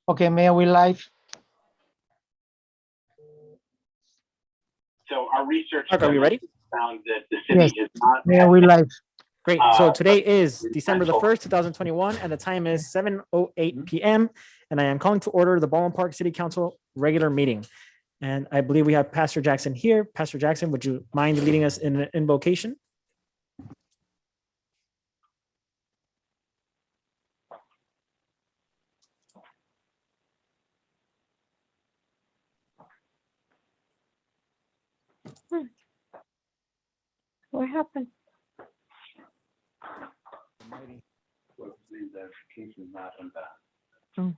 Okay, Mayor, we live. So our research Mark, are we ready? found that the city Yes. is not. Mayor, we live. Great. So today is December the 1st, 2021, and the time is 7:08 p.m. And I am calling to order the Baldwin Park City Council regular meeting. And I believe we have Pastor Jackson here. Pastor Jackson, would you mind leading us in an invocation? What happened? Oh.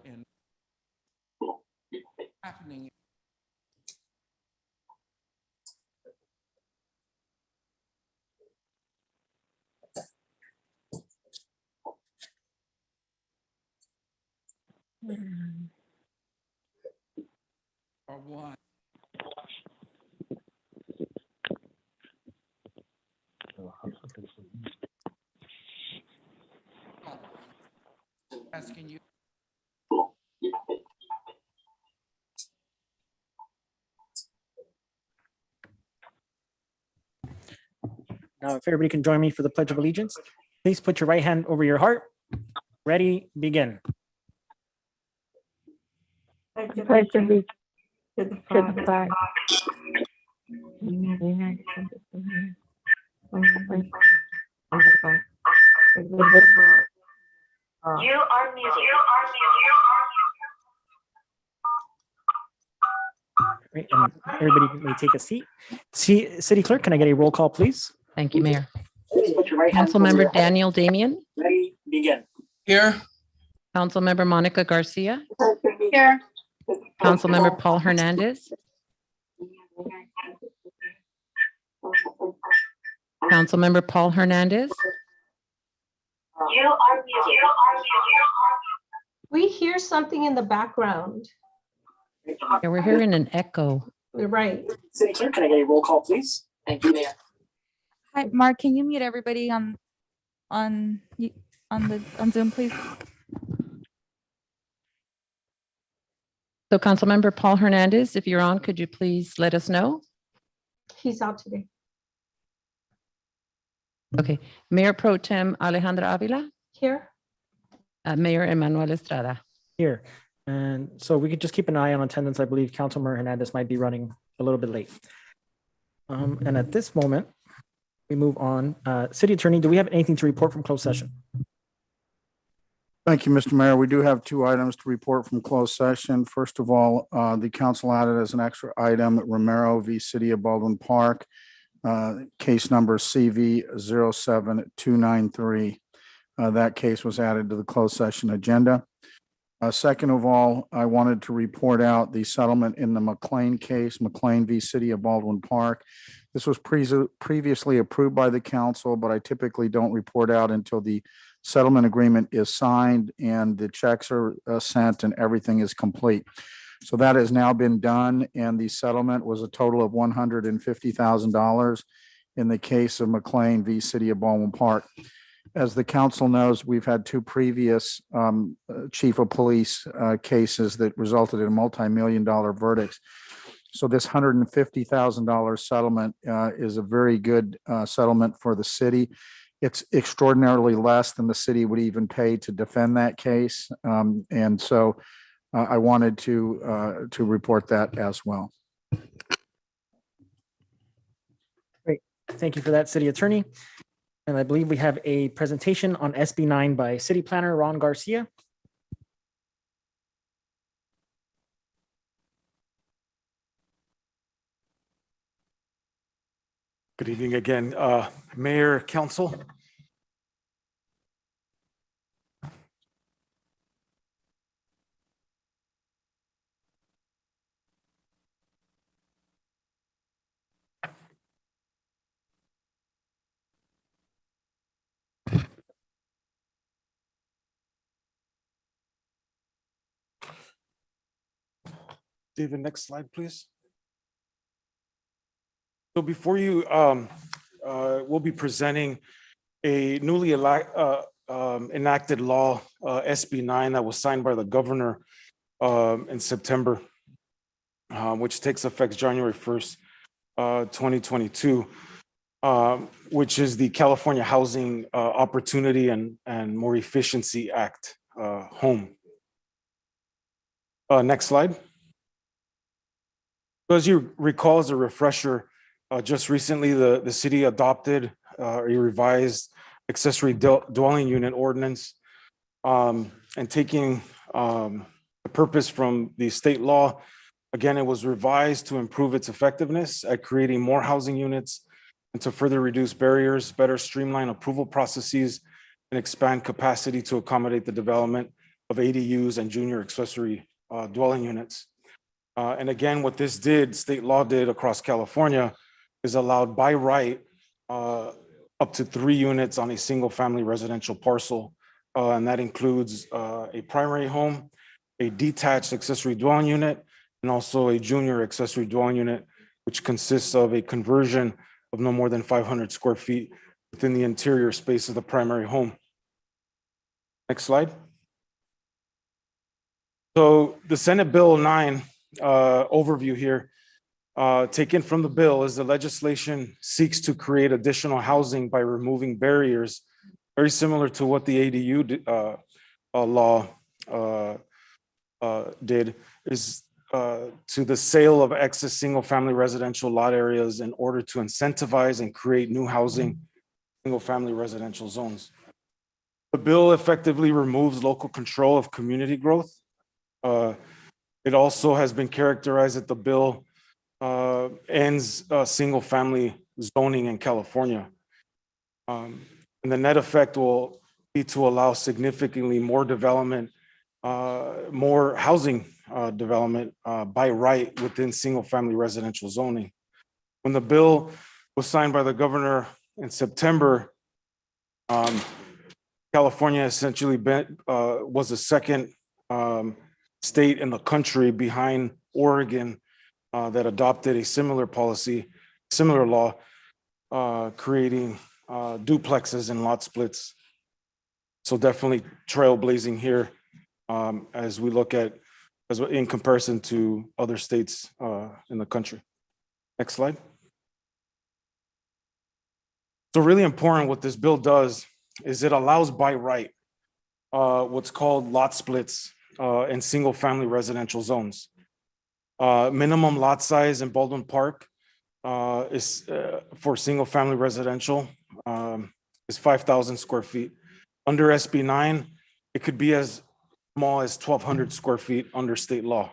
And happening. Or one. Asking you. Now, if everybody can join me for the Pledge of Allegiance, please put your right hand over your heart. Ready, begin. Pledge allegiance to the flag of the United States of America, and to the republic for You are muted. Great. And everybody may take a seat. City Clerk, can I get a roll call, please? Thank you, Mayor. Please put your right hand over your Councilmember heart. Daniel Damian, Ready, begin. Here. Councilmember Monica Garcia, Here. Councilmember Paul Hernandez, Councilmember Paul Hernandez, You are muted. We hear something in the background. yeah, we're hearing an echo. You're right. City Clerk, can I get a roll call, please? Thank you, Mayor. Hi, Mark, can you mute everybody on Zoom, please? So Councilmember Paul Hernandez, if you're on, could you please let us know? He's out today. Okay, Mayor Pro Tem Alejandra Avila, Here. Mayor Emmanuel Estrada. Here. And so we could just keep an eye on attendance. I believe Councilmember Hernandez might be running a little bit late. And at this moment, we move on. City Attorney, do we have anything to report from closed session? Thank you, Mr. Mayor. We do have two items to report from closed session. First of all, the council added as an extra item Romero v. City of Baldwin Park, case number CV 07293. That case was added to the closed session agenda. Second of all, I wanted to report out the settlement in the McLean case, McLean v. City of Baldwin Park. This was previously approved by the council, but I typically don't report out until the settlement agreement is signed and the checks are sent and everything is complete. So that has now been done, and the settlement was a total of $150,000 in the case of McLean v. City of Baldwin Park. As the council knows, we've had two previous chief of police cases that resulted in multi-million-dollar verdicts. So this $150,000 settlement is a very good settlement for the city. It's extraordinarily less than the city would even pay to defend that case. And so I wanted to report that as well. Great. Thank you for that, City Attorney. And I believe we have a presentation on SB 9 by City Planner Ron Garcia. Good evening again, Mayor, Council. David, next slide, please. So before you, we'll be presenting a newly enacted law, SB 9, that was signed by the governor in September, which takes effect January 1st, 2022, which is the California Housing Opportunity and More Efficiency Act, HOME. Next slide. So as you recall, as a refresher, just recently the city adopted a revised accessory dwelling unit ordinance, and taking the purpose from the state law. Again, it was revised to improve its effectiveness at creating more housing units and to further reduce barriers, better streamline approval processes, and expand capacity to accommodate the development of ADUs and junior accessory dwelling units. And again, what this did, state law did across California, is allowed by right up to 3 units on a single family residential parcel. And that includes a primary home, a detached accessory dwelling unit, and also a junior accessory dwelling unit, which consists of a conversion of no more than 500 square feet within the interior space of the primary home. Next slide. So the Senate Bill 9 overview here, taken from the bill, is the legislation seeks to create additional housing by removing barriers, very similar to what the ADU law did, is to the sale of excess single-family residential lot areas in order to incentivize and create new housing, single-family residential zones. The bill effectively removes local control of community growth. It also has been characterized that the bill ends single-family zoning in California. And the net effect will be to allow significantly more development, more housing development by right within single-family residential zoning. When the bill was signed by the governor in September, California essentially was the second state in the country behind Oregon that adopted a similar policy, similar law, creating duplexes and lot splits. So definitely trailblazing here as we look at, in comparison to other states in the country. Next slide. So really important, what this bill does is it allows by right what's called lot splits in single family residential zones. Minimum lot size in Baldwin Park is for single family residential is 5,000 square feet. Under SB 9, it could be as small as 1,200 square feet under state law,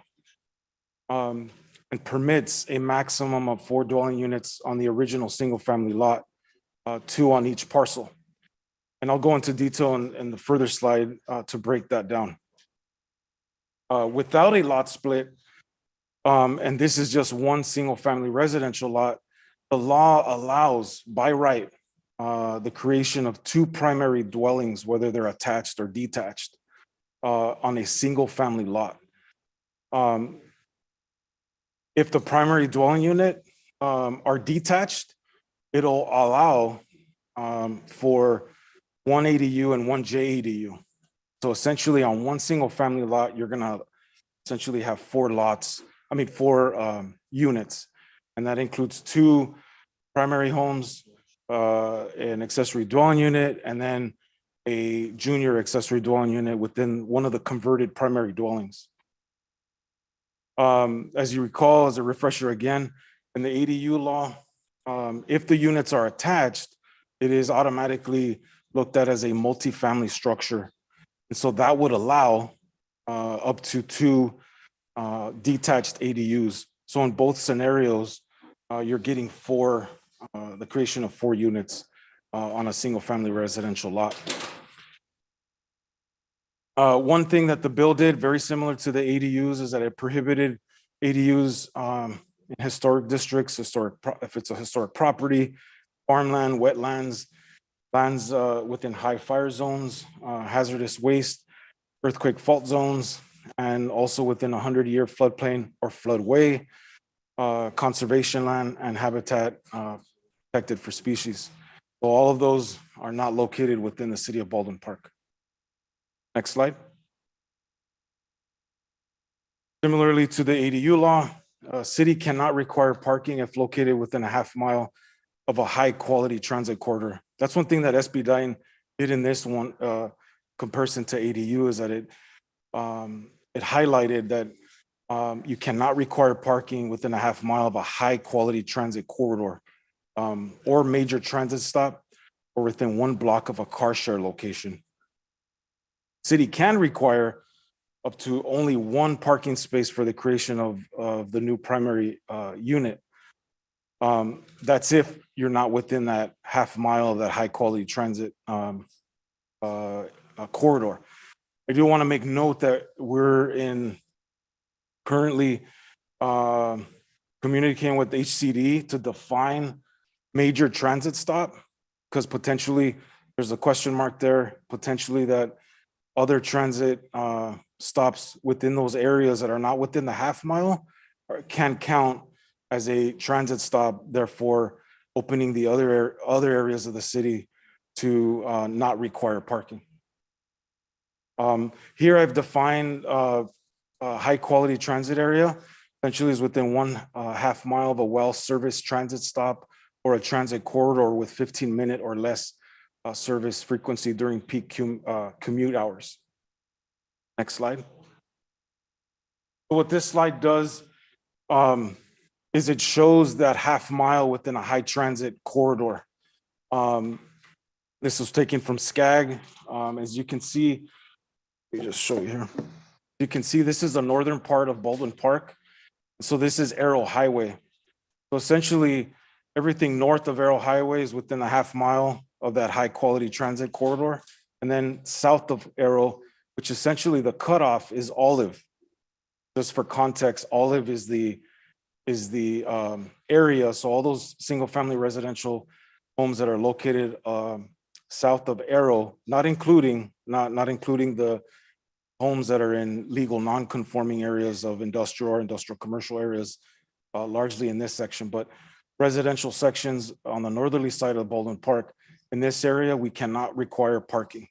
and permits a maximum of 4 dwelling units on the original single family lot, 2 on each parcel. And I'll go into detail in the further slide to break that down. Without a lot split, and this is just one single family residential lot, the law allows by right the creation of 2 primary dwellings, whether they're attached or detached, on a single family lot. If the primary dwelling unit are detached, it'll allow for 1 ADU and 1 JADU. So essentially on one single family lot, you're gonna essentially have 4 units. And that includes 2 primary homes, an accessory dwelling unit, and then a junior accessory dwelling unit within one of the converted primary dwellings. As you recall, as a refresher again, in the ADU law, if the units are attached, it is automatically looked at as a multifamily structure. And so that would allow up to 2 detached ADUs. So in both scenarios, you're getting the creation of 4 units on a single family residential lot. One thing that the bill did, very similar to the ADUs, is that it prohibited ADUs in historic districts, if it's a historic property, farmland, wetlands, lands within high fire zones, hazardous waste, earthquake fault zones, and also within 100-year floodplain or floodway, conservation land, and habitat protected for species. So all of those are not located within the city of Baldwin Park. Next slide. Similarly to the ADU law, a city cannot require parking if located within a half mile of a high quality transit corridor. That's one thing that SB 9 did in this one comparison to ADU, is that it highlighted that you cannot require parking within a half mile of a high quality transit corridor or major transit stop, or within 1 block of a car share location. City can require up to only 1 parking space for the creation of the new primary unit. That's if you're not within that half mile of that high quality transit corridor. I do want to make note that we're currently communicating with HCD to define major transit stop, because potentially there's a question mark there, potentially that other transit stops within those areas that are not within the half mile can count as a transit stop, therefore opening the other areas of the city to not require parking. Here I've defined a high quality transit area, essentially is within 1/2 mile of a well-serviced transit stop or a transit corridor with 15-minute or less service frequency during peak commute hours. Next slide. So what this slide does is it shows that half mile within a high transit corridor. This was taken from SCAG. As you can see, let me just show you here. You can see this is the northern part of Baldwin Park. So this is Arrow Highway. So essentially, everything north of Arrow Highway is within a half mile of that high quality transit corridor. And then south of Arrow, which essentially the cutoff is Olive. Just for context, Olive is the area. So all those single family residential homes that are located south of Arrow, not including the homes that are in legal non-conforming areas of industrial or industrial commercial areas, largely in this section, but residential sections on the northerly side of Baldwin Park. In this area, we cannot require parking.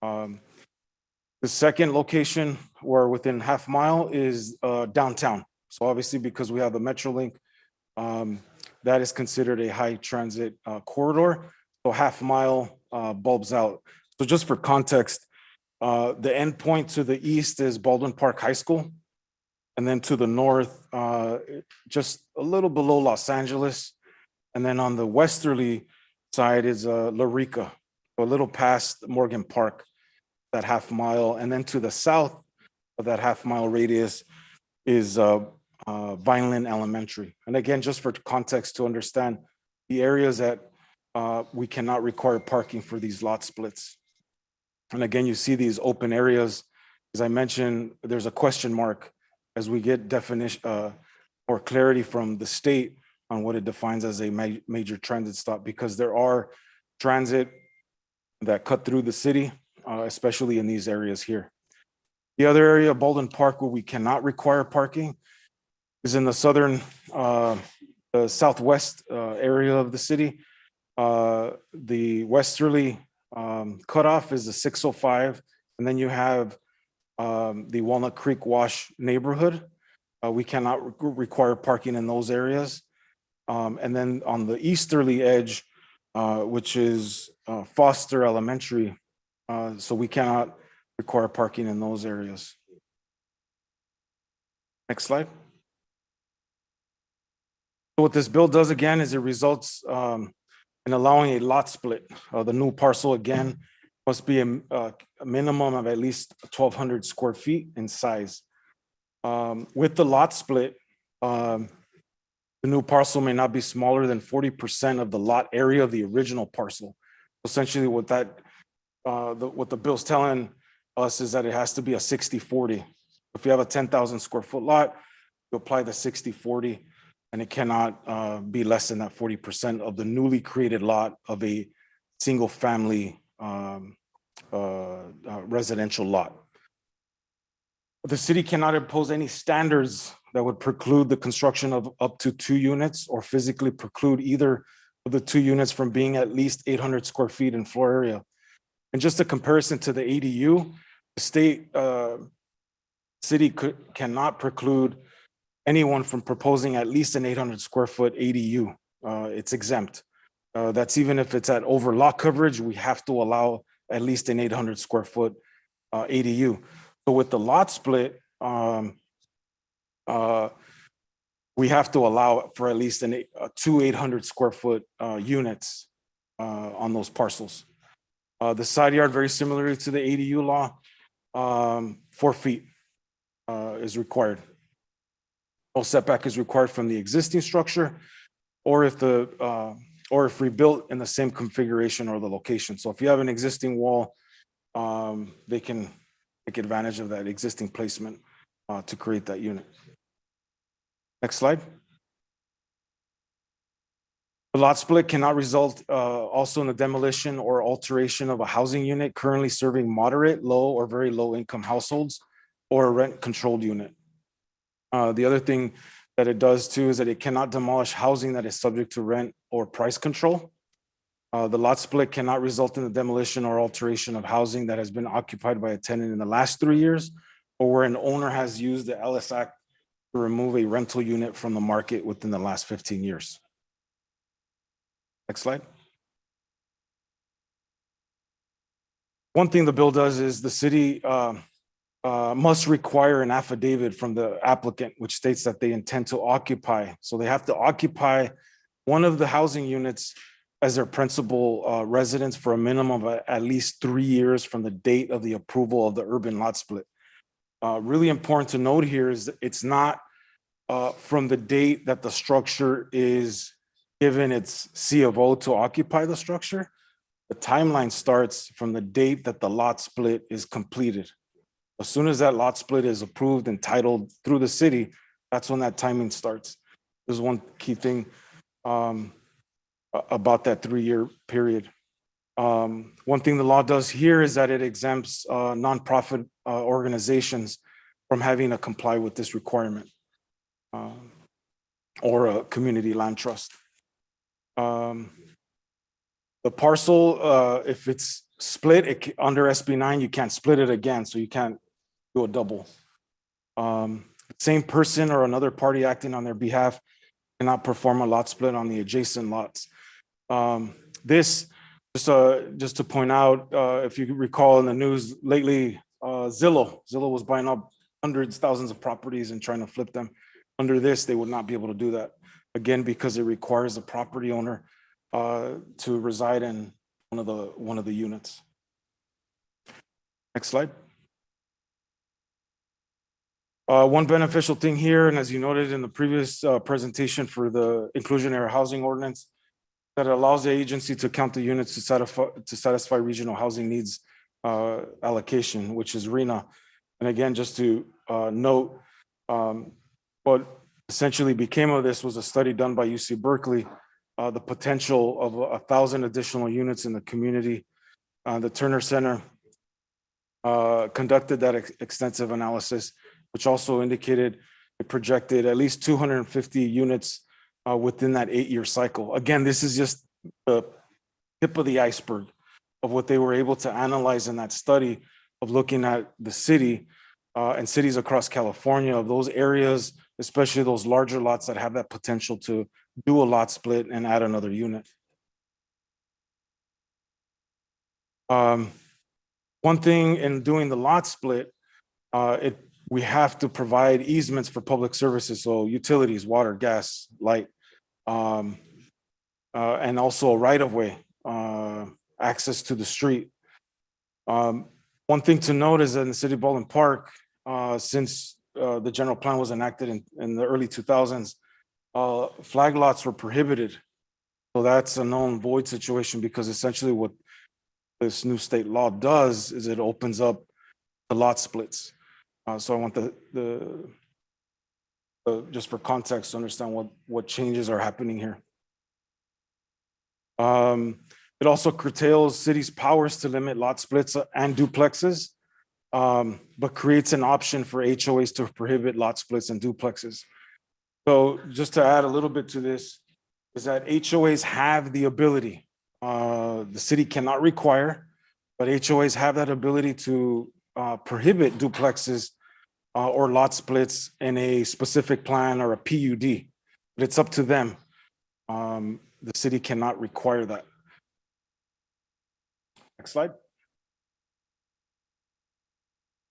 The second location where within half mile is downtown. So obviously, because we have the MetroLink, that is considered a high transit corridor. So half mile bulbs out. So just for context, the endpoint to the east is Baldwin Park High School. And then to the north, just a little below Los Angeles. And then on the westerly side is La Rica, a little past Morgan Park, that half mile. And then to the south of that half mile radius is Vineland Elementary. And again, just for context to understand the areas that we cannot require parking for these lot splits. And again, you see these open areas. As I mentioned, there's a question mark as we get definition or clarity from the state on what it defines as a major transit stop, because there are transit that cut through the city, especially in these areas here. The other area of Baldwin Park where we cannot require parking is in the southern, the southwest area of the city. The westerly cutoff is the 605, and then you have the Walnut Creek Wash neighborhood. We cannot require parking in those areas. And then on the easterly edge, which is Foster Elementary, so we cannot require parking in those areas. Next slide. So what this bill does again is it results in allowing a lot split. The new parcel again must be a minimum of at least 1,200 square feet in size. With the lot split, the new parcel may not be smaller than 40% of the lot area of the original parcel. Essentially what that, what the bill's telling us is that it has to be a 60-40. If you have a 10,000 square foot lot, you apply the 60-40, and it cannot be less than that 40% of the newly created lot of a single family residential lot. The city cannot impose any standards that would preclude the construction of up to 2 units or physically preclude either of the 2 units from being at least 800 square feet in floor area. And just a comparison to the ADU, the state city cannot preclude anyone from proposing at least an 800 square foot ADU. It's exempt. That's even if it's at over lot coverage, we have to allow at least an 800 square foot ADU. So with the lot split, we have to allow for at least 2 800 square foot units on those parcels. The side yard, very similar to the ADU law, 4 feet is required. No setback is required from the existing structure, or if rebuilt in the same configuration or the location. So if you have an existing wall, they can take advantage of that existing placement to create that unit. Next slide. The lot split cannot result also in the demolition or alteration of a housing unit currently serving moderate, low, or very low income households, or a rent controlled unit. The other thing that it does too is that it cannot demolish housing that is subject to rent or price control. The lot split cannot result in the demolition or alteration of housing that has been occupied by a tenant in the last 3 years, or where an owner has used the Ellis Act to remove a rental unit from the market within the last 15 years. Next slide. One thing the bill does is the city must require an affidavit from the applicant, which states that they intend to occupy. So they have to occupy one of the housing units as their principal residence for a minimum of at least 3 years from the date of the approval of the urban lot split. Really important to note here is that it's not from the date that the structure is given its C of O to occupy the structure. The timeline starts from the date that the lot split is completed. As soon as that lot split is approved and titled through the city, that's when that timing starts. There's one key thing about that 3-year period. One thing the law does here is that it exempts nonprofit organizations from having to comply with this requirement, or a community land trust. The parcel, if it's split under SB 9, you can't split it again, so you can't do a double. Same person or another party acting on their behalf cannot perform a lot split on the adjacent lots. This, just to point out, if you recall in the news lately, Zillow was buying up hundreds, thousands of properties and trying to flip them. Under this, they would not be able to do that. Again, because it requires the property owner to reside in one of the units. Next slide. One beneficial thing here, and as you noted in the previous presentation for the inclusionary housing ordinance, that allows the agency to count the units to satisfy regional housing needs allocation, which is RHNA. And again, just to note, what essentially became of this was a study done by UC Berkeley, the potential of 1,000 additional units in the community. The Turner Center conducted that extensive analysis, which also indicated it projected at least 250 units within that 8-year cycle. Again, this is just the tip of the iceberg of what they were able to analyze in that study of looking at the city and cities across California, of those areas, especially those larger lots that have that potential to do a lot split and add another unit. One thing in doing the lot split, we have to provide easements for public services, so utilities, water, gas, light, and also a right-of-way, access to the street. One thing to note is that in the city of Baldwin Park, since the general plan was enacted in the early 2000s, flag lots were prohibited. So that's a known void situation, because essentially what this new state law does is it opens up the lot splits. So I want the just for context to understand what changes are happening here. It also curtails cities' powers to limit lot splits and duplexes. but creates an option for HOAs to prohibit lot splits and duplexes. So just to add a little bit to this, is that HOAs have the ability, the city cannot require, but HOAs have that ability to prohibit duplexes or lot splits in a specific plan or a PUD. But it's up to them. The city cannot require that. Next slide.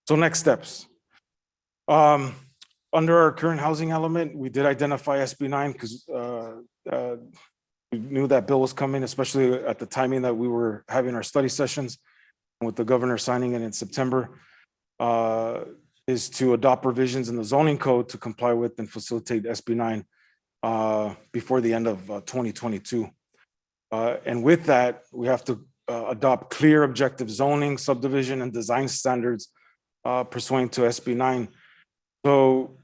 So next steps. Under our current housing element, we did identify SB9 because we knew that bill was coming, especially at the timing that we were having our study sessions with the governor signing it in September, is to adopt provisions in the zoning code to comply with and facilitate SB9 before the end of 2022. And with that, we have to adopt clear objective zoning, subdivision, and design standards pursuant to SB9. So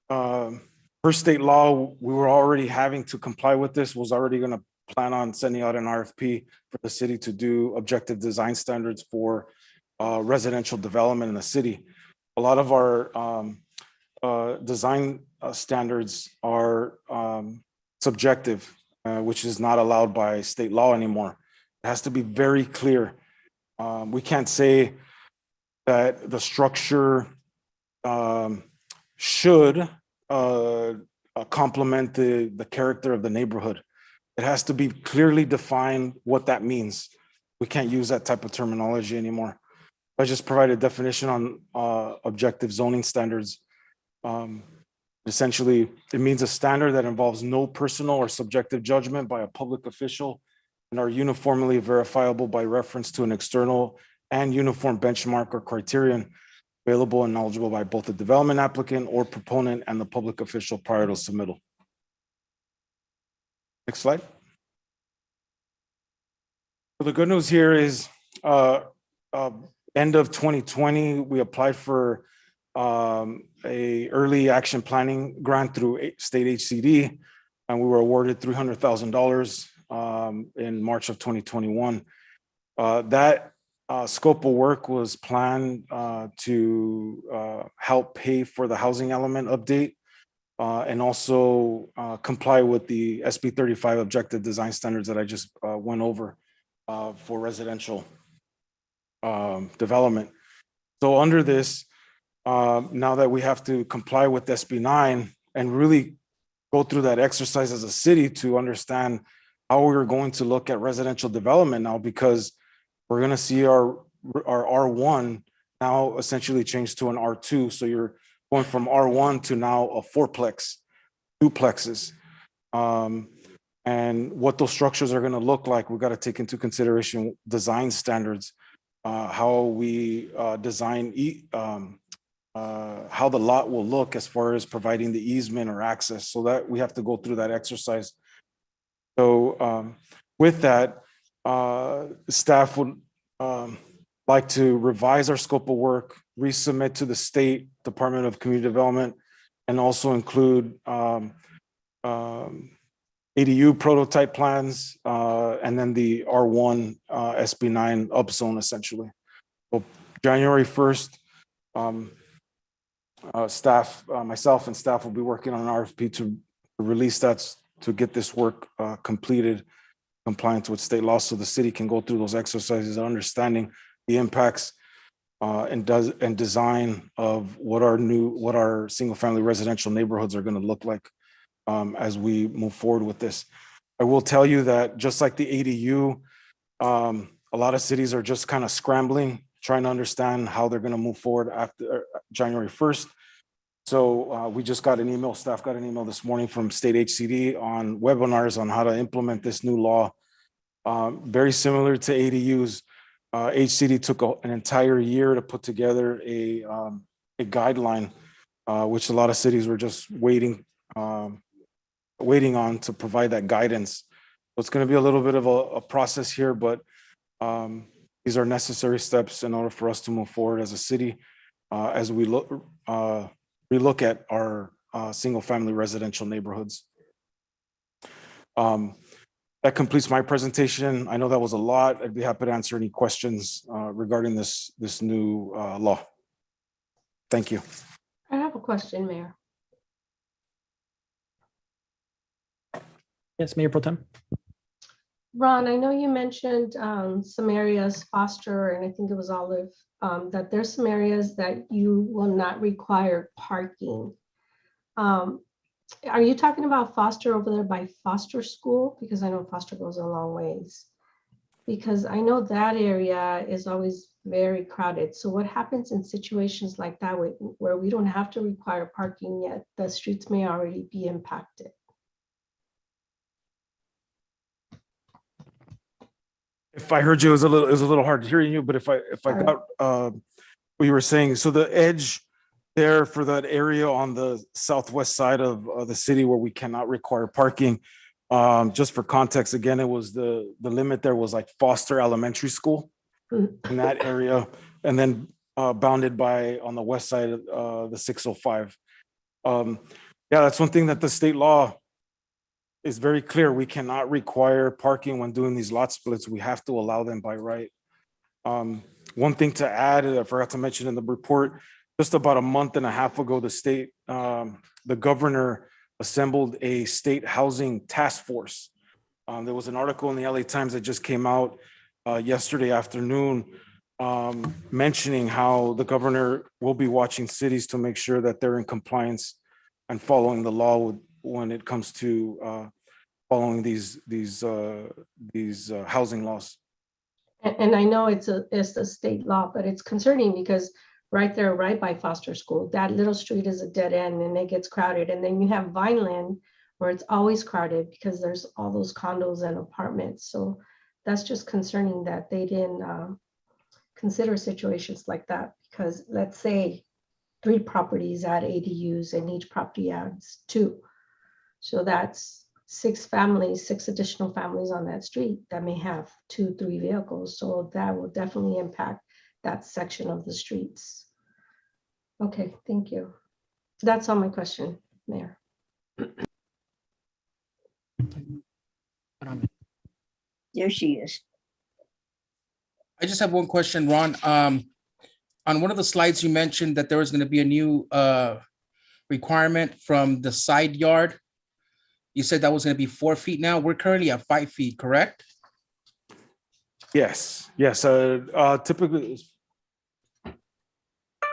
per state law, we were already having to comply with this, was already going to plan on sending out an RFP for the city to do objective design standards for residential development in the city. A lot of our design standards are subjective, which is not allowed by state law anymore. It has to be very clear. We can't say that the structure should complement the character of the neighborhood. It has to be clearly defined what that means. We can't use that type of terminology anymore. I just provided a definition on objective zoning standards. Essentially, it means a standard that involves no personal or subjective judgment by a public official and are uniformly verifiable by reference to an external and uniform benchmark or criterion available and knowledgeable by both the development applicant or proponent and the public official prior to submittal. Next slide. So the good news here is end of 2020, we applied for a early action planning grant through state HCD, and we were awarded $300,000 in March of 2021. That scope of work was planned to help pay for the housing element update and also comply with the SB 35 objective design standards that I just went over for residential development. So under this, now that we have to comply with SB 9 and really go through that exercise as a city to understand how we're going to look at residential development now, because we're going to see our R1 now essentially changed to an R2. So you're going from R1 to now a fourplex, duplexes. And what those structures are going to look like, we've got to take into consideration design standards, how we design, how the lot will look as far as providing the easement or access, so that we have to go through that exercise. So with that, staff would like to revise our scope of work, resubmit to the State Department of Community Development, and also include ADU prototype plans, and then the R1 SB9 upzone essentially. So January 1st, staff, myself and staff will be working on an RFP to release that, to get this work completed, compliant with state law, so the city can go through those exercises of understanding the impacts and design of what our single family residential neighborhoods are going to look like as we move forward with this. I will tell you that just like the ADU, a lot of cities are just kind of scrambling, trying to understand how they're going to move forward after January 1st. So we just got an email, staff got an email this morning from State HCD on webinars on how to implement this new law. Very similar to ADUs, HCD took an entire year to put together a guideline, which a lot of cities were just waiting on to provide that guidance. So it's going to be a little bit of a process here, but these are necessary steps in order for us to move forward as a city as we relook at our single family residential neighborhoods. That completes my presentation. I know that was a lot. I'd be happy to answer any questions regarding this new law. Thank you. I have a question, Mayor. Yes, Mayor Pro Tem. Ron, I know you mentioned some areas, Foster, and I think it was Olive, that there's some areas that you will not require parking. Are you talking about Foster over there by Foster School? Because I know Foster goes a long ways. Because I know that area is always very crowded. So what happens in situations like that where we don't have to require parking yet, the streets may already be impacted? If I heard you, it was a little hard hearing you, but if I Sorry. got what you were saying, so the edge there for that area on the southwest side of the city where we cannot require parking, just for context, again, it was the limit there was like Foster Elementary School in that area, and then bounded by on the west side of the 605. Yeah, that's one thing that the state law is very clear. We cannot require parking when doing these lot splits. We have to allow them by right. One thing to add, I forgot to mention in the report, just about a month and a half ago, the state, the governor assembled a state housing task force. There was an article in the LA Times that just came out yesterday afternoon mentioning how the governor will be watching cities to make sure that they're in compliance and following the law when it comes to following these housing laws. And I know it's a state law, but it's concerning because right there, right by Foster School, that little street is a dead end and it gets crowded. And then you have Vineland where it's always crowded because there's all those condos and apartments. So that's just concerning that they didn't consider situations like that, because let's say 3 properties add ADUs and each property adds 2. So that's 6 families, 6 additional families on that street that may have 2-3 vehicles. So that will definitely impact that section of the streets. Okay, thank you. That's all my question, Mayor. There she is. I just have one question, Ron. On one of the slides, you mentioned that there was going to be a new requirement from the side yard. You said that was going to be 4 feet now. We're currently at 5 feet, correct? Yes, yes. Typically,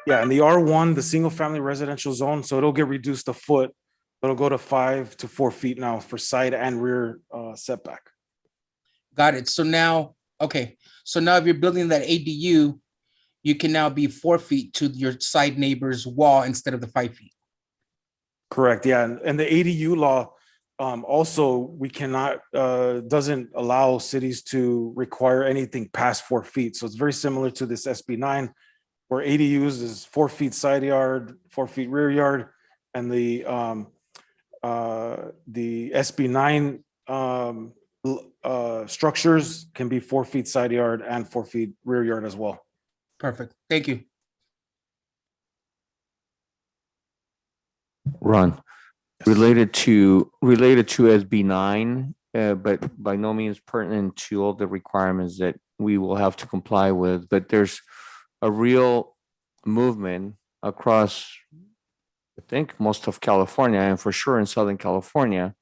yeah, in the R1, the single family residential zone, so it'll get reduced a foot. It'll go to 5 to 4 feet now for side and rear setback. Got it. So now, okay. So now if you're building that ADU, you can now be 4 feet to your side neighbor's wall instead of the 5 feet. Correct, yeah. And the ADU law also, we cannot, doesn't allow cities to require anything past 4 feet. So it's very similar to this SB 9, where ADUs is 4 feet side yard, 4 feet rear yard, and the SB 9 structures can be 4 feet side yard and 4 feet rear yard as well. Perfect. Thank you. Ron, related to SB9, but by no means pertinent to all the requirements that we will have to comply with. But there's a real movement across, I think, most of California, and for sure in Southern California,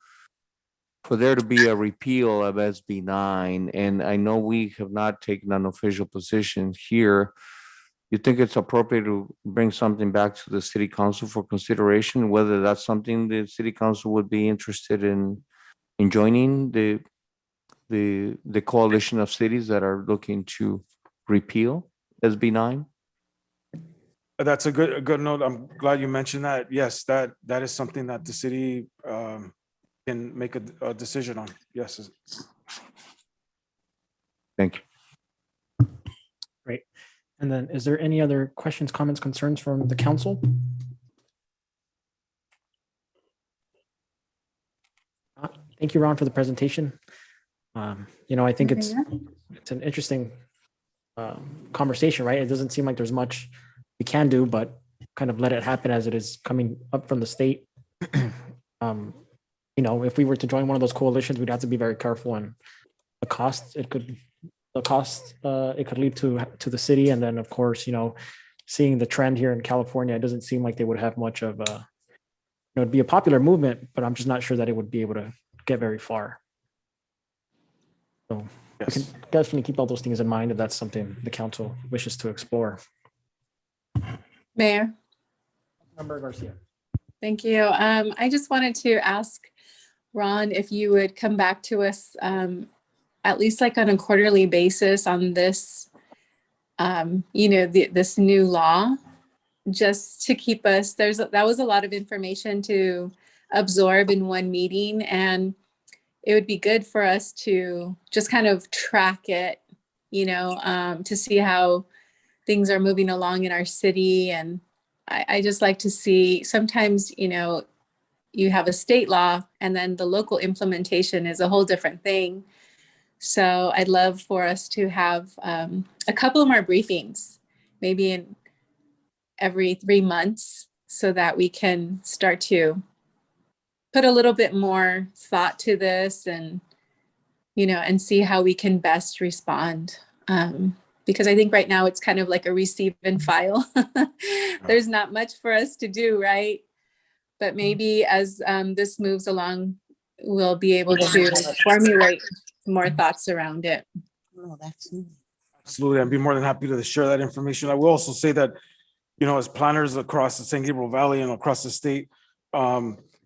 for there to be a repeal of SB9. And I know we have not taken an official position here. You think it's appropriate to bring something back to the city council for consideration, whether that's something the city council would be interested in joining the coalition of cities that are looking to repeal SB9? That's a good note. I'm glad you mentioned that. Yes, that is something that the city can make a decision on. Yes. Thank you. Great. And then is there any other questions, comments, concerns from the council? Thank you, Ron, for the presentation. I think it's an interesting conversation, right? It doesn't seem like there's much we can do, but kind of let it happen as it is coming up from the state. If we were to join one of those coalitions, we'd have to be very careful, and the cost it could lead to the city. And then of course, seeing the trend here in California, it doesn't seem like they would have much of a, it'd be a popular movement, but I'm just not sure that it would be able to get very far. So we can Yes. definitely keep all those things in mind if that's something the council wishes to explore. Mayor, Member Garcia. thank you. I just wanted to ask Ron if you would come back to us at least like on a quarterly basis on this, this new law, just to keep us, that was a lot of information to absorb in one meeting, and it would be good for us to just kind of track it, to see how things are moving along in our city. And I just like to see, sometimes, you have a state law and then the local implementation is a whole different thing. So I'd love for us to have a couple more briefings, maybe in every 3 months, so that we can start to put a little bit more thought to this and, and see how we can best respond. Because I think right now it's kind of like a receive and file. There's not much for us to do, right? But maybe as this moves along, we'll be able to formulate more thoughts around it. Absolutely. I'd be more than happy to share that information. I will also say that, as planners across the San Gabriel Valley and across the state,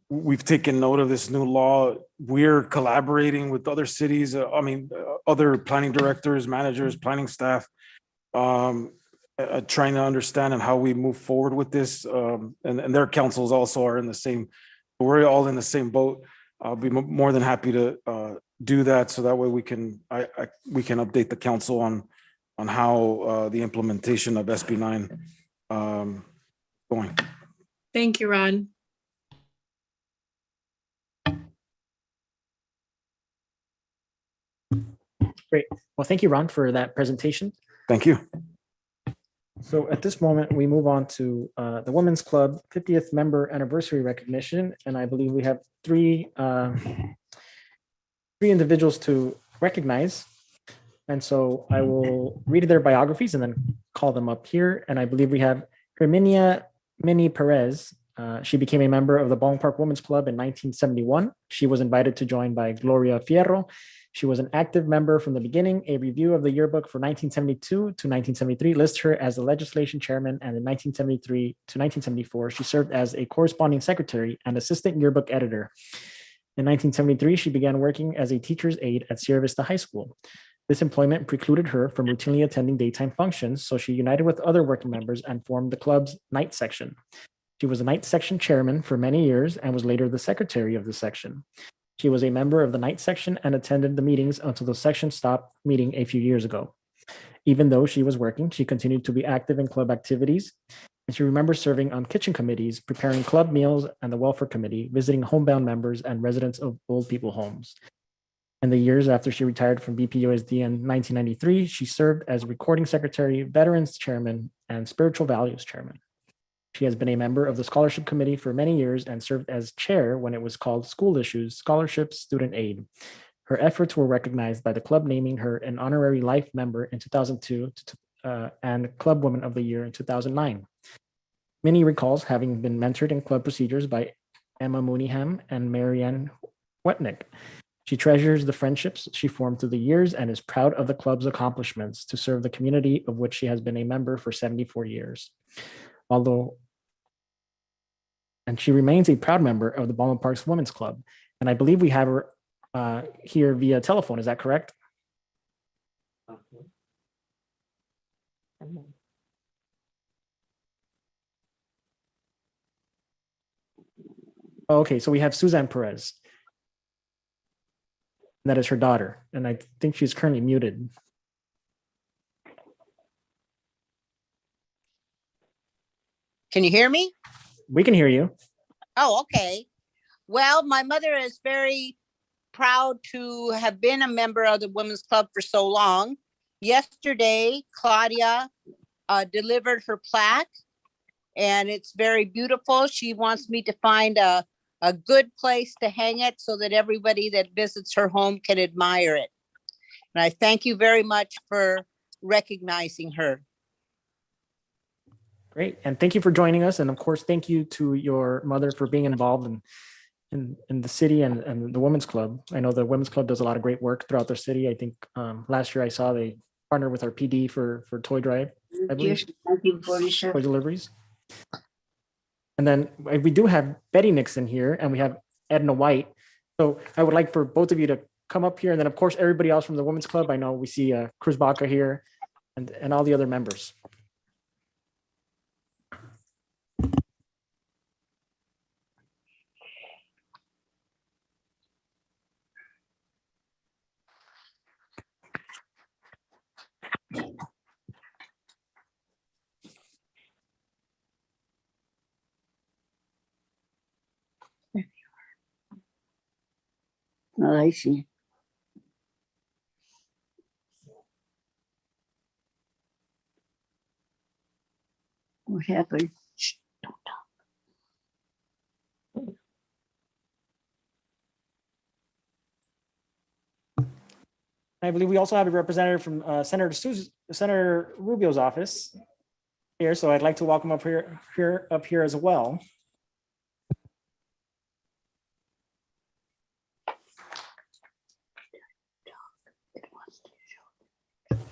we've taken note of this new law. We're collaborating with other cities, other planning directors, managers, planning staff, trying to understand and how we move forward with this. And their councils also are in the same, we're all in the same boat. I'll be more than happy to do that, so that way we can update the council on how the implementation of SB 9 going. Thank you, Ron. Great. Well, thank you, Ron, for that presentation. Thank you. So at this moment, we move on to the Women's Club 50th member anniversary recognition. And I believe we have three individuals to recognize. And so I will read their biographies and then call them up here. And I believe we have Herminia Minnie Perez. She became a member of the Baldwin Park Women's Club in 1971. She was invited to join by Gloria Fierro. She was an active member from the beginning. A review of the yearbook for 1972 to 1973 lists her as the legislation chairman, and in 1973 to 1974, she served as a corresponding secretary and assistant yearbook editor. In 1973, she began working as a teacher's aide at Sierra Vista High School. This employment precluded her from routinely attending daytime functions, so she united with other working members and formed the club's night section. She was the night section chairman for many years and was later the secretary of the section. She was a member of the night section and attended the meetings until the section stopped meeting a few years ago. Even though she was working, she continued to be active in club activities, and she remembers serving on kitchen committees, preparing club meals and the welfare committee, visiting homebound members and residents of old people homes. In the years after she retired from BPUSD in 1993, she served as recording secretary, veterans chairman, and spiritual values chairman. She has been a member of the scholarship committee for many years and served as chair when it was called School Issues, Scholarships, Student Aid. Her efforts were recognized by the club naming her an honorary life member in 2002 and Club Woman of the Year in 2009. Minnie recalls having been mentored in club procedures by Emma Mooneyham and Marianne Wetnick. She treasures the friendships she formed through the years and is proud of the club's accomplishments to serve the community of which she has been a member for 74 years. And she remains a proud member of the Baldwin Parks Women's Club. And I believe we have her here via telephone. Is that correct? Okay, so we have Suzanne Perez. And that is her daughter. And I think she's currently muted. Can you hear me? We can hear you. Oh, okay. Well, my mother is very proud to have been a member of the Women's Club for so long. Yesterday, Claudia delivered her plaque, and it's very beautiful. She wants me to find a good place to hang it so that everybody that visits her home can admire it. And I thank you very much for recognizing her. Great. And thank you for joining us. And of course, thank you to your mother for being involved in the city and the Women's Club. I know the Women's Club does a lot of great work throughout their city. I think last year I saw they partnered with our PD for toy drive, I believe, toy deliveries. And then we do have Betty Nixon here and we have Edna White. So I would like for both of you to come up here. And then of course, everybody else from the Women's Club. I know we see Cruz Baca here and all the other members. Oh, I see. What happened? Shh, don't talk. I believe we also have a representative from Senator Rubio's office here, so I'd like to welcome up here as well.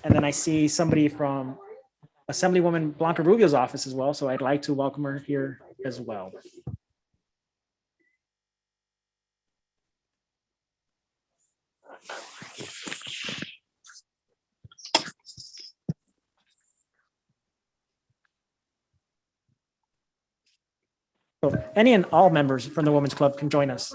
And then I see somebody from Assemblywoman Blanca Rubio's office as well, so I'd like to welcome her here as well. So any and all members from the Women's Club can join us.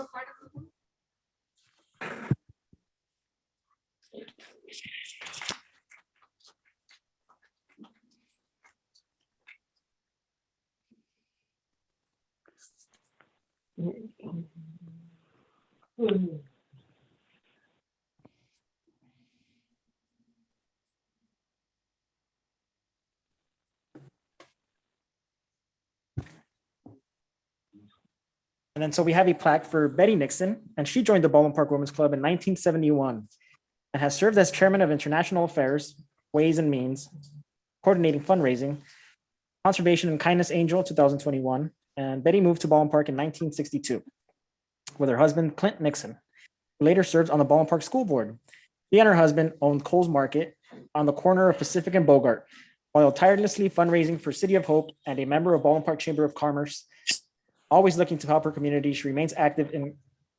And then so we have a plaque for Betty Nixon, and she joined the Baldwin Park Women's Club in 1971 and has served as chairman of international affairs, ways and means, coordinating fundraising, conservation and kindness angel 2021. And Betty moved to Baldwin Park in 1962 with her husband, Clint Nixon, who later served on the Baldwin Park School Board. She and her husband owned Coles Market on the corner of Pacific and Bogart, while tirelessly fundraising for City of Hope and a member of Baldwin Park Chamber of Commerce. Always looking to help her community, she remains active in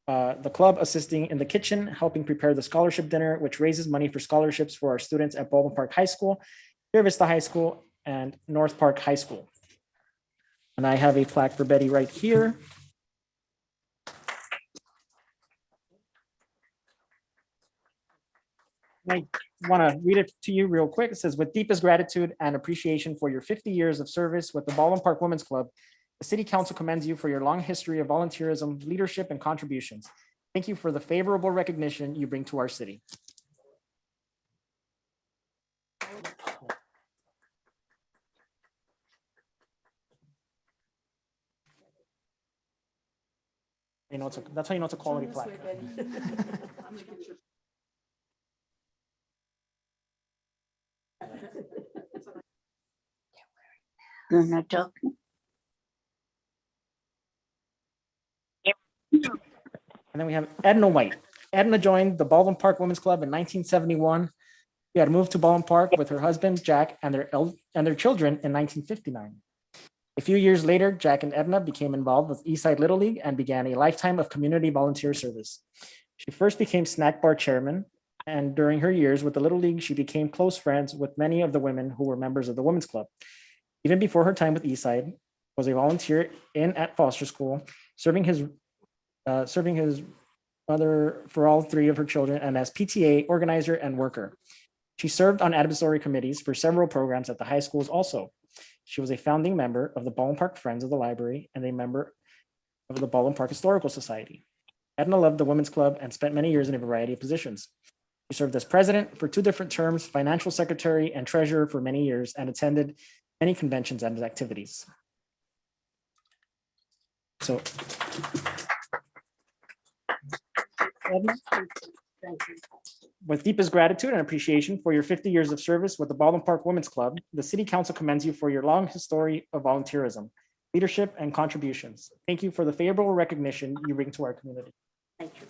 the club, assisting in the kitchen, helping prepare the scholarship dinner, which raises money for scholarships for our students at Baldwin Park High School, Sierra Vista High School, and North Park High School. And I have a plaque for Betty right here. I want to read it to you real quick. It says, with deepest gratitude and appreciation for your 50 years of service with the Baldwin Park Women's Club, the City Council commends you for your long history of volunteerism, leadership, and contributions. Thank you for the favorable recognition you bring to our city. You know, that's how you know it's a quality plaque. You're not talking. And then we have Edna White. Edna joined the Baldwin Park Women's Club in 1971. She had moved to Baldwin Park with her husband, Jack, and their children in 1959. A few years later, Jack and Edna became involved with Eastside Little League and began a lifetime of community volunteer service. She first became snack bar chairman, and during her years with the Little League, she became close friends with many of the women who were members of the Women's Club. Even before her time with Eastside, was a volunteer at foster school, serving his mother for all three of her children, and as PTA organizer and worker. She served on advisory committees for several programs at the high schools also. She was a founding member of the Baldwin Park Friends of the Library and a member of the Baldwin Park Historical Society. Edna loved the Women's Club and spent many years in a variety of positions. She served as president for 2 different terms, financial secretary and treasurer for many years, and attended many conventions and activities. So, Edna, With deepest gratitude and appreciation for your 50 years of service with the Baldwin Park Women's Club, the City Council commends you for your long history of volunteerism, leadership, and contributions. Thank you for the favorable recognition you bring to our community. Thank you.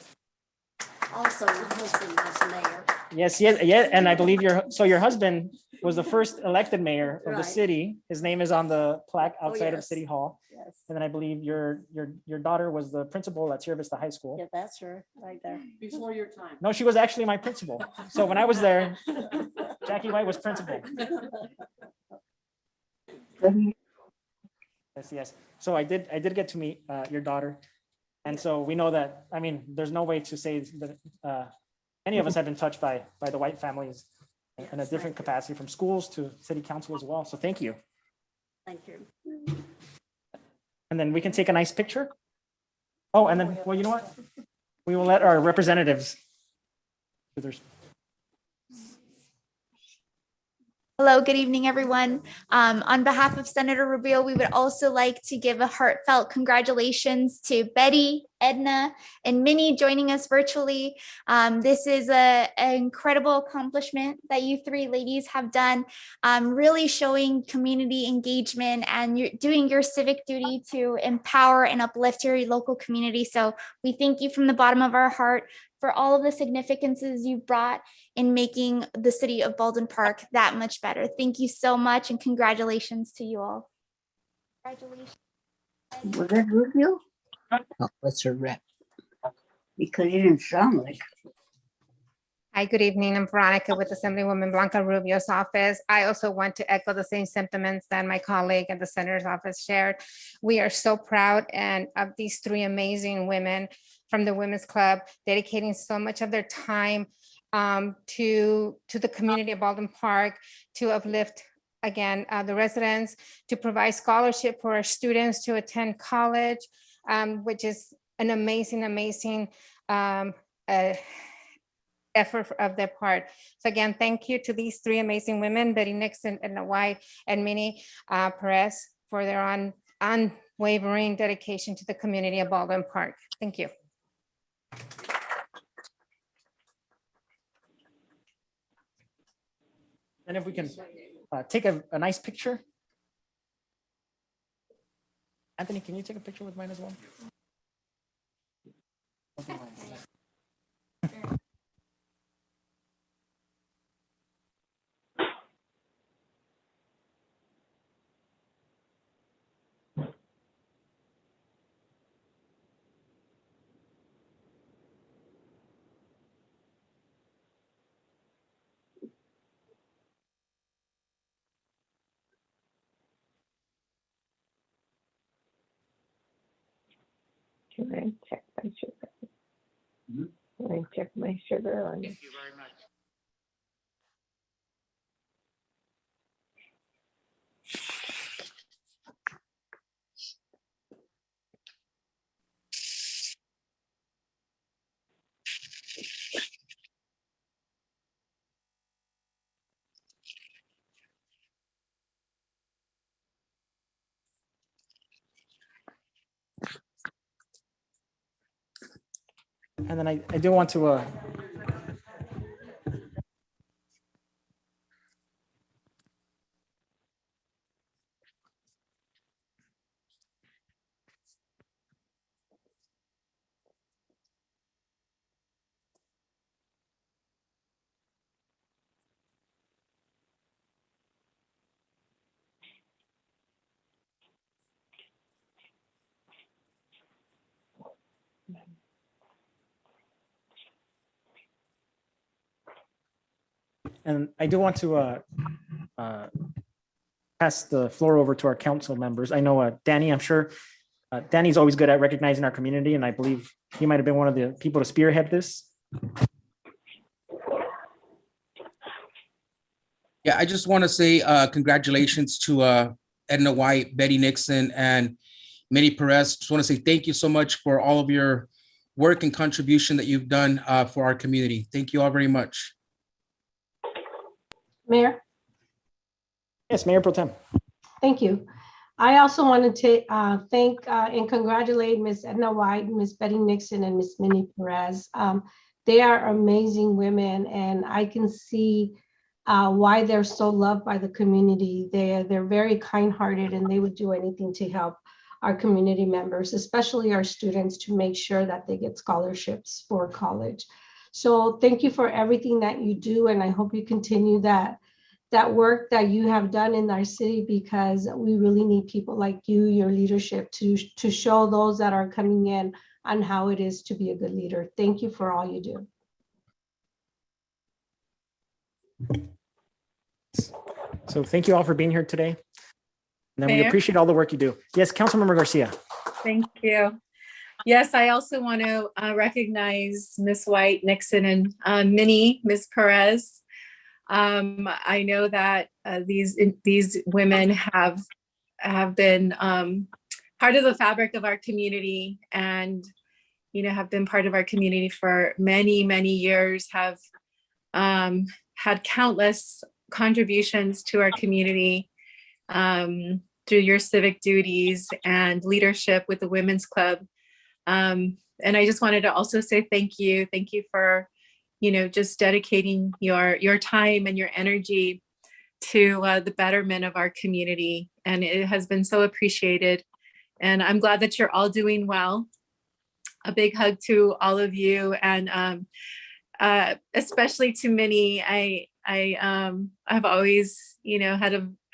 Also, my husband was mayor. Yes, and I believe your husband was the first elected mayor of the Right. city. His name is on the plaque Oh, outside of yes. City Hall. Yes. And then I believe your daughter was the principal at Sierra Vista High School. Yeah, that's her right there. Before your time. No, she was actually my principal. So when I was there, Jackie White was principal. Yes. So I did get to meet your daughter. And so we know that, I mean, there's no way to say that any of us have been touched by the White families in a different capacity, from schools to city council as well. So thank you. Thank you. And then we can take a nice picture. Oh, and then, well, you know what? We will let our representatives. Hello, good evening, everyone. On behalf of Senator Rubio, we would also like to give a heartfelt congratulations to Betty, Edna, and Minnie joining us virtually. This is an incredible accomplishment that you three ladies have done, really showing community engagement, and you're doing your civic duty to empower and uplift your local community. So we thank you from the bottom of our heart for all of the significances you brought in making the city of Baldwin Park that much better. Thank you so much, and congratulations to you all. Congratulations. Was that Rubio? Oh, what's her rep? Because you didn't sound like. Hi, good evening. I'm Veronica with Assemblywoman Blanca Rubio's office. I also want to echo the same sentiments that my colleague at the Senator's office shared. We are so proud and of these three amazing women from the Women's Club, dedicating so much of their time to the community of Baldwin Park, to uplift, again, the residents, to provide scholarship for our students to attend college, which is an amazing effort of their part. So again, thank you to these three amazing women, Betty Nixon, Edna White, and Minnie Perez, for their unwavering dedication to the community of Baldwin Park. Thank you. And if we can take a nice picture. Anthony, can you take a picture with mine as well? Can I check my sugar? Can I check my sugar on? Thank you very much. And then I do want to pass the floor over to our council members. I know Danny, I'm sure Danny's always good at recognizing our community, and I believe he might have been one of the people to spearhead this. Yeah, I just want to say congratulations to Edna White, Betty Nixon, and Minnie Perez. Just want to say thank you so much for all of your work and contribution that you've done for our community. Thank you all very much. Mayor? Yes, Mayor Pro Tem. Thank you. I also wanted to thank and congratulate Ms. Edna White, Ms. Betty Nixon, and Ms. Minnie Perez. They are amazing women, and I can see why they're so loved by the community. They're very kind-hearted, and they would do anything to help our community members, especially our students, to make sure that they get scholarships for college. So thank you for everything that you do, and I hope you continue that work that you have done in our city, because we really need people like you, your leadership, to show those that are coming in on how it is to be a good leader. Thank you for all you do. So thank you all for being here today. And then we Mayor? appreciate all the work you do. Yes, Councilmember Garcia. Thank you. Yes, I also want to recognize Miss White, Nixon, and Minnie, Miss Perez. I know that these women have been part of the fabric of our community, and have been part of our community for many, many years, have had countless contributions to our community through your civic duties and leadership with the Women's Club. And I just wanted to also say thank you. Thank you for, just dedicating your time and your energy to the betterment of our community. And it has been so appreciated. And I'm glad that you're all doing well. A big hug to all of you, and especially to Minnie. I've always,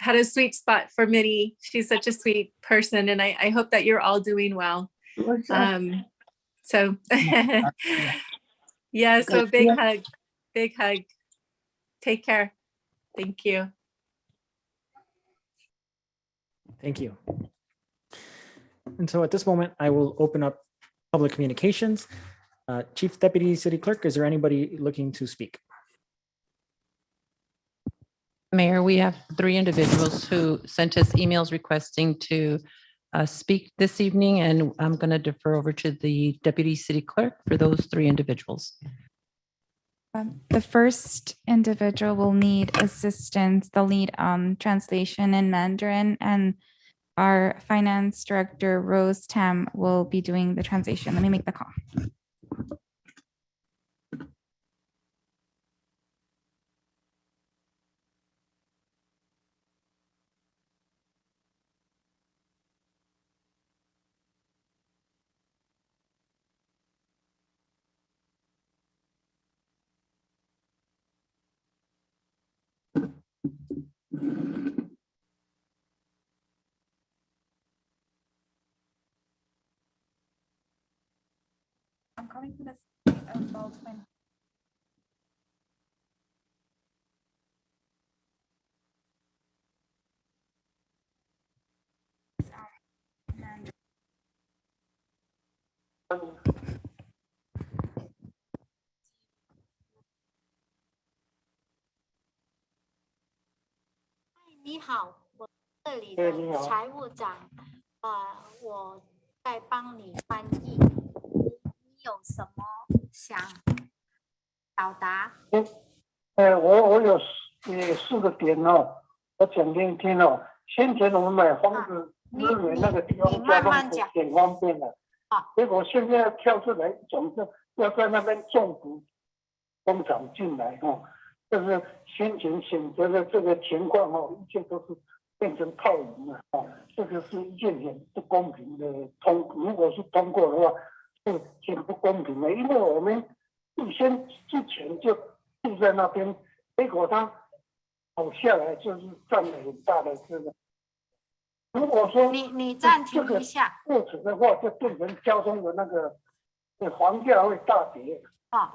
had a sweet spot for Minnie. She's such a sweet person, and I hope that you're all doing well. So yeah, so big hug. Take care. Thank you. Thank you. And so at this moment, I will open up public communications. Chief Deputy City Clerk, is there anybody looking to speak? Mayor, we have 3 individuals who sent us emails requesting to speak this evening, and I'm going to defer over to the Deputy City Clerk for those 3 individuals. The first individual will need assistance. They'll need translation in Mandarin, and our finance director, Rose Tam, will be doing the translation. Let me make the call. I'm calling from the city of Baldwin.你好，我这里的财务长，我在帮你翻译。你有什么想表达？我有4个点哦，我讲给你听哦。先前我们买房子资源那个地方交通挺方便的，结果现在要跳出来，总是要在那边种植工厂进来哦。就是先前选择的这个情况哦，一切都是变成泡影了哦，这个是一件很不公平的如果是通过的话，是挺不公平的，因为我们之前就住在那边，结果他跑下来就是占了很大的这个。如果说你暂停一下，过程的话，就变成交通的那个房价会大跌，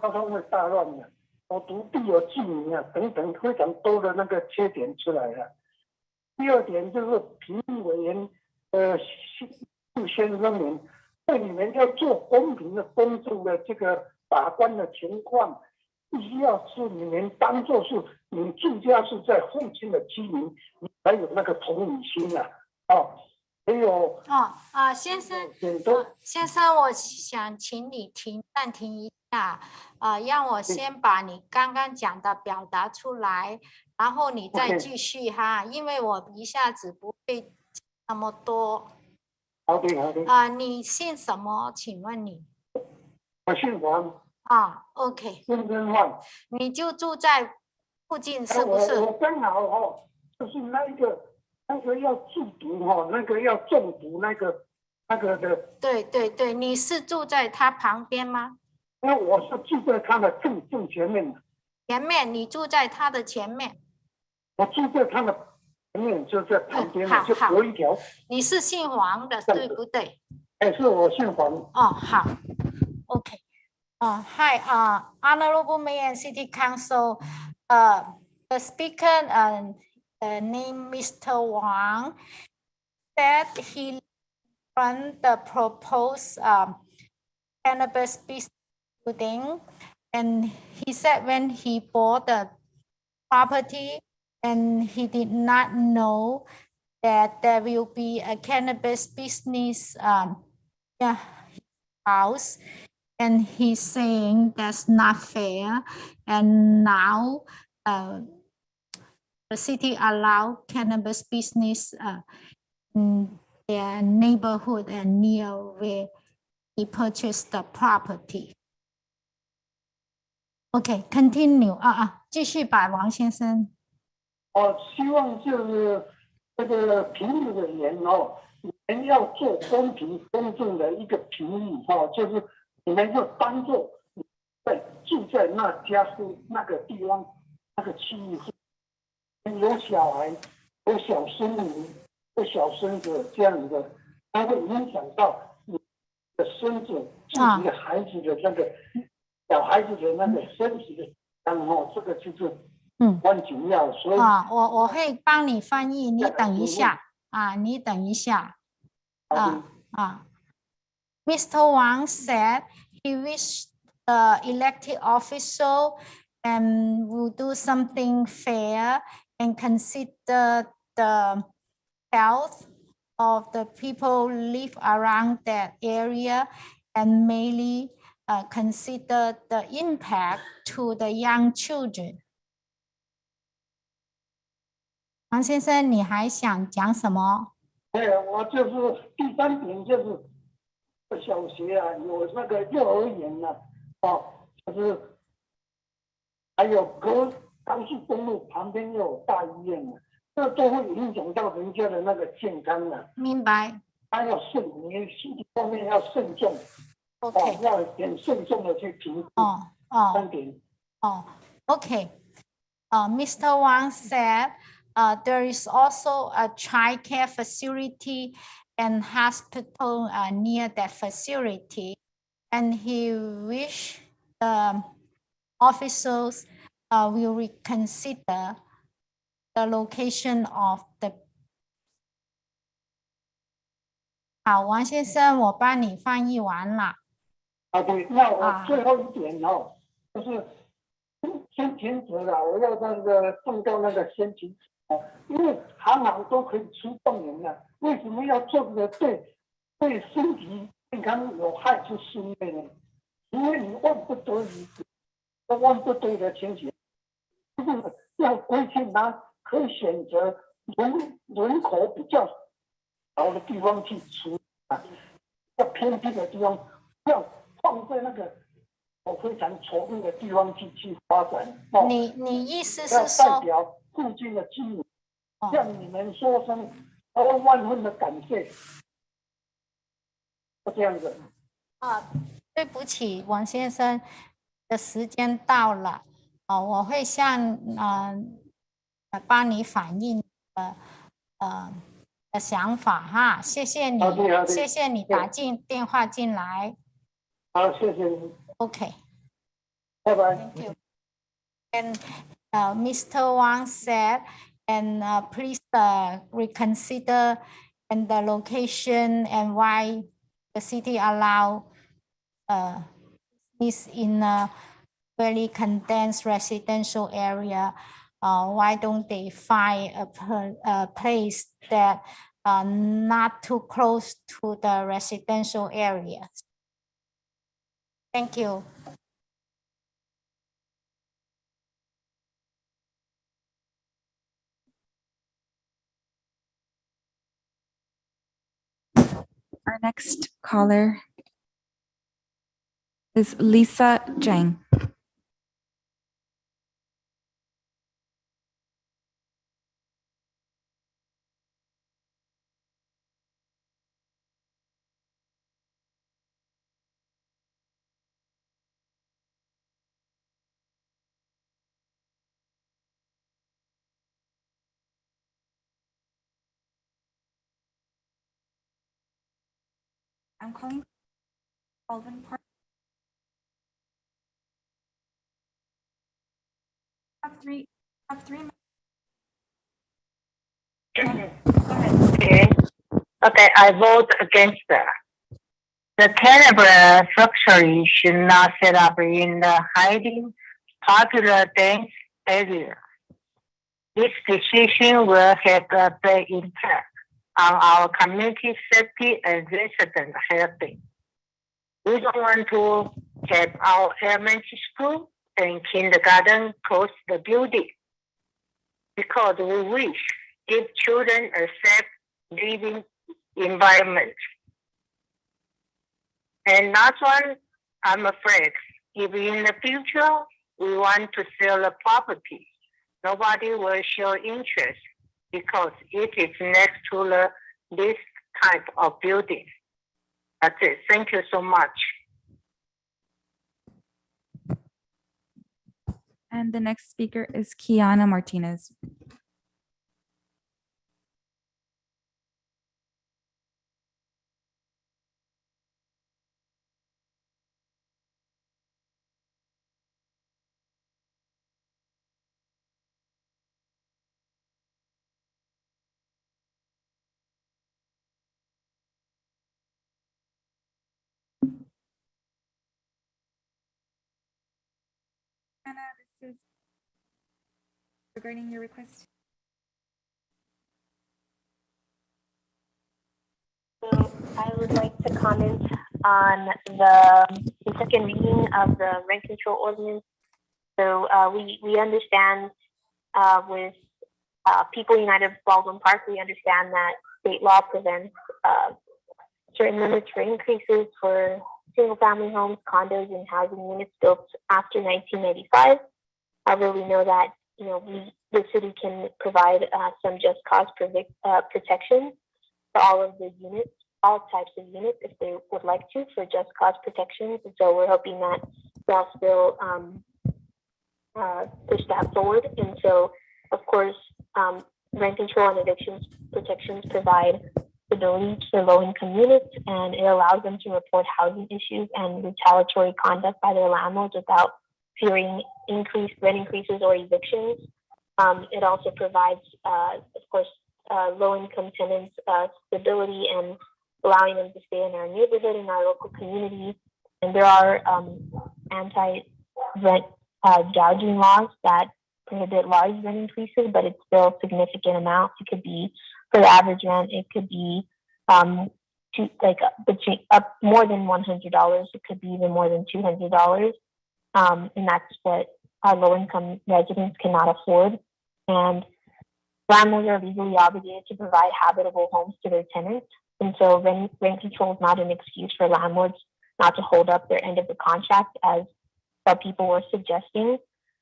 交通会大乱的。我独地有居民啊，等等非常多的那个缺点出来了。第二点就是评议委员事先声明，对你们要做公平的、公正的这个把关的情况，必须要是你们当作是你住家是在附近的居民，你才有那个同理心啊。还有先生，我想请你暂停一下，让我先把你刚刚讲的表达出来，然后你再继续哈，因为我一下子不会那么多。好的。你姓什么？请问你？我姓王。啊，OK，深圳湾。你就住在附近是不是？我刚好哦，就是那个要住毒哈，那个要中毒那个的。对对对，你是住在他旁边吗？那我是住在他的正前面。前面，你住在他的前面。我住在他的前面，就在旁边，就好，隔一条。你是姓黄的，对不对？哎，是我姓黄。哦，好 ，OK。Hi, Honorable Mayor and City Council. The speaker named Mr. Wang said he run the proposed cannabis building, and he said when he bought the property and he did not know that there will be a cannabis business house, and he's saying that's not fair, and now the city allow cannabis business in their neighborhood and near where he purchased the property. OK, continue 继续吧，王先生。我希望就是这个评议的人哦，你们要做公平公正的一个评议哦，就是你们就当做住在那家是那个地方那个区域有小孩、有小孙女、有小孙子这样的，它会影响到你的孙子、自己的孩子的那个小孩子的那个身体的，然后这个就是关紧要，所以我会帮你翻译，你等一下你等一下Mr. Wang said he wished the elected official will do something fair and consider the health of the people live around that area, and mainly consider the impact to the young children. 王先生，你还想讲什么？我就是第三点就是小学有那个幼儿园就是还有高速公路旁边又有大医院这都会影响到人家的那个健康明白。他要你身体方面要慎重 ，OK， 要很慎重的去评估。三点。OK. Mr. Wang said there is also a child care facility and hospital near that facility, and he wish the officials will reconsider the location of the. 好，王先生，我帮你翻译完了。对，那我最后一点就是先停止了，我要那个送到那个先停止因为行行都可以出状元了，为什么要做这个对身体健康有害之事呢？因为你万不得已，万不得已的情形，就是要规定他可以选择人口比较少的地方去除要偏僻的地方，要放在那个非常稠密的地方去发展。你意思是要说代表附近的居民向你们说声万分的感谢，这样子。对不起，王先生的时间到了，我会向帮你反映的想法哈，谢谢你，谢谢你打电话进来。好，谢谢你。OK， 拜拜。Thank you. And Mr. Wang said, and please reconsider and the location and why the city allow is in a very condensed residential area. Why don't they find a place that not too close to the residential areas? Thank you. Our next caller is Lisa Jang. I'm calling Baldwin Park. Have three. Okay. Okay, I vote against that. The cannabis factory should not set up in the hiding popular dense area. This decision will have a big impact on our community safety and resident health. We don't want to have our elementary school and kindergarten close the building because we wish give children a safe living environment. And that's why I'm afraid if in the future we want to sell the property, nobody will show interest because it is next to this type of building. That's it. Thank you so much. And the next speaker is Kiana Martinez. Anna, this is regarding your request. So I would like to comment on the second reading of the rent control ordinance. So we understand with People United of Baldwin Park, we understand that state law prevents certain limits for increases for single family homes, condos, and housing units built after 1995. However, we know that the city can provide some just cause protection for all of the units, all types of units, if they would like to, for just cause protections. And so we're hoping that they'll still push that forward. And so, of course, rent control and eviction protections provide stability to low-income units, and it allows them to report housing issues and retaliatory conduct by their landlords without fearing rent increases or evictions. It also provides, of course, low-income tenants stability and allowing them to stay in our neighborhood, in our local community. And there are anti-rent gouging laws that prohibit large rent increases, but it's still a significant amount. It could be, for the average rent, it could be between up more than $100. It could be even more than $200. And that's what our low-income residents cannot afford. And landlords are legally obligated to provide habitable homes to their tenants. And so rent control is not an excuse for landlords not to hold up their end of the contract, as some people were suggesting.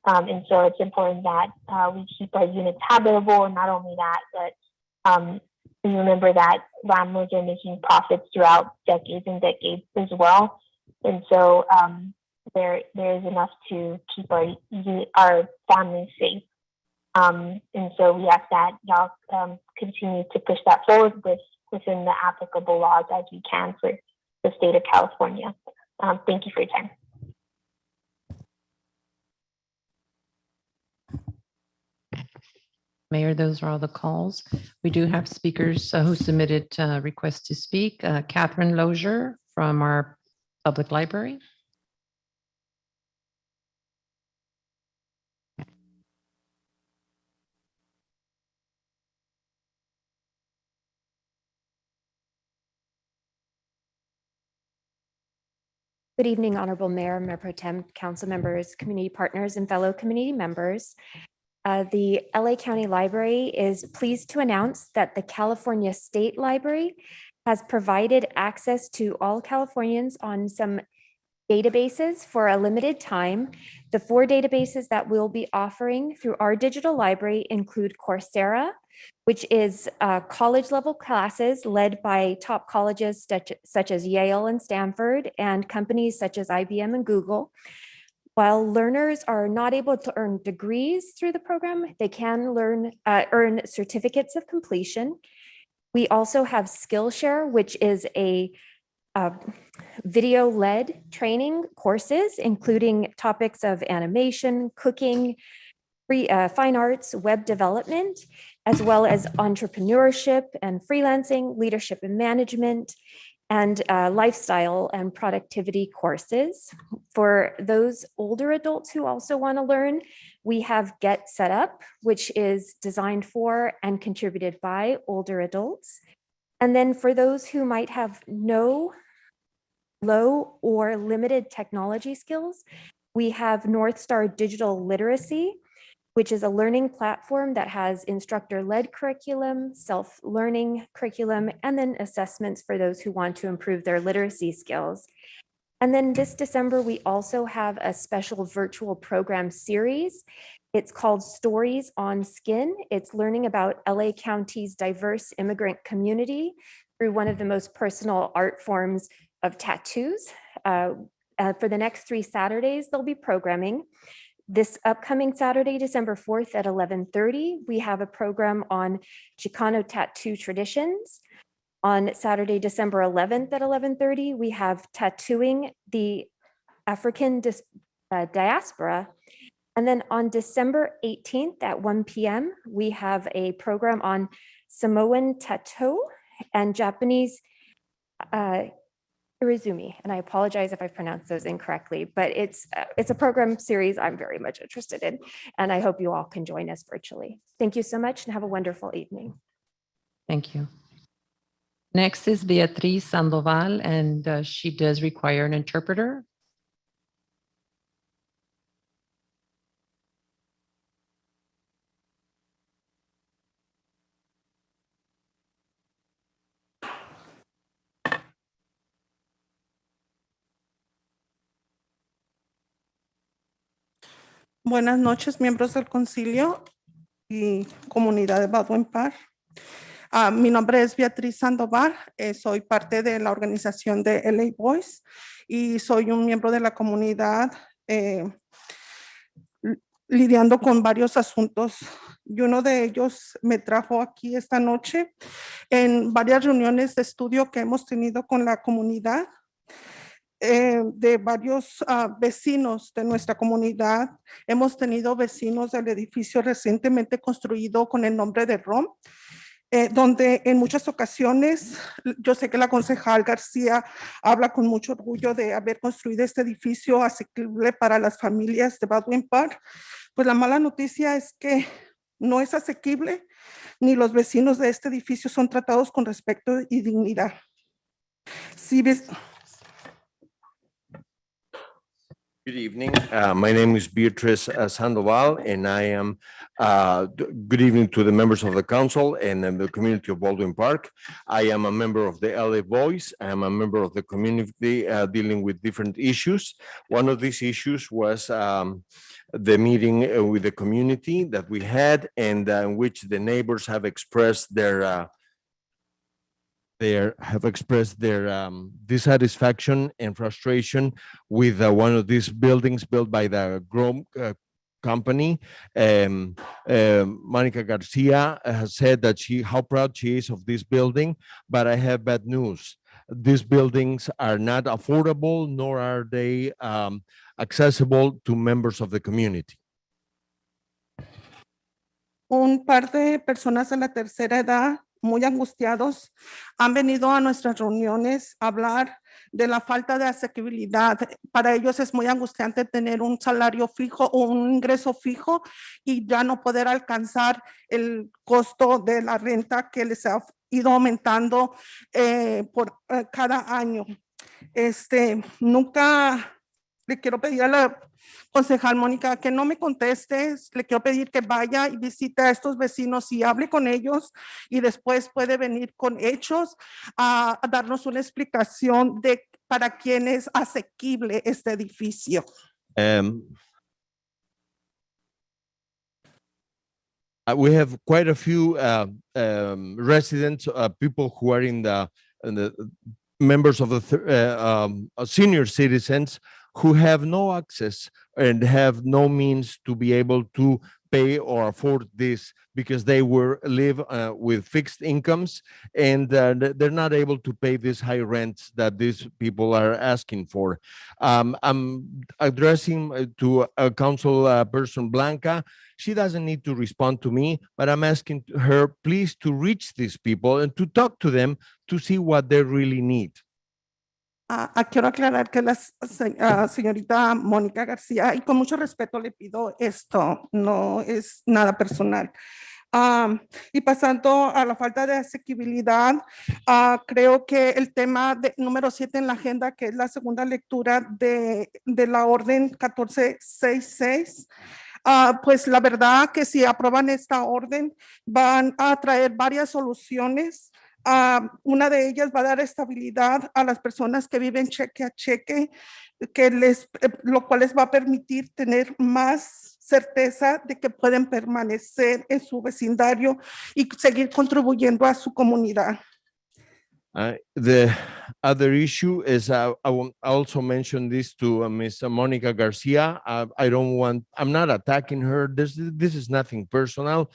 And so it's important that we keep our units habitable. And not only that, but we remember that landlords are making profits throughout decades and decades as well. And so there is enough to keep our families safe. And so we ask that y'all continue to push that forward within the applicable laws as we can for the state of California. Thank you for your time. Mayor, those are all the calls. We do have speakers who submitted requests to speak. Catherine Lozier from our public library. Good evening, Honorable Mayor, Mayor Pro Tem, council members, community partners, and fellow community members. The LA County Library is pleased to announce that the California State Library has provided access to all Californians on some databases for a limited time. The 4 databases that we'll be offering through our digital library include Coursera, which is college level classes led by top colleges such as Yale and Stanford and companies such as IBM and Google. While learners are not able to earn degrees through the program, they can earn certificates of completion. We also have Skillshare, which is a video-led training courses, including topics of animation, cooking, fine arts, web development, as well as entrepreneurship and freelancing, leadership and management, and lifestyle and productivity courses. For those older adults who also want to learn, we have Get Set Up, which is designed for and contributed by older adults. And then for those who might have no, low, or limited technology skills, we have North Star Digital Literacy, which is a learning platform that has instructor-led curriculum, self-learning curriculum, and then assessments for those who want to improve their literacy skills. And then this December, we also have a special virtual program series. It's called Stories on Skin. It's learning about LA County's diverse immigrant community through one of the most personal art forms of tattoos. For the next 3 Saturdays, they'll be programming. This upcoming Saturday, December 4th at 11:30, we have a program on Chicano tattoo traditions. On Saturday, December 11th at 11:30, we have Tattooing the African Diaspora. And then on December 18th at 1 p.m., we have a program on Samoan tattoo and Japanese Irizumi, and I apologize if I pronounced those incorrectly, but it's a program series I'm very much interested in, and I hope you all can join us virtually. Thank you so much and have a wonderful evening. Thank you. Next is Beatriz Sandoval, and she does require an interpreter. Buenas noches, miembros del concilio y comunidad de Baldwin Park. Mi nombre es Beatriz Sandoval, soy parte de la organización de LA Boys y soy un miembro de la comunidad lidiando con varios asuntos. Y uno de ellos me trajo aquí esta noche en varias reuniones de estudio que hemos tenido con la comunidad. De varios vecinos de nuestra comunidad. Hemos tenido vecinos del edificio recientemente construido con el nombre de ROM, donde en muchas ocasiones, yo sé que la concejal García habla con mucho orgullo de haber construido este edificio asequible para las familias de Baldwin Park. Pues la mala noticia es que no es asequible, ni los vecinos de este edificio son tratados con respeto y dignidad. Sí, Good evening. My name is Beatriz Sandoval, and I am, good evening to the members of the council and the community of Baldwin Park. I am a member of the LA Boys. I am a member of the community dealing with different issues. One of these issues was the meeting with the community that we had, and in which the neighbors have expressed their dissatisfaction and frustration with one of these buildings built by the Grom company. Monica Garcia has said that how proud she is of this building, but I have bad news. These buildings are not affordable, nor are they accessible to members of the community. Un par de personas de la tercera edad muy angustiados, han venido a nuestras reuniones a hablar de la falta de asequibilidad. Para ellos es muy angustiante tener un salario fijo o un ingreso fijo y ya no poder alcanzar el costo de la renta que les ha ido aumentando por cada año. Nunca le quiero pedir a la concejal Mónica que no me conteste, le quiero pedir que vaya y visite a estos vecinos y hable con ellos y después puede venir con hechos a darnos una explicación de para quien es asequible este edificio. We have quite a few residents, people who are in the members of the senior citizens who have no access and have no means to be able to pay or afford this because they live with fixed incomes and they're not able to pay these high rents that these people are asking for. I'm addressing to Council Person Blanca. She doesn't need to respond to me, but I'm asking her please to reach these people and to talk to them to see what they really need. Quiero aclarar que la señorita Mónica García, y con mucho respeto le pido esto, no es nada personal. Y pasando a la falta de asequibilidad, creo que el tema número 7 en la agenda, que es la segunda lectura de la orden 1466, pues la verdad que si aprueban esta orden van a traer varias soluciones. Una de ellas va a dar estabilidad a las personas que viven cheque a cheque, lo cual les va a permitir tener más certeza de que pueden permanecer en su vecindario y seguir contribuyendo a su comunidad. The other issue is I also mentioned this to Ms. Monica Garcia. I'm not attacking her. This is nothing personal.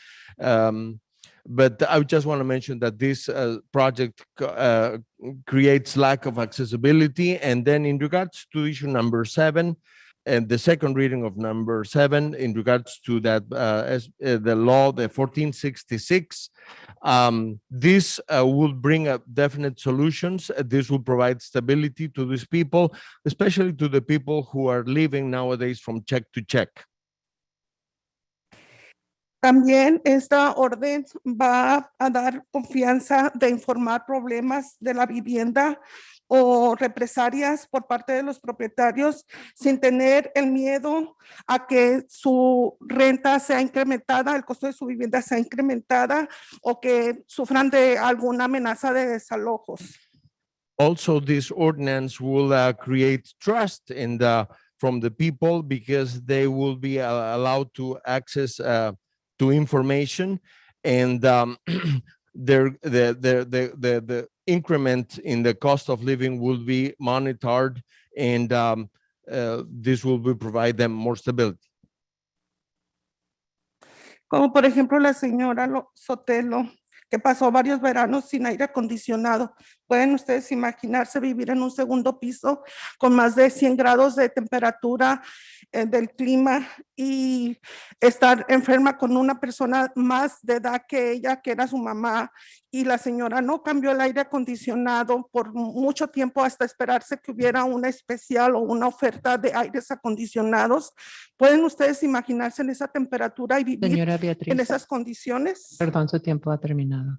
But I just want to mention that this project creates lack of accessibility. And then in regards to issue number 7, and the second reading of number 7 in regards to that the law, the 1466, this will bring up definite solutions. This will provide stability to these people, especially to the people who are living nowadays from check to check. También esta orden va a dar confianza de informar problemas de la vivienda o represalias por parte de los propietarios sin tener el miedo a que su renta sea incrementada, el costo de su vivienda sea incrementada o que sufran de alguna amenaza de desalojos. Also, this ordinance will create trust from the people because they will be allowed to access to information, and the increment in the cost of living will be monitored, and this will provide them more stability. Como por ejemplo la señora Sotelo, que pasó varios veranos sin aire acondicionado. Pueden ustedes imaginarse vivir en un segundo piso con más de 100 grados de temperatura del clima y estar enferma con una persona más de edad que ella, que era su mamá, y la señora no cambió el aire acondicionado por mucho tiempo hasta esperarse que hubiera una especial o una oferta de aires acondicionados. ¿Pueden ustedes imaginarse en esa temperatura y vivir Señora Beatriz, en esas condiciones? perdón, su tiempo ha terminado.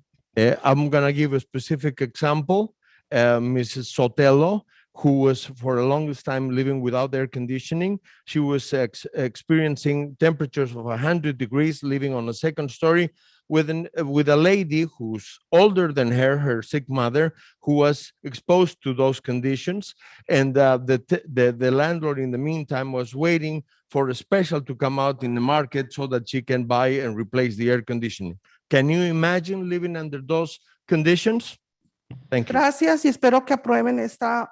I'm going to give a specific example. Mrs. Sotelo, who was for the longest time living without air conditioning. She was experiencing temperatures of 100 degrees, living on a second story with a lady who's older than her sick mother, who was exposed to those conditions. And the landlord in the meantime was waiting for a special to come out in the market so that she can buy and replace the air conditioning. Can you imagine living under those conditions? Thank you. Gracias y espero que aprueben esta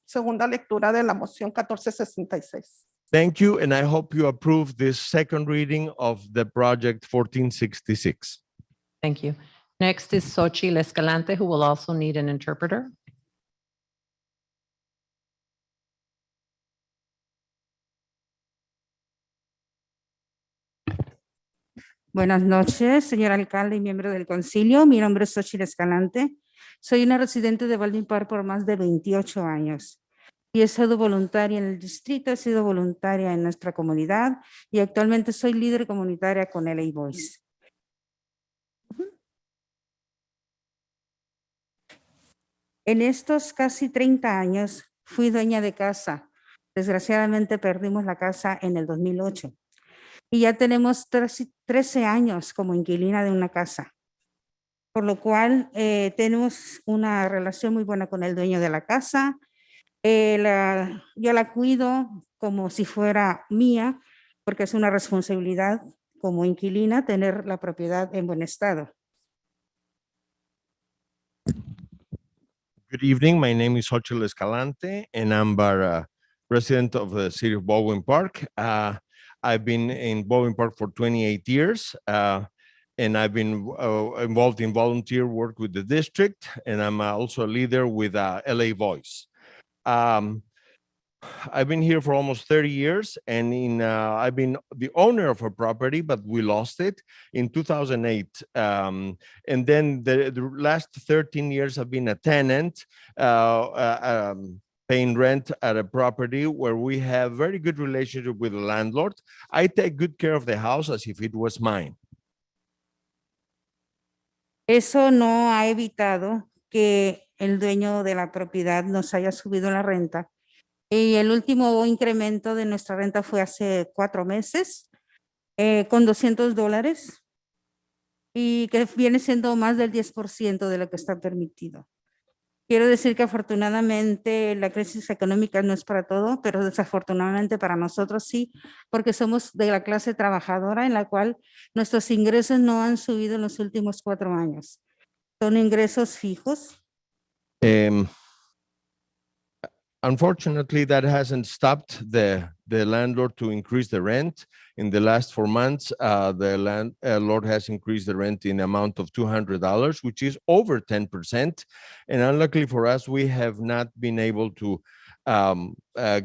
segunda lectura de la moción 1466. Thank you, and I hope you approve this second reading of the project 1466. Thank you. Next is Xochitl Escalante, who will also need an interpreter. Buenas noches, señor alcalde y miembros del concilio. Mi nombre es Xochitl Escalante. Soy una residente de Baldwin Park por más de 28 años. Y he sido voluntaria en el distrito, he sido voluntaria en nuestra comunidad y actualmente soy líder comunitaria con LA Voice. En estos casi 30 años fui dueña de casa. Desgraciadamente perdimos la casa en el 2008. Y ya tenemos 13 años como inquilina de una casa. Por lo cual tenemos una relación muy buena con el dueño de la casa. Yo la cuido como si fuera mía, porque es una responsabilidad como inquilina tener la propiedad en buen estado. Good evening. My name is Xochitl Escalante, and I'm a resident of the city of Baldwin Park. I've been in Baldwin Park for 28 years, and I've been involved in volunteer work with the district, and I'm also a leader with LA Voice. I've been here for almost 30 years, and I've been the owner of a property, but we lost it in 2008. And then the last 13 years I've been a tenant, paying rent at a property where we have very good relationship with the landlord. I take good care of the house as if it was mine. Eso no ha evitado que el dueño de la propiedad nos haya subido la renta. Y el último incremento de nuestra renta fue hace 4 meses, con $200, y que viene siendo más del 10% de lo que está permitido. Quiero decir que afortunadamente la crisis económica no es para todo, pero desafortunadamente para nosotros sí, porque somos de la clase trabajadora en la cual nuestros ingresos no han subido en los últimos 4 años. Son ingresos fijos. Unfortunately, that hasn't stopped the landlord to increase the rent. In the last 4 months, the landlord has increased the rent in the amount of $200, which is over 10%. And unluckily for us, we have not been able to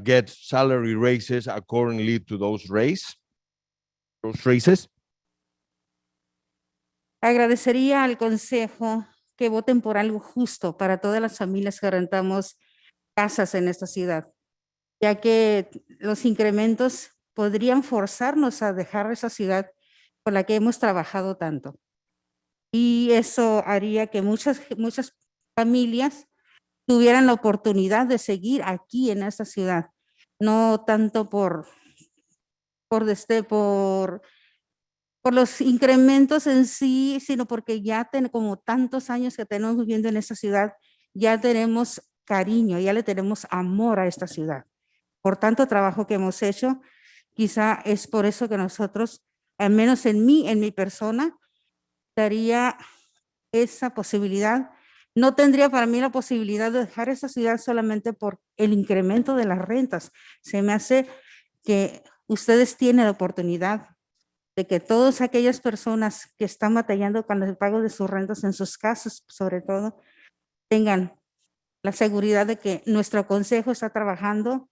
get salary raises accordingly to those raises. Agradecería al consejo que voten por algo justo para todas las familias que rentamos casas en esta ciudad, ya que los incrementos podrían forzarnos a dejar esa ciudad por la que hemos trabajado tanto. Y eso haría que muchas familias tuvieran la oportunidad de seguir aquí en esta ciudad, no tanto por los incrementos en sí, sino porque ya como tantos años que tenemos viviendo en esta ciudad, ya tenemos cariño, ya le tenemos amor a esta ciudad. Por tanto trabajo que hemos hecho, quizá es por eso que nosotros, al menos en mi persona, daría esa posibilidad. No tendría para mí la posibilidad de dejar esa ciudad solamente por el incremento de las rentas. Se me hace que ustedes tienen la oportunidad de que todas aquellas personas que están batallando con el pago de sus rentas en sus casas, sobre todo, tengan la seguridad de que nuestro consejo está trabajando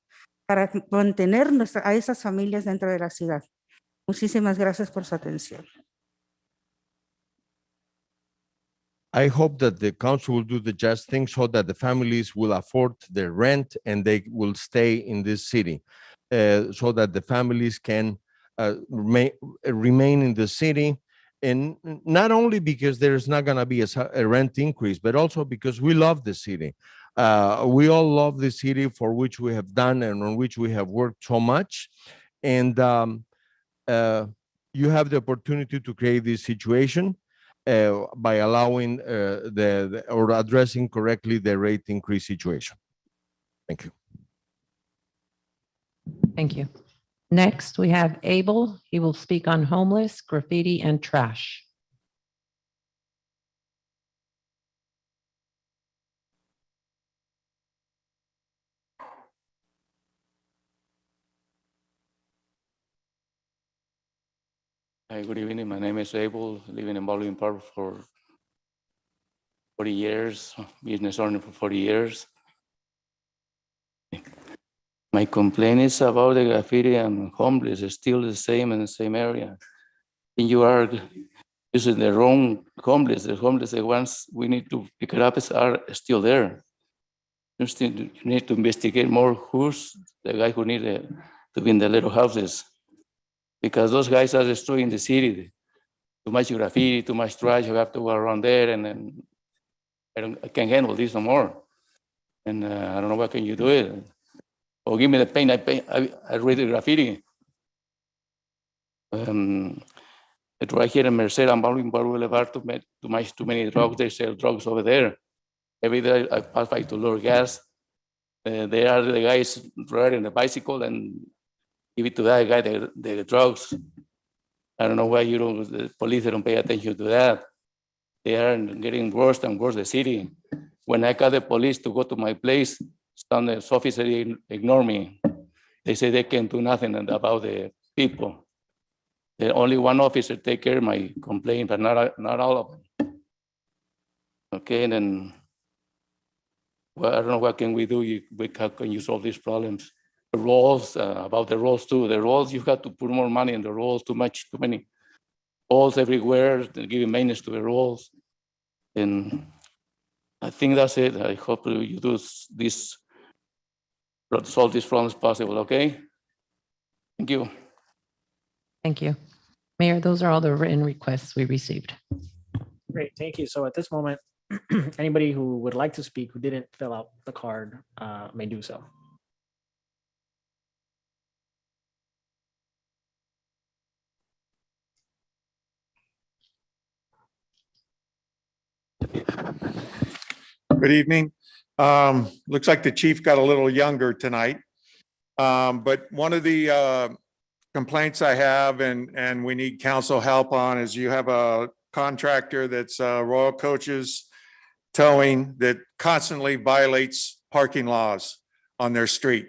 para mantener a esas familias dentro de la ciudad. Muchísimas gracias por su atención. I hope that the council will do the just thing so that the families will afford their rent and they will stay in this city, so that the families can remain in the city. And not only because there's not going to be a rent increase, but also because we love the city. We all love the city for which we have done and on which we have worked so much. And you have the opportunity to create this situation by allowing or addressing correctly the rate increase situation. Thank you. Thank you. Next, we have Abel. He will speak on homeless, graffiti, and trash. Hi, good evening. My name is Abel, living in Baldwin Park for 40 years, business owner for 40 years. My complaint is about the graffiti and homeless. It's still the same in the same area. And you are using the wrong homeless. The homeless, the ones we need to pick it up are still there. You need to investigate more who's the guy who need to be in the little houses. Because those guys are destroying the city. Too much graffiti, too much trash. You have to go around there, and then I can't handle this no more. And I don't know what can you do it. Or give me the paint. I read the graffiti. It's right here in Merced and Baldwin Boulevard. Too many drugs. They sell drugs over there. Every day I pass by to lower gas. They are the guys riding the bicycle and give it to that guy the drugs. I don't know why the police don't pay attention to that. They are getting worse and worse, the city. When I call the police to go to my place, some officers ignore me. They say they can't do nothing about the people. Only one officer take care of my complaint, but not all of them. Okay, and then, well, I don't know what can we do. How can you solve these problems? The roads, about the roads too. The roads, you have to put more money in the roads, too many roads everywhere, giving maintenance to the roads. And I think that's it. I hope you do this, solve these problems possible, okay? Thank you. Thank you. Mayor, those are all the written requests we received. Great, thank you. So at this moment, anybody who would like to speak who didn't fill out the card may do so. Good evening. Looks like the chief got a little younger tonight. But one of the complaints I have and we need council help on is you have a contractor that's Royal Coaches Towing that constantly violates parking laws on their street.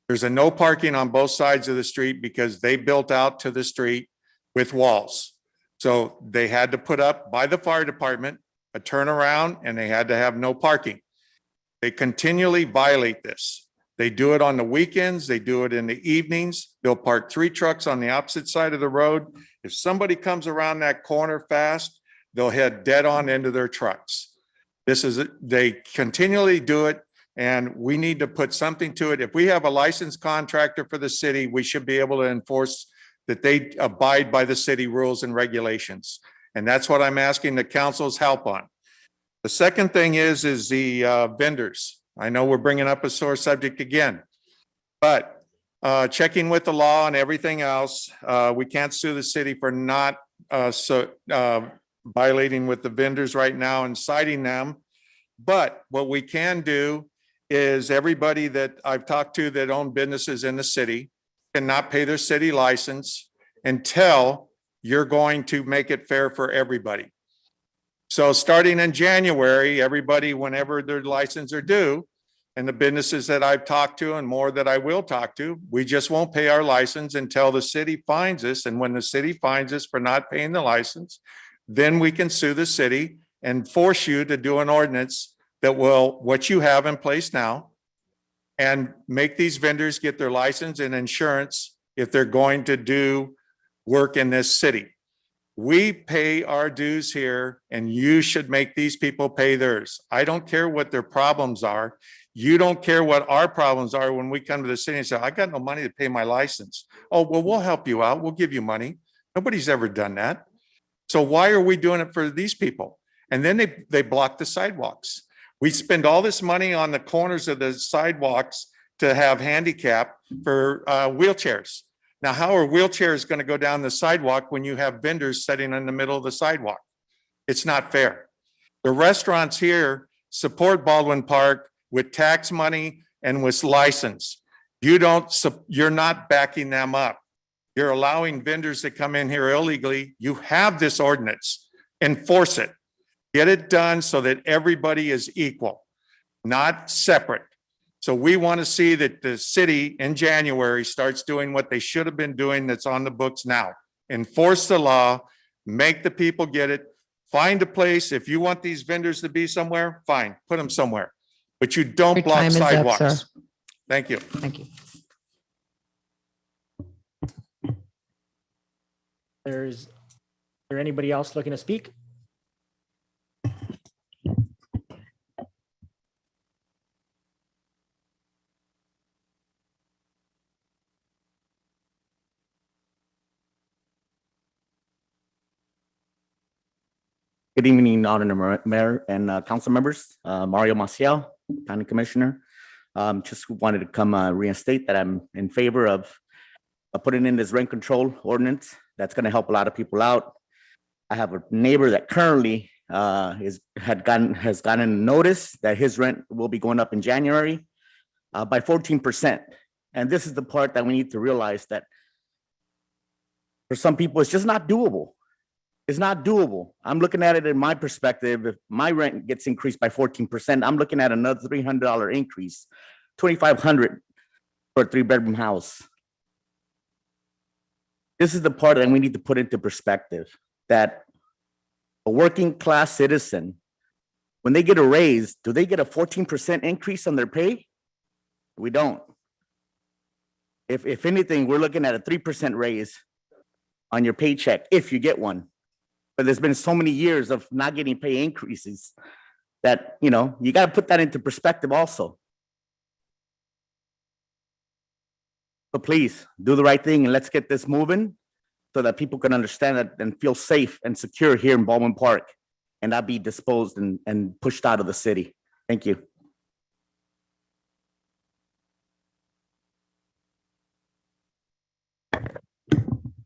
There's a no parking on both sides of the street because they built out to the street with walls. So they had to put up by the fire department a turnaround and they had to have no parking. They continually violate this. They do it on the weekends. They do it in the evenings. They'll park 3 trucks on the opposite side of the road. If somebody comes around that corner fast, they'll head dead on into their trucks. They continually do it and we need to put something to it. If we have a licensed contractor for the city, we should be able to enforce that they abide by the city rules and regulations. And that's what I'm asking the council's help on. The second thing is the vendors. I know we're bringing up a sore subject again, but checking with the law and everything else, we can't sue the city for not violating with the vendors right now and citing them. But what we can do is everybody that I've talked to that own businesses in the city cannot pay their city license until you're going to make it fair for everybody. So starting in January, everybody, whenever their license are due, and the businesses that I've talked to and more that I will talk to, we just won't pay our license until the city fines us. And when the city fines us for not paying the license, then we can sue the city and force you to do an ordinance that will, what you have in place now, and make these vendors get their license and insurance if they're going to do work in this city. We pay our dues here and you should make these people pay theirs. I don't care what their problems are. You don't care what our problems are when we come to the city and say, I got no money to pay my license. Oh, well, we'll help you out. We'll give you money. Nobody's ever done that. So why are we doing it for these people? And then they block the sidewalks. We spend all this money on the corners of the sidewalks to have handicap for wheelchairs. Now, how are wheelchairs going to go down the sidewalk when you have vendors sitting in the middle of the sidewalk? It's not fair. The restaurants here support Baldwin Park with tax money and with license. You're not backing them up. You're allowing vendors to come in here illegally. You have this ordinance. Enforce it. Get it done so that everybody is equal, not separate. So we want to see that the city in January starts doing what they should have been doing that's on the books now. Enforce the law, make the people get it, find a place. If you want these vendors to be somewhere, fine, put them somewhere. But you don't Your block time is up, sidewalks. sir. Thank you. Thank you. Is there anybody else looking to speak? Good evening, Honorable Mayor and council members. Mario Maciel, County Commissioner. Just wanted to come reinstate that I'm in favor of putting in this rent control ordinance. That's going to help a lot of people out. I have a neighbor that currently has gotten notice that his rent will be going up in January. by 14%. And this is the part that we need to realize that for some people, it's just not doable. It's not doable. I'm looking at it in my perspective. If my rent gets increased by 14%, I'm looking at another $300 increase, $2,500 for a 3-bedroom house. This is the part that we need to put into perspective, that a working class citizen, when they get a raise, do they get a 14% increase on their pay? We don't. If anything, we're looking at a 3% raise on your paycheck, if you get one. But there's been so many years of not getting pay increases that, you know, you got to put that into perspective also. But please do the right thing and let's get this moving so that people can understand it and feel safe and secure here in Baldwin Park and not be disposed and pushed out of the city. Thank you.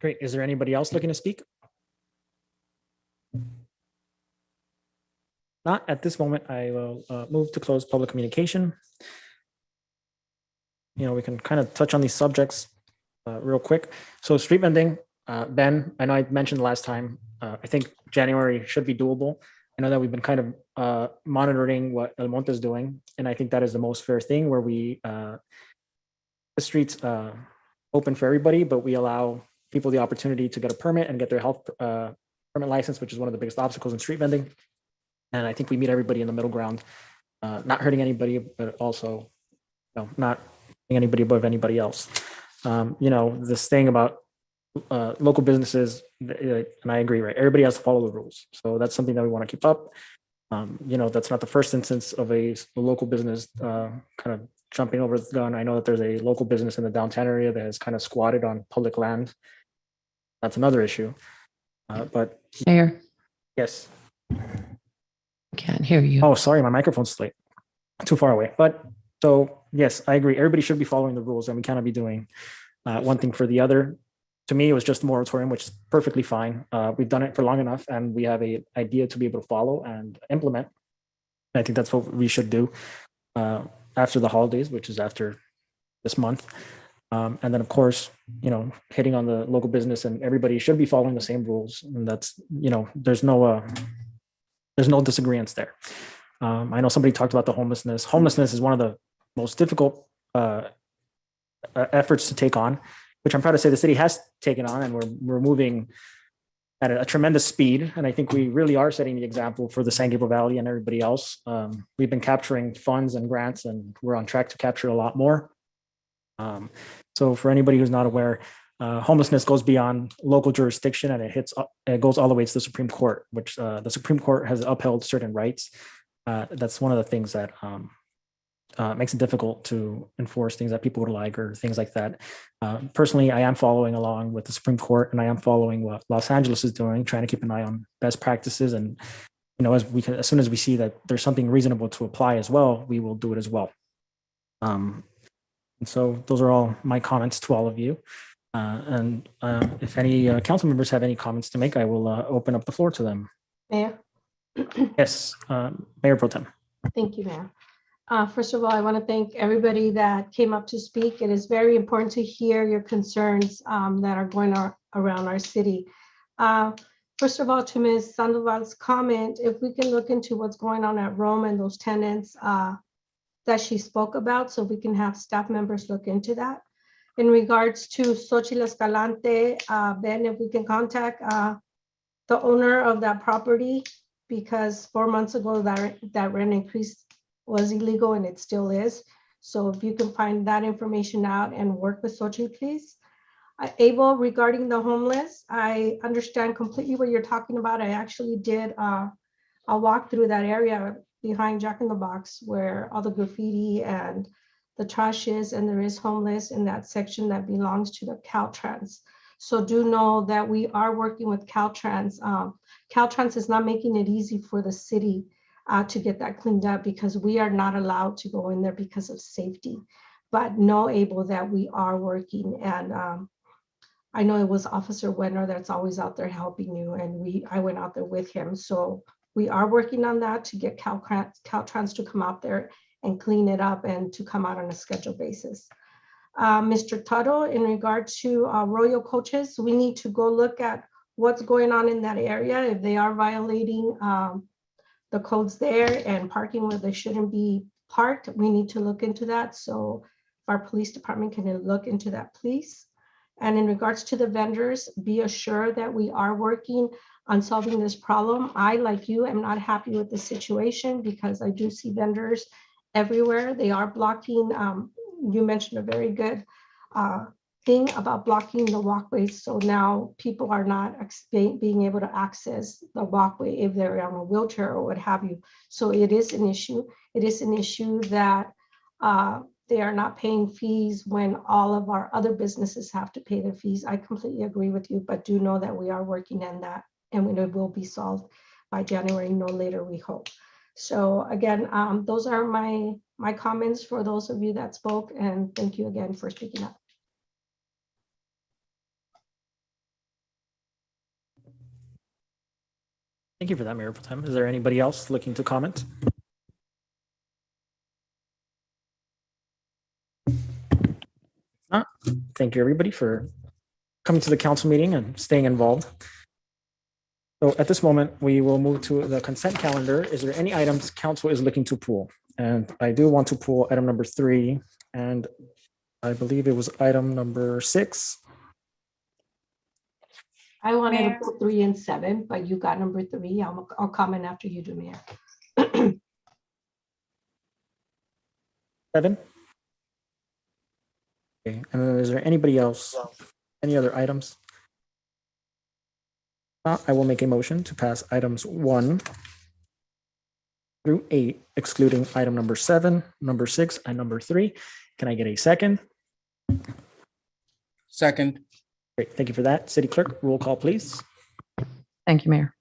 Great. Is there anybody else looking to speak? Not at this moment. I will move to close public communication. You know, we can kind of touch on these subjects real quick. So street vending, Ben, I know I mentioned last time, I think January should be doable. I know that we've been kind of monitoring what El Monte is doing, and I think that is the most fair thing where we, the streets open for everybody, but we allow people the opportunity to get a permit and get their health permit license, which is one of the biggest obstacles in street vending. And I think we meet everybody in the middle ground, not hurting anybody, but also, you know, not hurting anybody above anybody else. You know, this thing about local businesses, and I agree, right? Everybody has to follow the rules. So that's something that we want to keep up. You know, that's not the first instance of a local business kind of jumping over the gun. I know that there's a local business in the downtown area that has kind of squatted on public land. That's another issue. But Mayor, yes. can't hear you. Oh, sorry, my microphone's too far away. But so yes, I agree. Everybody should be following the rules, and we cannot be doing one thing for the other. To me, it was just a moratorium, which is perfectly fine. We've done it for long enough, and we have an idea to be able to follow and implement. I think that's what we should do after the holidays, which is after this month. And then, of course, you know, hitting on the local business, and everybody should be following the same rules. And that's, you know, there's no disagreements there. I know somebody talked about the homelessness. Homelessness is one of the most difficult efforts to take on, which I'm proud to say the city has taken on, and we're moving at a tremendous speed. And I think we really are setting the example for the San Gabriel Valley and everybody else. We've been capturing funds and grants, and we're on track to capture a lot more. So for anybody who's not aware, homelessness goes beyond local jurisdiction, and it goes all the way to the Supreme Court, which the Supreme Court has upheld certain rights. That's one of the things that makes it difficult to enforce things that people would like or things like that. Personally, I am following along with the Supreme Court, and I am following what Los Angeles is doing, trying to keep an eye on best practices. And, you know, as soon as we see that there's something reasonable to apply as well, we will do it as well. And so those are all my comments to all of you. And if any council members have any comments to make, I will open up the floor to them. Mayor? Yes, Mayor Pro Tem. Thank you, Mayor. First of all, I want to thank everybody that came up to speak. It is very important to hear your concerns that are going around our city. First of all, to Ms. Sandoval's comment, if we can look into what's going on at Rome and those tenants that she spoke about, so we can have staff members look into that. In regards to Xochitl Escalante, Ben, if we can contact the owner of that property, because 4 months ago that rent increase was illegal and it still is. So if you can find that information out and work with Xochitl, please. Abel, regarding the homeless, I understand completely what you're talking about. I actually did a walk through that area behind Jack in the Box where all the graffiti and the trash is, and there is homeless in that section that belongs to the Caltrans. So do know that we are working with Caltrans. Caltrans is not making it easy for the city to get that cleaned up, because we are not allowed to go in there because of safety. But know, Abel, that we are working, and I know it was Officer Wenner that's always out there helping you, and I went out there with him. So we are working on that to get Caltrans to come out there and clean it up and to come out on a scheduled basis. Mr. Tuttle, in regard to Royal Coaches, we need to go look at what's going on in that area. If they are violating the codes there and parking where they shouldn't be parked, we need to look into that. So if our police department can look into that, please. And in regards to the vendors, be assured that we are working on solving this problem. I, like you, am not happy with the situation because I do see vendors everywhere. They are blocking, you mentioned a very good thing about blocking the walkways. So now people are not being able to access the walkway if they're on a wheelchair or what have you. So it is an issue. It is an issue that they are not paying fees when all of our other businesses have to pay their fees. I completely agree with you, but do know that we are working on that and it will be solved by January, no later, we hope. So again, those are my comments for those of you that spoke, and thank you again for speaking up. Thank you for that, Mayor Pro Tem. Is there anybody else looking to comment? Thank you, everybody, for coming to the council meeting and staying involved. So at this moment, we will move to the consent calendar. Is there any items council is looking to pull? And I do want to pull item number 3, and I believe it was item number 6. I wanted to put 3 and 7, but you got number 3. I'll comment after you do, Mayor. 7. Okay, and then is there anybody else? Any other items? I will make a motion to pass items 1 through 8, excluding item number 7, number 6, and number 3. Can I get a second? Second. Great, thank you for that. City Clerk, roll call, please. Thank you, Mayor.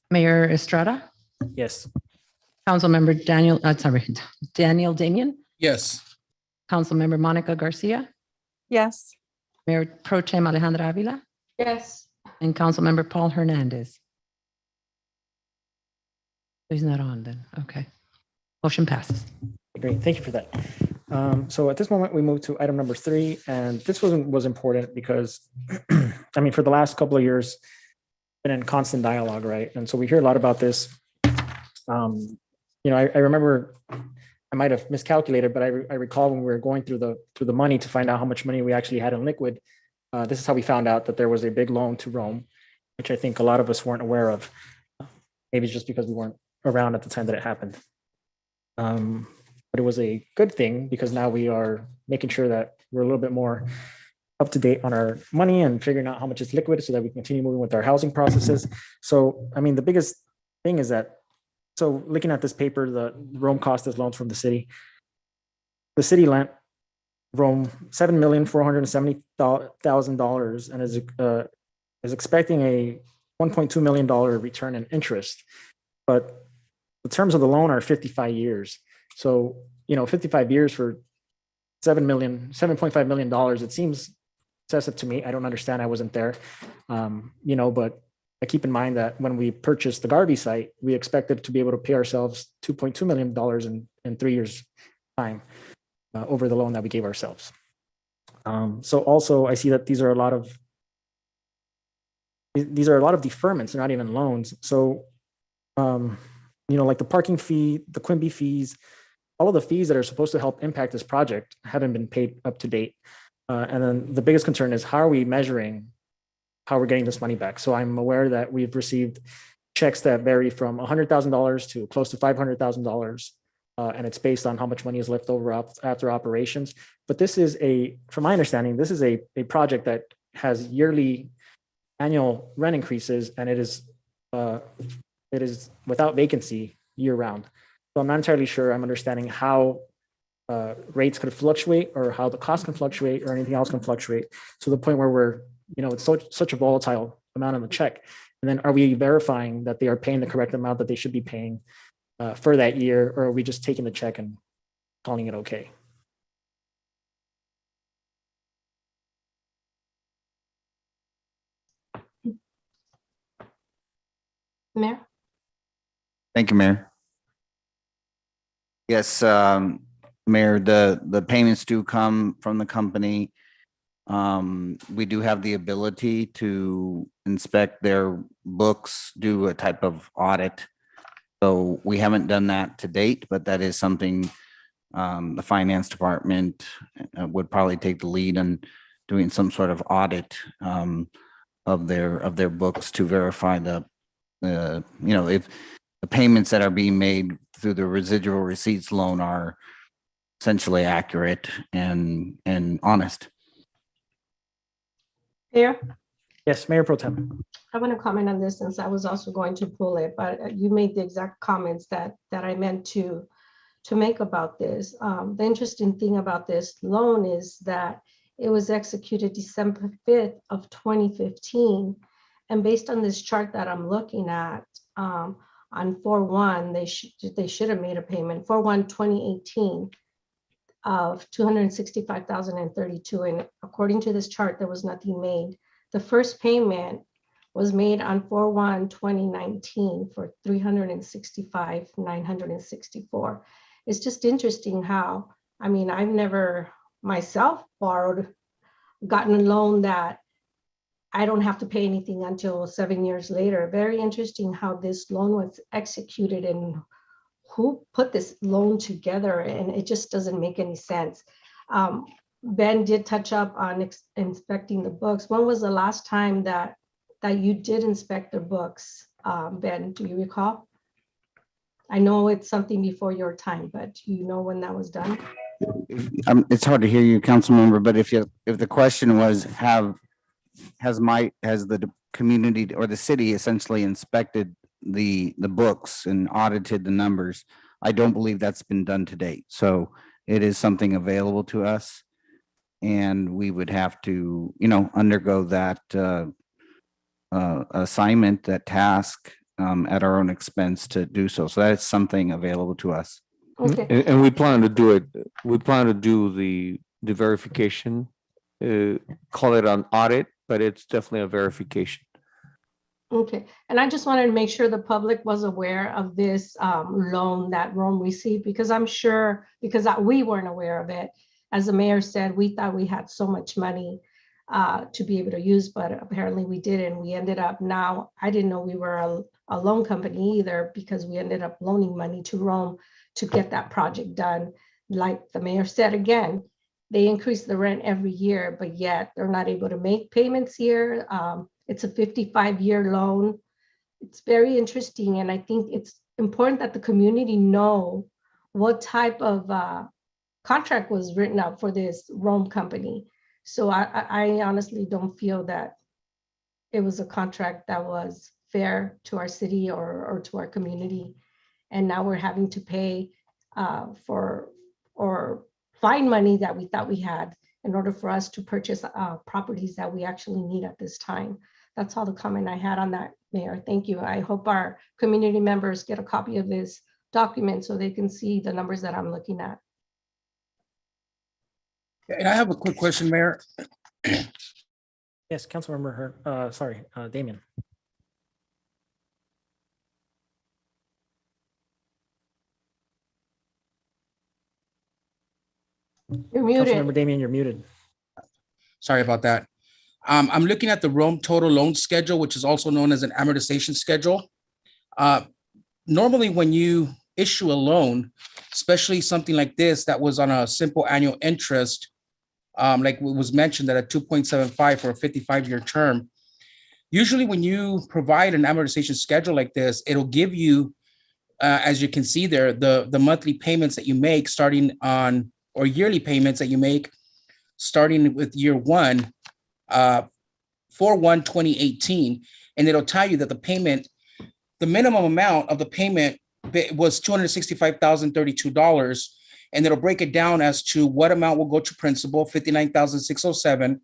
Mayor Estrada, Yes. Councilmember Daniel Damian, Yes. Councilmember Monica Garcia, Yes. Mayor Pro Tem Alejandra Avila, Yes. and Councilmember Paul Hernandez. He's not on then. Okay. Motion passes. Great, thank you for that. So at this moment, we move to item number 3, and this was important because, I mean, for the last couple of years, been in constant dialogue, right? And so we hear a lot about this. I remember I might have miscalculated, but I recall when we were going through the money to find out how much money we actually had in liquid. This is how we found out that there was a big loan to Rome, which I think a lot of us weren't aware of. Maybe it's just because we weren't around at the time that it happened. But it was a good thing because now we are making sure that we're a little bit more up to date on our money and figuring out how much is liquid so that we continue moving with our housing processes. So, I mean, the biggest thing is that, so looking at this paper, the Rome cost us loans from the city. The city lent Rome $7,470,000 and is expecting a $1.2 million return in interest. But the terms of the loan are 55 years. So, 55 years for $7.5 million, it seems excessive to me. I don't understand. I wasn't there. But I keep in mind that when we purchased the Garvey site, we expected to be able to pay ourselves $2.2 million in 3 years' time over the loan that we gave ourselves. So also I see that these are a lot of deferments, they're not even loans. So, like the parking fee, the Quimby fees, all of the fees that are supposed to help impact this project haven't been paid up to date. And then the biggest concern is how are we measuring how we're getting this money back? So I'm aware that we've received checks that vary from $100,000 to close to $500,000. And it's based on how much money is left over after operations. But this is from my understanding, this is a project that has annual rent increases, and it is without vacancy year round. So I'm not entirely sure I'm understanding how rates could fluctuate or how the cost can fluctuate or anything else can fluctuate to the point where we're, it's such a volatile amount on the check. And then are we verifying that they are paying the correct amount that they should be paying for that year, or are we just taking the check and calling it okay? Mayor? Thank you, Mayor. Yes, Mayor, the payments do come from the company. We do have the ability to inspect their books, do a type of audit. So we haven't done that to date, but that is something the finance department would probably take the lead on doing some sort of audit of their books to verify if the payments that are being made through the residual receipts loan are essentially accurate and honest. Mayor, Yes, Mayor Pro Tem. I want to comment on this since I was also going to pull it, but you made the exact comments that I meant to make about this. The interesting thing about this loan is that it was executed December 5th of 2015. And based on this chart that I'm looking at, on 4/1, they should have made a payment, 4/1/2018 of $265,032. And according to this chart, there was nothing made. The first payment was made on 4/1/2019 for $365,964. It's just interesting how, I mean, I've never myself gotten a loan that I don't have to pay anything until 7 years later. Very interesting how this loan was executed and who put this loan together, and it just doesn't make any sense. Ben did touch up on inspecting the books. When was the last time that you did inspect the books, Ben? Do you recall? I know it's something before your time, but do you know when that was done? It's hard to hear you, council member, but if the question was, has the community or the city essentially inspected the books and audited the numbers, I don't believe that's been done to date. So it is something available to us, and we would have to, undergo that assignment, that task at our own expense to do so. So that's something available to us. Okay. And we plan to do it. We plan to do the verification, call it an audit, but it's definitely a verification. Okay, and I just wanted to make sure the public was aware of this loan that Rome received, because I'm sure, because we weren't aware of it. As the mayor said, we thought we had so much money to be able to use, but apparently we didn't. We ended up now, I didn't know we were a loan company either, because we ended up loaning money to Rome to get that project done. Like the mayor said again, they increase the rent every year, but yet they're not able to make payments here. It's a 55-year loan. It's very interesting. And I think it's important that the community know what type of contract was written up for this Rome company. So I honestly don't feel that it was a contract that was fair to our city or to our community. And now we're having to pay or find money that we thought we had in order for us to purchase properties that we actually need at this time. That's all the comment I had on that, Mayor. Thank you. I hope our community members get a copy of this document so they can see the numbers that I'm looking at. And I have a quick question, Mayor. Yes, Councilmember Damian. You're muted. Councilmember Damian, you're muted. Sorry about that. I'm looking at the Rome total loan schedule, which is also known as an amortization schedule. Normally, when you issue a loan, especially something like this that was on a simple annual interest, like it was mentioned that at 2.75 for a 55-year term, usually when you provide an amortization schedule like this, it'll give you, as you can see there, the monthly payments that you make starting on, or yearly payments that you make starting with year one, 4/1/2018, and it'll tell you that the payment, the minimum amount of the payment was $265,032, and it'll break it down as to what amount will go to principal, $59,607,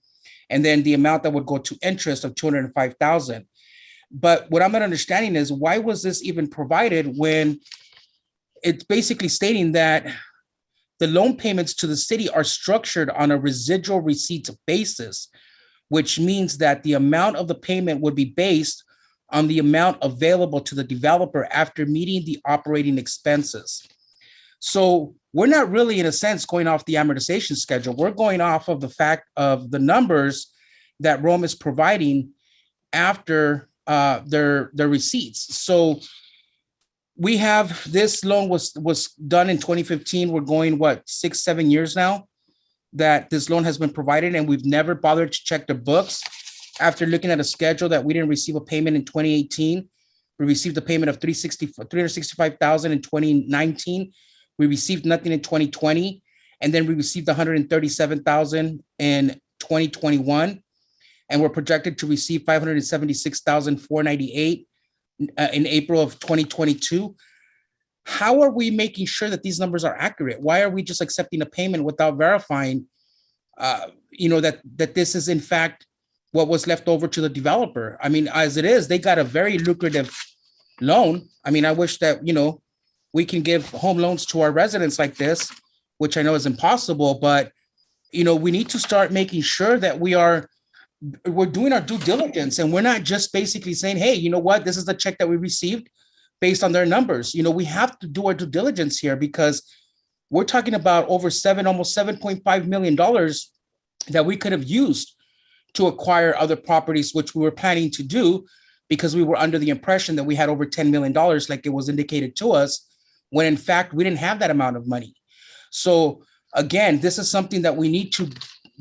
and then the amount that would go to interest of $205,000. But what I'm not understanding is, why was this even provided when it's basically stating that the loan payments to the city are structured on a residual receipts basis, which means that the amount of the payment would be based on the amount available to the developer after meeting the operating expenses. So we're not really, in a sense, going off the amortization schedule. We're going off of the fact of the numbers that Rome is providing after their receipts. So we have, this loan was done in 2015. We're going, what, 6-7 years now that this loan has been provided, and we've never bothered to check the books. After looking at a schedule that we didn't receive a payment in 2018, we received a payment of $365,000 in 2019. We received nothing in 2020, and then we received $137,000 in 2021, and we're projected to receive $576,498 in April of 2022. How are we making sure that these numbers are accurate? Why are we just accepting a payment without verifying, that this is in fact what was left over to the developer? I mean, as it is, they got a very lucrative loan. I mean, I wish that, we can give home loans to our residents like this, which I know is impossible, but, we need to start making sure that we're doing our due diligence, and we're not just basically saying, hey, you know what, this is the check that we received based on their numbers. We have to do our due diligence here, because we're talking about almost $7.5 million that we could have used to acquire other properties, which we were planning to do, because we were under the impression that we had over $10 million, like it was indicated to us, when in fact we didn't have that amount of money. So again, this is something that we need to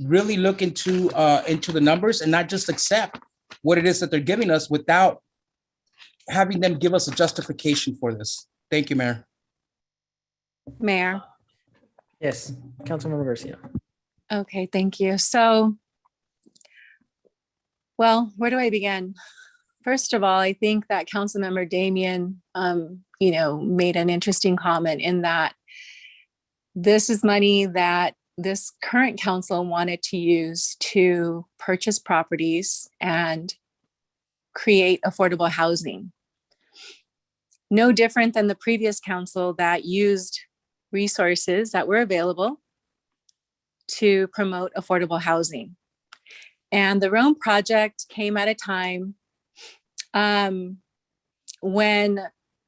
really look into the numbers, and not just accept what it is that they're giving us without having them give us a justification for this. Thank you, Mayor. Mayor. Yes, Councilmember Garcia. Okay, thank you. So, well, where do I begin? First of all, I think that Councilmember Damian, made an interesting comment in that this is money that this current council wanted to use to purchase properties and create affordable housing. No different than the previous council that used resources that were available to promote affordable housing. And the Rome project came at a time when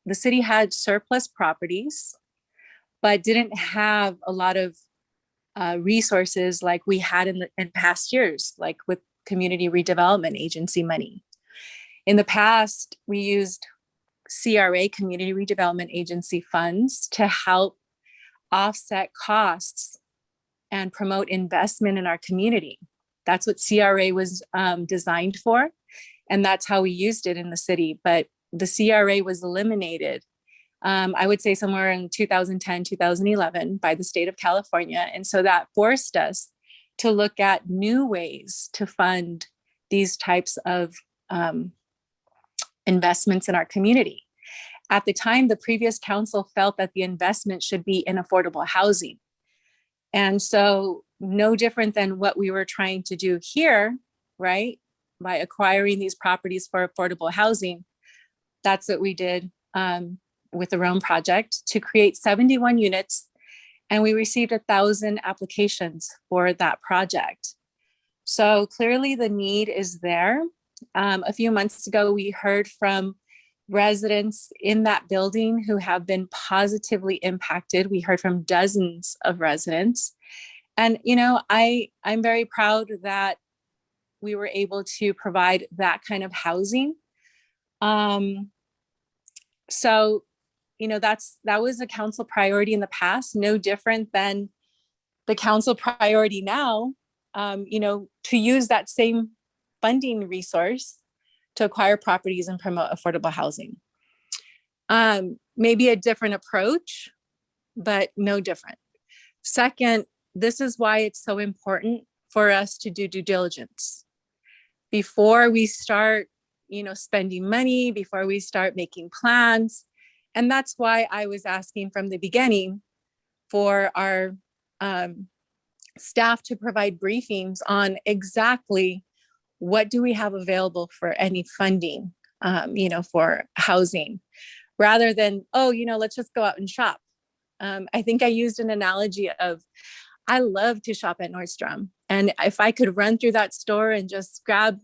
the city had surplus properties, but didn't have a lot of resources like we had in past years, like with Community Redevelopment Agency money. In the past, we used CRA, Community Redevelopment Agency funds, to help offset costs and promote investment in our community. That's what CRA was designed for, and that's how we used it in the city. But the CRA was eliminated, I would say somewhere in 2010, 2011 by the state of California. And so that forced us to look at new ways to fund these types of investments in our community. At the time, the previous council felt that the investment should be in affordable housing. And so no different than what we were trying to do here, right? By acquiring these properties for affordable housing, that's what we did with the Rome project to create 71 units. And we received 1,000 applications for that project. So clearly the need is there. A few months ago, we heard from residents in that building who have been positively impacted. We heard from dozens of residents. And, I'm very proud that we were able to provide that kind of housing. So, that was a council priority in the past, no different than the council priority now, to use that same funding resource to acquire properties and promote affordable housing. Maybe a different approach, but no different. Second, this is why it's so important for us to do due diligence. Before we start, spending money, before we start making plans. And that's why I was asking from the beginning for our staff to provide briefings on exactly what do we have available for any funding, for housing, rather than, let's just go out and shop. I think I used an analogy of, I love to shop at Nordstrom. And if I could run through that store and just grab,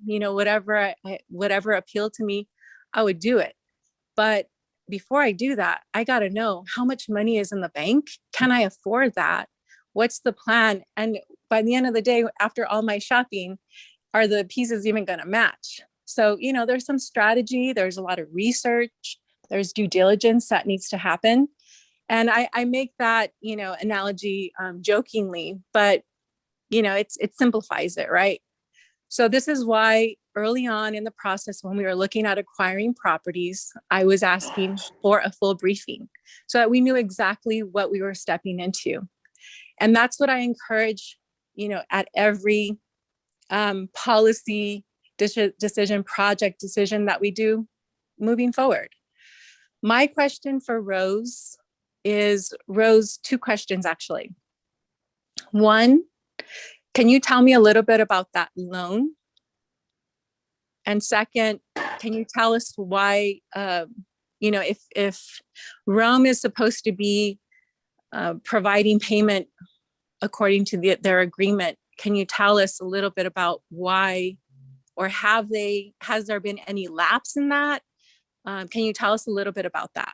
whatever appealed to me, I would do it. But before I do that, I got to know how much money is in the bank. Can I afford that? What's the plan? And by the end of the day, after all my shopping, are the pieces even going to match? So, you know, there's some strategy, there's a lot of research, there's due diligence that needs to happen. And I make that, you know, analogy jokingly, but, you know, it simplifies it, right? So this is why early on in the process, when we were looking at acquiring properties, I was asking for a full briefing so that we knew exactly what we were stepping into. And that's what I encourage, you know, at every policy decision, project decision that we do moving forward. My question for Rose is, Rose, two questions actually. One, can you tell me a little bit about that loan? And second, can you tell us why, you know, if Rome is supposed to be providing payment according to their agreement, can you tell us a little bit about why, or has there been any lapse in that? Can you tell us a little bit about that?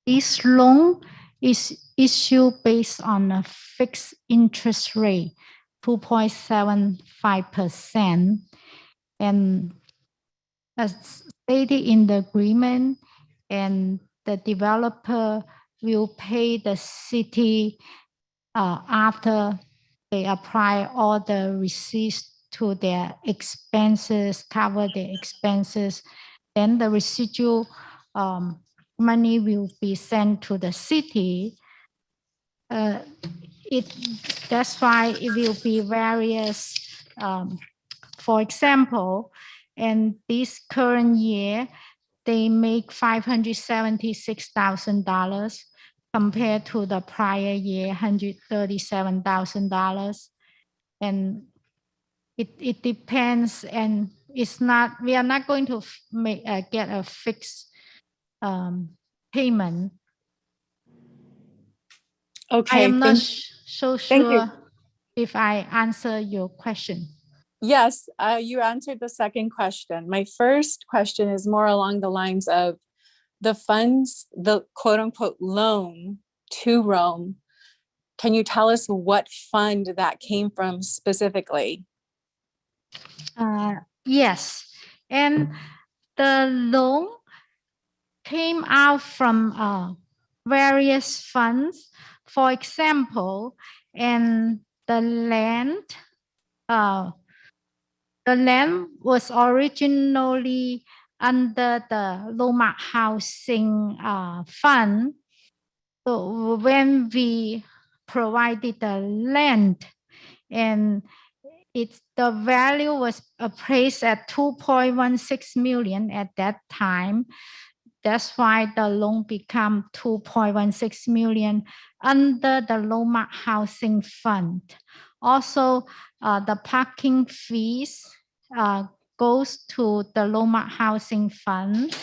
This loan is issued based on a fixed interest rate, 2.75%. And as stated in the agreement, and the developer will pay the city after they apply all the receipts to their expenses, cover their expenses. Then the residual money will be sent to the city. That's why it will be various. For example, in this current year, they make $576,000 compared to the prior year, $137,000. And it depends, and it's not, we are not going to get a fixed payment. Okay, I am not so sure if I answer your question. Yes, you answered the second question. My first question is more along the lines of the funds, the quote unquote loan to Rome. Can you tell us what fund that came from specifically? Yes, and the loan came out from various funds. For example, and the land was originally under the Loma Housing Fund. So when we provided the land, and the value was appraised at 2.16 million at that time. That's why the loan became 2.16 million under the Loma Housing Fund. Also, the parking fees goes to the Loma Housing Fund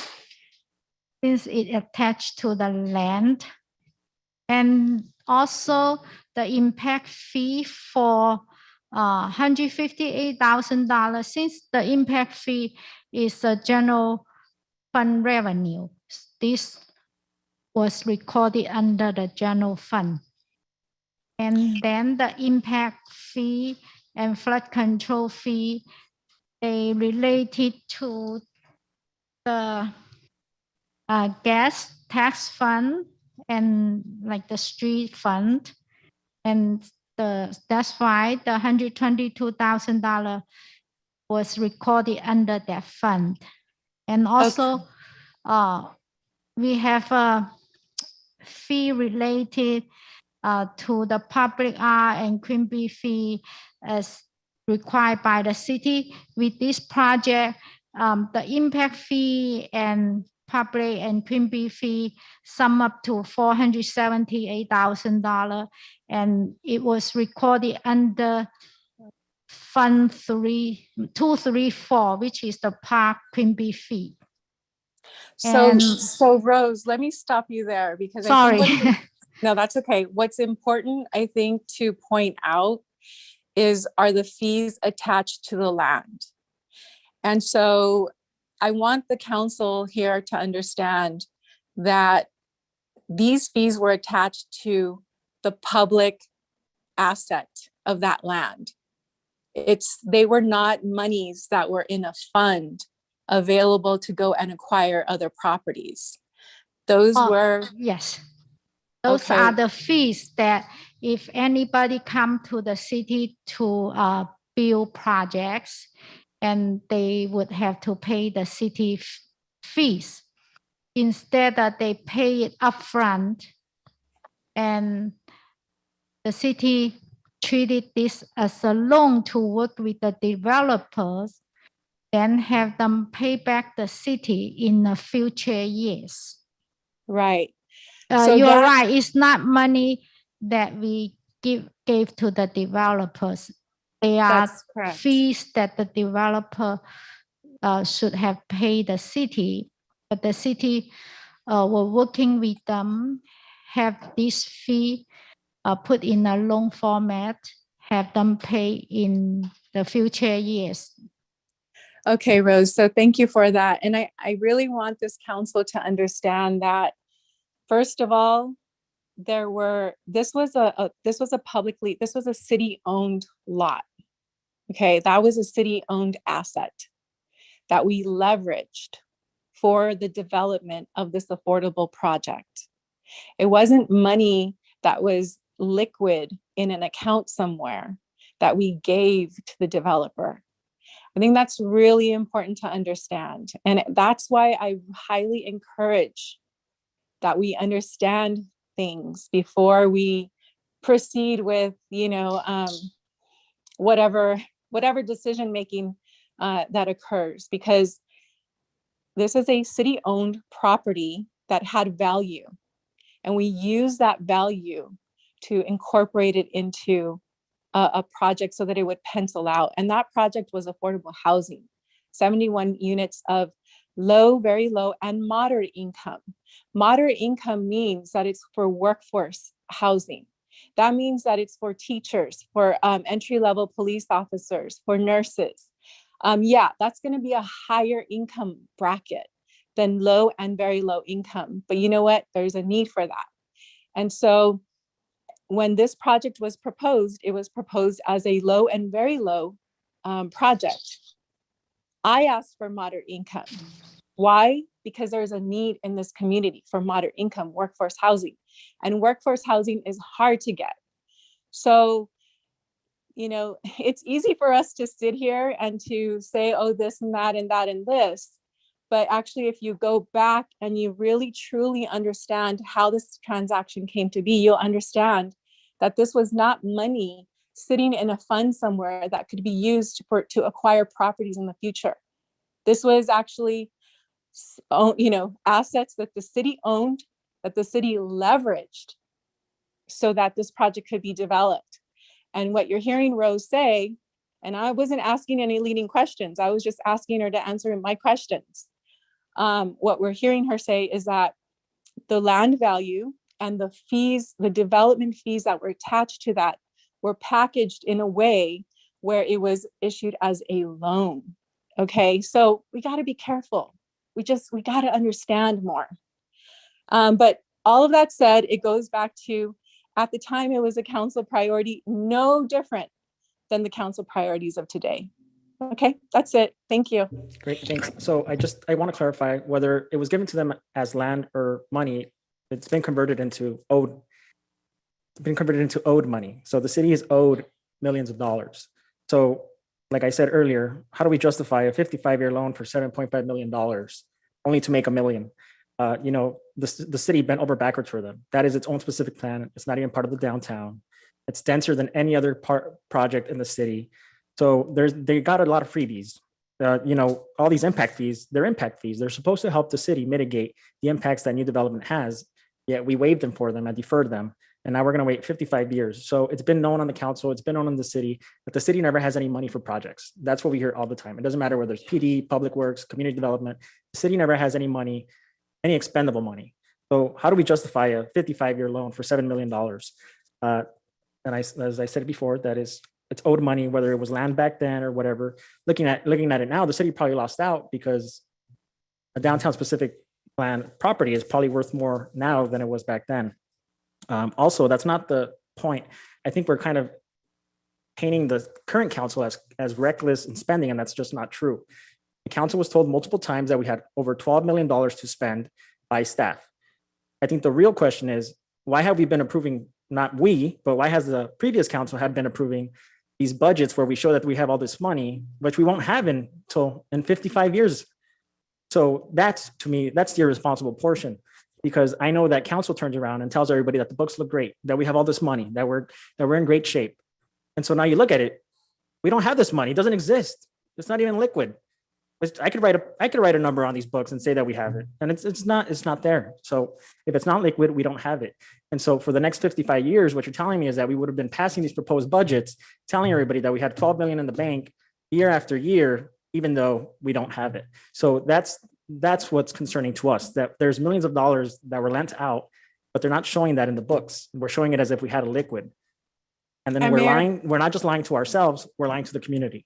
since it attached to the land. And also the impact fee for $158,000, since the impact fee is a general fund revenue. This was recorded under the general fund. And then the impact fee and flood control fee, they related to the gas tax fund and like the street fund. And that's why the $122,000 was recorded under that fund. And also we have a fee related to the public art and Quimby fee as required by the city. With this project, the impact fee and public and Quimby fee sum up to $478,000, and it was recorded under Fund 234, which is the Park Quimby fee. So Rose, let me stop you there because sorry. No, that's okay. What's important, I think, to point out are the fees attached to the land. And so I want the council here to understand that these fees were attached to the public asset of that land. They were not monies that were in a fund available to go and acquire other properties. Those were, yes. Those are the fees that if anybody come to the city to build projects, and they would have to pay the city fees. Instead that they pay it upfront, and the city treated this as a loan to work with the developers, then have them pay back the city in the future years. Right. You're right. It's not money that we gave to the developers. They are fees that the developer should have paid the city, but the city were working with them, have this fee put in a loan format, have them pay in the future years. Okay, Rose, so thank you for that. And I really want this council to understand that, first of all, this was a city-owned lot. Okay, that was a city-owned asset that we leveraged for the development of this affordable project. It wasn't money that was liquid in an account somewhere that we gave to the developer. I think that's really important to understand. And that's why I highly encourage that we understand things before we proceed with, whatever decision-making that occurs, because this is a city-owned property that had value, and we use that value to incorporate it into a project so that it would pencil out. And that project was affordable housing, 71 units of low, very low, and moderate income. Moderate income means that it's for workforce housing. That means that it's for teachers, for entry-level police officers, for nurses. Yeah, that's going to be a higher income bracket than low and very low income. But you know what? There's a need for that. And so when this project was proposed, it was proposed as a low and very low project. I asked for moderate income. Why? Because there's a need in this community for moderate income workforce housing, and workforce housing is hard to get. So, it's easy for us to sit here and to say, oh, this and that and that and this. But actually, if you go back and you really truly understand how this transaction came to be, you'll understand that this was not money sitting in a fund somewhere that could be used to acquire properties in the future. This was actually, assets that the city owned, that the city leveraged so that this project could be developed. And what you're hearing Rose say, and I wasn't asking any leading questions, I was just asking her to answer my questions. What we're hearing her say is that the land value and the fees, the development fees that were attached to that were packaged in a way where it was issued as a loan. Okay, so we got to be careful. We got to understand more. But all of that said, it goes back to, at the time it was a council priority, no different than the council priorities of today. Okay, that's it. Thank you. Great, thanks. So I want to clarify whether it was given to them as land or money. It's been converted into owed money. So the city is owed millions of dollars. So like I said earlier, how do we justify a 55-year loan for $7.5 million only to make $1 million? The city bent over backwards for them. That is its own specific plan. It's not even part of the downtown. It's denser than any other project in the city. So they got a lot of freebies. All these impact fees, they're impact fees. They're supposed to help the city mitigate the impacts that new development has, yet we waived them for them and deferred them. And now we're going to wait 55 years. So it's been known on the council, it's been known in the city that the city never has any money for projects. That's what we hear all the time. It doesn't matter whether it's PD, public works, community development. The city never has any money, any expendable money. So how do we justify a 55-year loan for $7 million? And as I said before, that is it's owed money, whether it was land back then or whatever. Looking at it now, the city probably lost out because a downtown specific plan property is probably worth more now than it was back then. Also, that's not the point. I think we're kind of painting the current council as reckless in spending, and that's just not true. The council was told multiple times that we had over $12 million to spend by staff. I think the real question is, why have we been approving, not we, but why has the previous council had been approving these budgets where we show that we have all this money, which we won't have until in 55 years. So that's, to me, that's the irresponsible portion, because I know that council turns around and tells everybody that the books look great, that we have all this money, that we're in great shape. And so now you look at it, we don't have this money. It doesn't exist. It's not even liquid. I could write a number on these books and say that we have it, and it's not there. So if it's not liquid, we don't have it. And so for the next 55 years, what you're telling me is that we would have been passing these proposed budgets, telling everybody that we had 12 million in the bank year after year, even though we don't have it. So that's what's concerning to us, that there's millions of dollars that were lent out, but they're not showing that in the books. We're showing it as if we had a liquid. And then we're lying. We're not just lying to ourselves, we're lying to the community.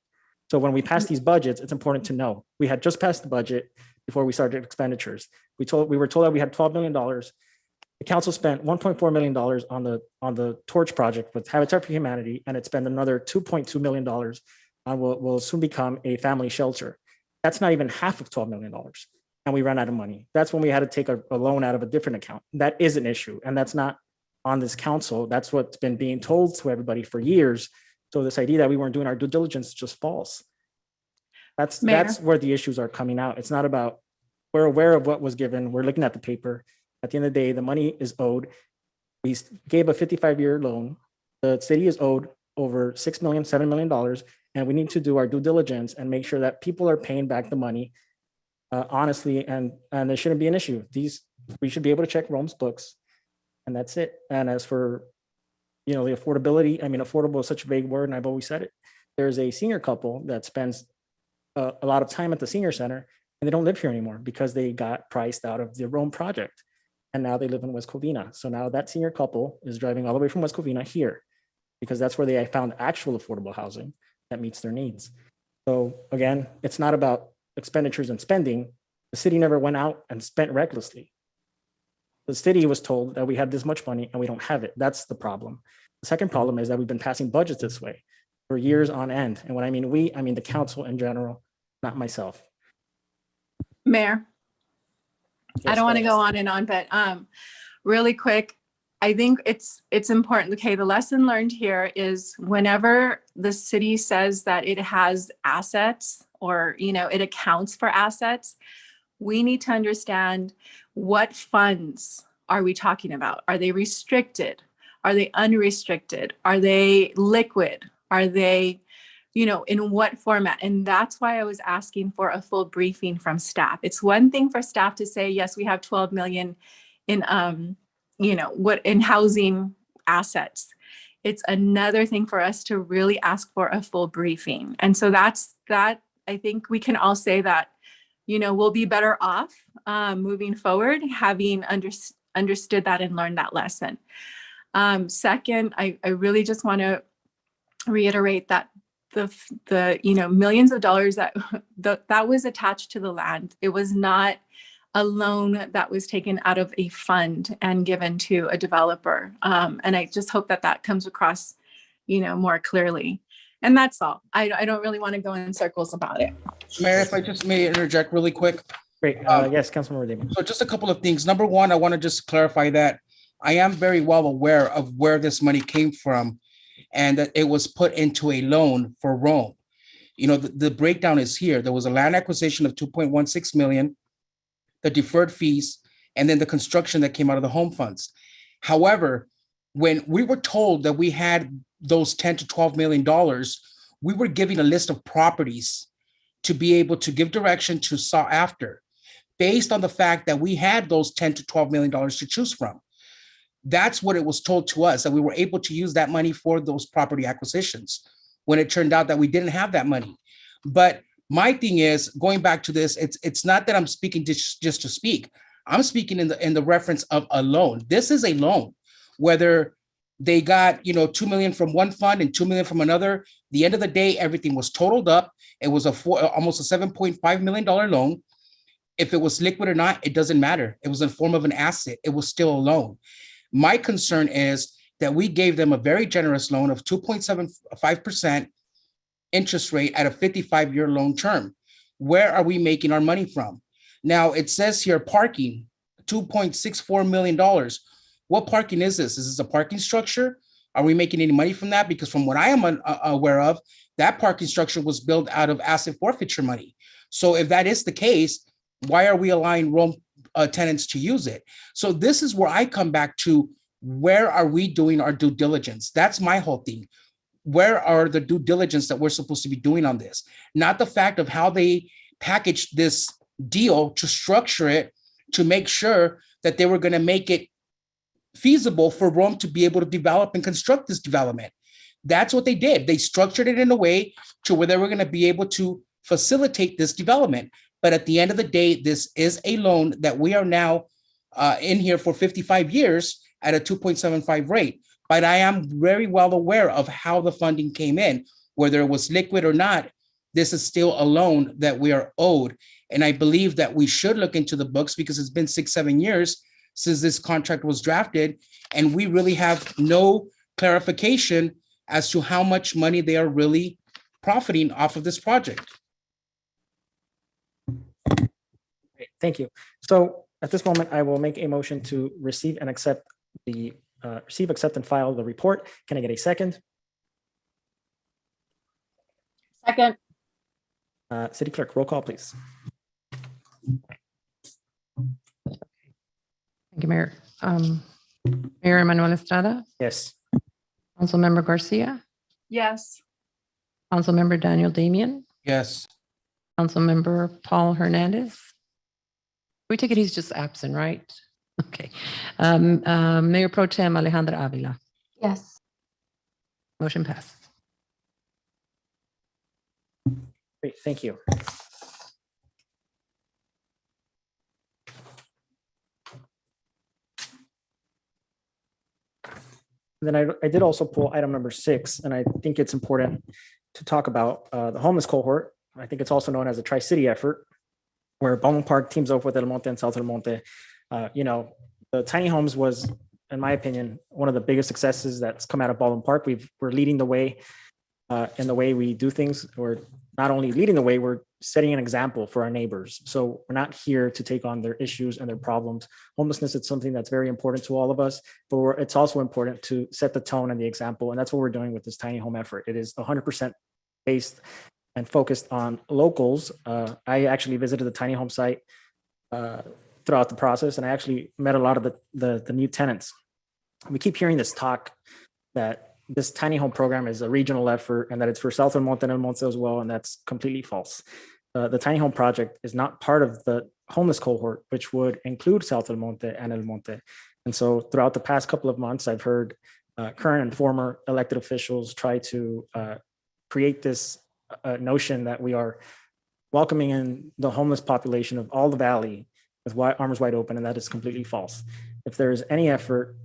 So when we pass these budgets, it's important to know we had just passed the budget before we started expenditures. We were told that we had $12 million. The council spent $1.4 million on the torch project with Habitat for Humanity, and it spent another $2.2 million on what will soon become a family shelter. That's not even half of $12 million. And we ran out of money. That's when we had to take a loan out of a different account. That is an issue. And that's not on this council. That's what's been being told to everybody for years. So this idea that we weren't doing our due diligence is just false. That's where the issues are coming out. It's not about, we're aware of what was given. We're looking at the paper. At the end of the day, the money is owed. We gave a 55-year loan. The city is owed over $6 million, $7 million. And we need to do our due diligence and make sure that people are paying back the money honestly, and there shouldn't be an issue. We should be able to check Rome's books, and that's it. And as for the affordability, I mean, affordable is such a vague word, and I've always said it. There's a senior couple that spends a lot of time at the senior center, and they don't live here anymore because they got priced out of the Rome project, and now they live in West Covina. So now that senior couple is driving all the way from West Covina here because that's where they found actual affordable housing that meets their needs. So again, it's not about expenditures and spending. The city never went out and spent recklessly. The city was told that we had this much money and we don't have it. That's the problem. The second problem is that we've been passing budgets this way for years on end. And when I mean we, I mean the council in general, not myself. Mayor, I Yes, don't want to go go on and on, but really quick, I think it's important. Okay, the lesson learned here is whenever the city says that it has assets or it accounts for assets, we need to understand what funds are we talking about? Are they restricted? Are they unrestricted? Are they liquid? Are they, in what format? And that's why I was asking for a full briefing from staff. It's one thing for staff to say, yes, we have 12 million in, in housing assets. It's another thing for us to really ask for a full briefing. And so that's that. I think we can all say that, we'll be better off moving forward, having understood that and learned that lesson. Second, I really just want to reiterate that the millions of dollars that was attached to the land. It was not a loan that was taken out of a fund and given to a developer. And I just hope that comes across, more clearly. And that's all. I don't really want to go in circles about it. Mayor, if I just may interject really quick. Great. Yes, Councilmember Damon. So just a couple of things. Number one, I want to just clarify that I am very well aware of where this money came from and that it was put into a loan for Rome. The breakdown is here. There was a land acquisition of 2.16 million, the deferred fees, and then the construction that came out of the home funds. However, when we were told that we had those 10 to 12 million dollars, we were given a list of properties to be able to give direction to sought after based on the fact that we had those 10 to 12 million dollars to choose from. That's what it was told to us, that we were able to use that money for those property acquisitions when it turned out that we didn't have that money. But my thing is, going back to this, it's not that I'm speaking just to speak. I'm speaking in the reference of a loan. This is a loan, whether They got, you know, 2 million from one fund and 2 million from another. The end of the day, everything was totaled up. It was almost a $7.5 million loan. If it was liquid or not, it doesn't matter. It was in form of an asset. It was still a loan. My concern is that we gave them a very generous loan of 2.75% interest rate at a 55-year loan term. Where are we making our money from? Now, it says here parking, $2.64 million. What parking is this? Is this a parking structure? Are we making any money from that? Because from what I am aware of, that parking structure was built out of asset forfeiture money. So if that is the case, why are we allowing Rome tenants to use it? So this is where I come back to, where are we doing our due diligence? That's my whole thing. Where are the due diligence that we're supposed to be doing on this? Not the fact of how they packaged this deal to structure it, to make sure that they were going to make it feasible for Rome to be able to develop and construct this development. That's what they did. They structured it in a way to where they were going to be able to facilitate this development. But at the end of the day, this is a loan that we are now in here for 55 years at a 2.75 rate. But I am very well aware of how the funding came in, whether it was liquid or not. This is still a loan that we are owed. And I believe that we should look into the books, because it's been 6-7 years since this contract was drafted, and we really have no clarification as to how much money they are really profiting off of this project. Thank you. So at this moment, I will make a motion to receive and accept the accept and file the report. Can I get a second? Second. City Clerk, roll call, please. Thank you, Mayor. Mayor Emanuel Estrada, Yes. Councilmember Garcia, Yes. Councilmember Daniel Damian, Yes. Councilmember Paul Hernandez. We take it he's just absent, right? Okay. Mayor Pro Tem Alejandra Avila. Yes. Motion passed. Great, thank you. Then I did also pull item number 6, and I think it's important to talk about the homeless cohort. I think it's also known as a Tri-City effort, where Baldwin Park teams up with El Monte and South El Monte. You know, the tiny homes was, in my opinion, one of the biggest successes that's come out of Baldwin Park. We're leading the way in the way we do things. We're not only leading the way, we're setting an example for our neighbors. So we're not here to take on their issues and their problems. Homelessness is something that's very important to all of us, but it's also important to set the tone and the example. And that's what we're doing with this tiny home effort. It is 100% based and focused on locals. I actually visited the tiny home site throughout the process, and I actually met a lot of the new tenants. We keep hearing this talk that this tiny home program is a regional effort and that it's for South El Monte and El Monte as well, and that's completely false. The tiny home project is not part of the homeless cohort, which would include South El Monte and El Monte. And so throughout the past couple of months, I've heard current and former elected officials try to create this notion that we are welcoming in the homeless population of all the valley with arms wide open, and that is completely false. If there is any effort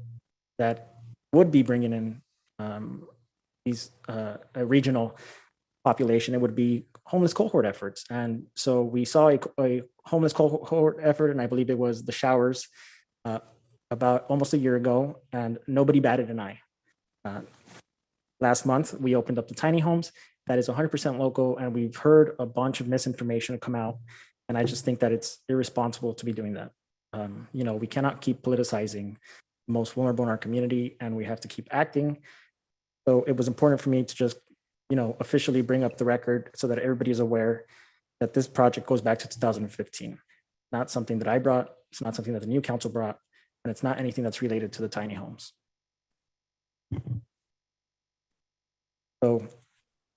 that would be bringing in these a regional population, it would be homeless cohort efforts. And so we saw a homeless cohort effort, and I believe it was the showers about almost a year ago, and nobody batted an eye. Last month, we opened up the tiny homes. That is 100% local, and we've heard a bunch of misinformation come out, and I just think that it's irresponsible to be doing that. You know, we cannot keep politicizing the most vulnerable in our community, and we have to keep acting. So it was important for me to just, you know, officially bring up the record so that everybody is aware that this project goes back to 2015. Not something that I brought, it's not something that the new council brought, and it's not anything that's related to the tiny homes. So if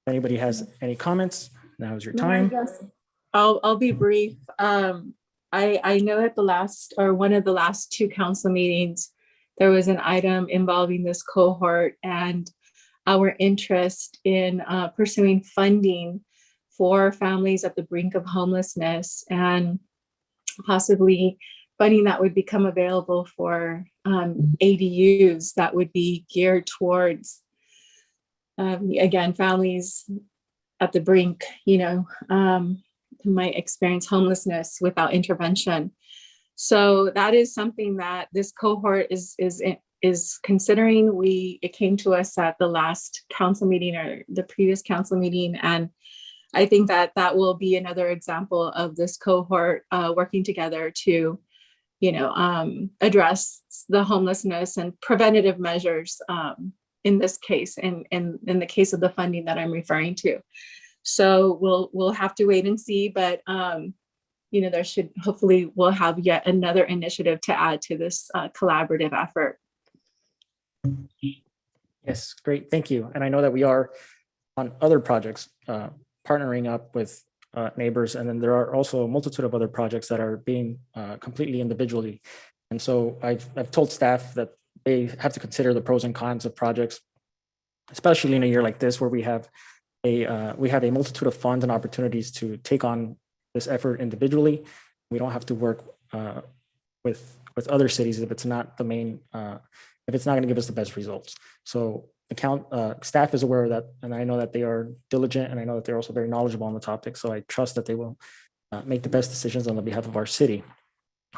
anybody has any comments, now is your time. Yes. I'll be brief. I know at the last, or one of the last 2 council meetings, there was an item involving this cohort and our interest in pursuing funding for families at the brink of homelessness and possibly funding that would become available for ADUs that would be geared towards, again, families at the brink, who might experience homelessness without intervention. So that is something that this cohort is considering. It came to us at the last council meeting or the previous council meeting, and I think that will be another example of this cohort working together to, address the homelessness and preventative measures in this case, and in the case of the funding that I'm referring to. So we'll have to wait and see, but there should, hopefully we'll have yet another initiative to add to this collaborative effort. Yes, great, thank you. And I know that we are on other projects partnering up with neighbors, and then there are also a multitude of other projects that are being completely individually. And so I've told staff that they have to consider the pros and cons of projects, especially in a year like this where we have a multitude of funds and opportunities to take on this effort individually. We don't have to work with other cities if it's not the main, if it's not going to give us the best results. So staff is aware of that, and I know that they are diligent, and I know that they're also very knowledgeable on the topic. So I trust that they will make the best decisions on the behalf of our city.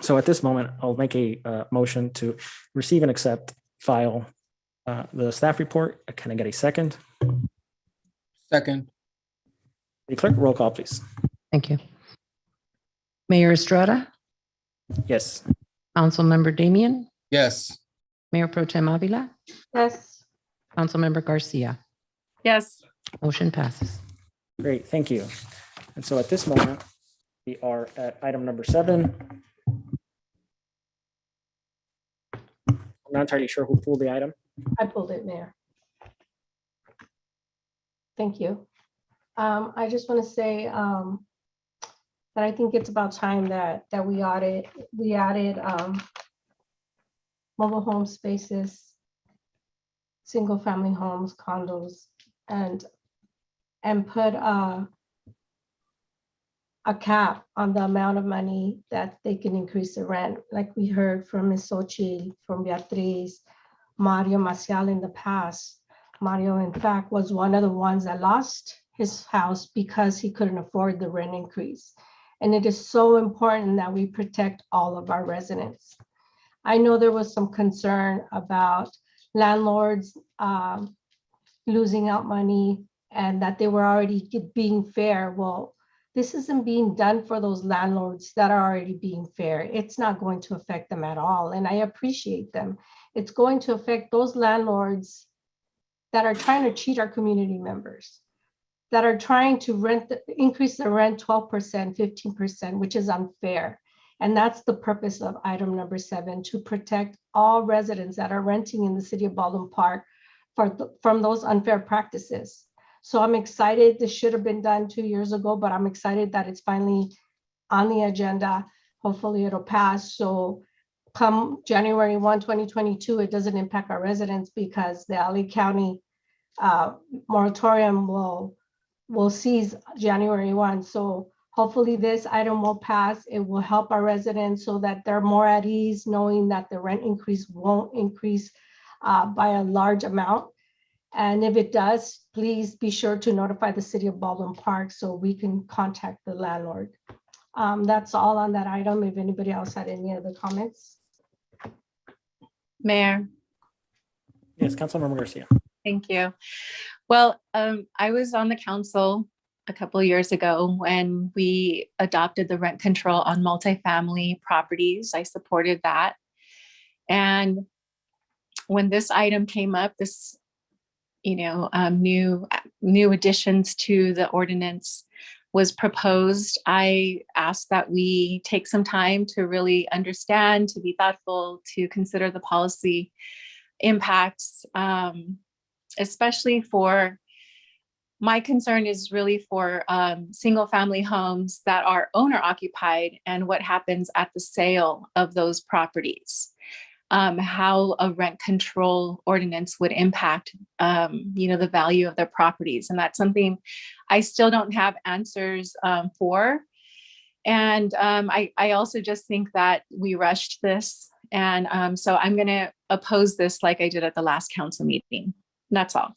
So at this moment, I'll make a motion to receive and accept, file the staff report. Can I get a second? Second. The clerk, roll call, please. Thank you. Mayor Estrada, Yes. Councilmember Damian, Yes. Mayor Pro Tem Avila, Yes. Councilmember Garcia. Yes. Motion passes. Great, thank you. And so at this moment, we are at item number 7. I'm not entirely sure who pulled the item. I pulled it, Mayor. Thank you. I just want to say that I think it's about time that we added mobile home spaces, single family homes, condos, and put a cap on the amount of money that they can increase the rent. Like we heard from Ms. Xochitl, from Beatriz, Mario Maciel in the past. Mario, in fact, was one of the ones that lost his house because he couldn't afford the rent increase. And it is so important that we protect all of our residents. I know there was some concern about landlords losing out money and that they were already being fair. Well, this isn't being done for those landlords that are already being fair. It's not going to affect them at all. And I appreciate them. It's going to affect those landlords that are trying to cheat our community members, that are trying to increase the rent 12%, 15%, which is unfair. And that's the purpose of item number 7, to protect all residents that are renting in the city of Baldwin Park from those unfair practices. So I'm excited. This should have been done 2 years ago, but I'm excited that it's finally on the agenda. Hopefully it'll pass. So come January 1, 2022, it doesn't impact our residents because the LA County moratorium will cease January 1. So hopefully this item will pass. It will help our residents so that they're more at ease knowing that the rent increase won't increase by a large amount. And if it does, please be sure to notify the city of Baldwin Park so we can contact the landlord. That's all on that item. If anybody else had any other comments. Mayor. Yes, Councilmember Garcia. Thank you. Well, I was on the council a couple of years ago when we adopted the rent control on multifamily properties. I supported that. And when this item came up, this, new additions to the ordinance was proposed, I asked that we take some time to really understand, to be thoughtful, to consider the policy impacts, especially for, my concern is really for single family homes that are owner occupied and what happens at the sale of those properties. How a rent control ordinance would impact, the value of their properties. And that's something I still don't have answers for. And I also just think that we rushed this. And so I'm going to oppose this like I did at the last council meeting. That's all.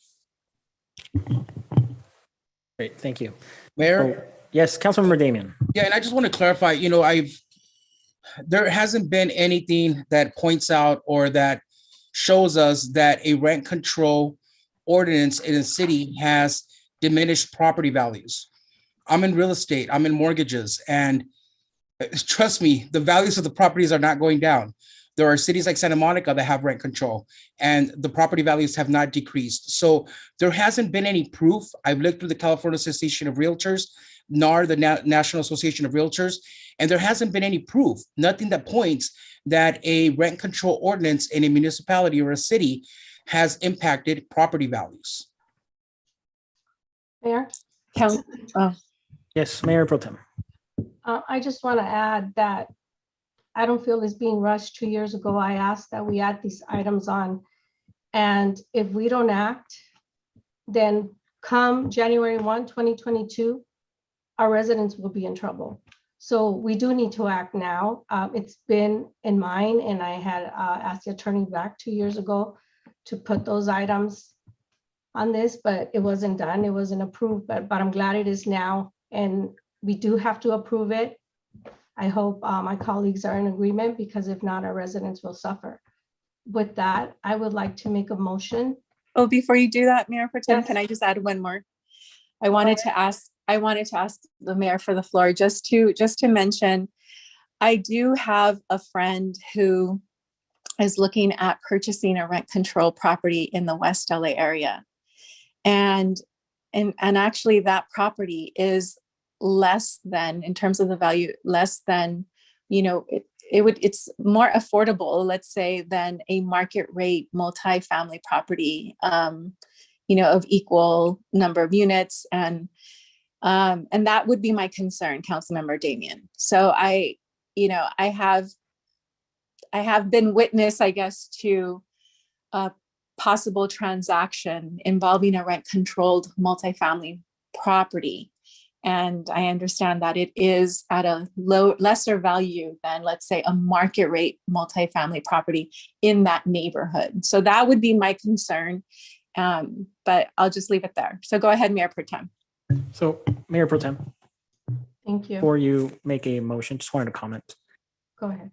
Great, thank you. Mayor? So, yes, Councilmember Damian. Yeah, and I just want to clarify, there hasn't been anything that points out or that shows us that a rent control ordinance in a city has diminished property values. I'm in real estate, I'm in mortgages, and trust me, the values of the properties are not going down. There are cities like Santa Monica that have rent control and the property values have not decreased. So there hasn't been any proof. I've looked through the California Association of Realtors, NAR, the National Association of Realtors, and there hasn't been any proof, nothing that points that a rent control ordinance in a municipality or a city has impacted property values. Mayor? Yes, Mayor Pro Tem. I just want to add that I don't feel it's being rushed. 2 years ago, I asked that we add these items on. And if we don't act, then come January 1, 2022, our residents will be in trouble. So we do need to act now. It's been in mind, and I had asked the attorney back 2 years ago to put those items on this, but it wasn't done. It wasn't approved, but I'm glad it is now. And we do have to approve it. I hope my colleagues are in agreement, because if not, our residents will suffer. With that, I would like to make a motion. Oh, before you do that, Mayor Pro Tem, Yes. can I just add one more? I wanted to ask the mayor for the floor just to mention, I do have a friend who is looking at purchasing a rent control property in the West LA area. And actually that property is less than, in terms of the value, less than, it's more affordable, let's say, than a market rate multifamily property, of equal number of units. And that would be my concern, Councilmember Damian. So I have been witness, I guess, to a possible transaction involving a rent controlled multifamily property. And I understand that it is at a lesser value than, let's say, a market rate multifamily property in that neighborhood. So that would be my concern. But I'll just leave it there. So go ahead, Mayor Pro Tem. So Mayor Pro Tem, Thank you. before you make a motion, just wanted to comment. Go ahead.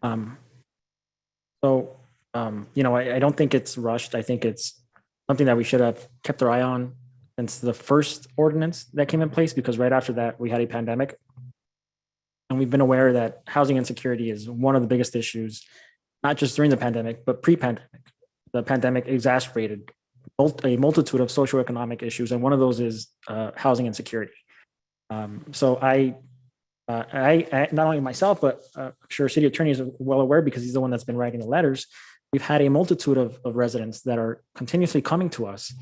I don't think it's rushed. I think it's something that we should have kept our eye on since the first ordinance that came in place, because right after that, we had a pandemic. And we've been aware that housing insecurity is one of the biggest issues, not just during the pandemic, but pre-pandemic. The pandemic exacerbated a multitude of socioeconomic issues, and one of those is housing insecurity. So I not only myself, but I'm sure city attorney is well aware, because he's the one that's been writing the letters. We've had a multitude of residents that are continuously coming to us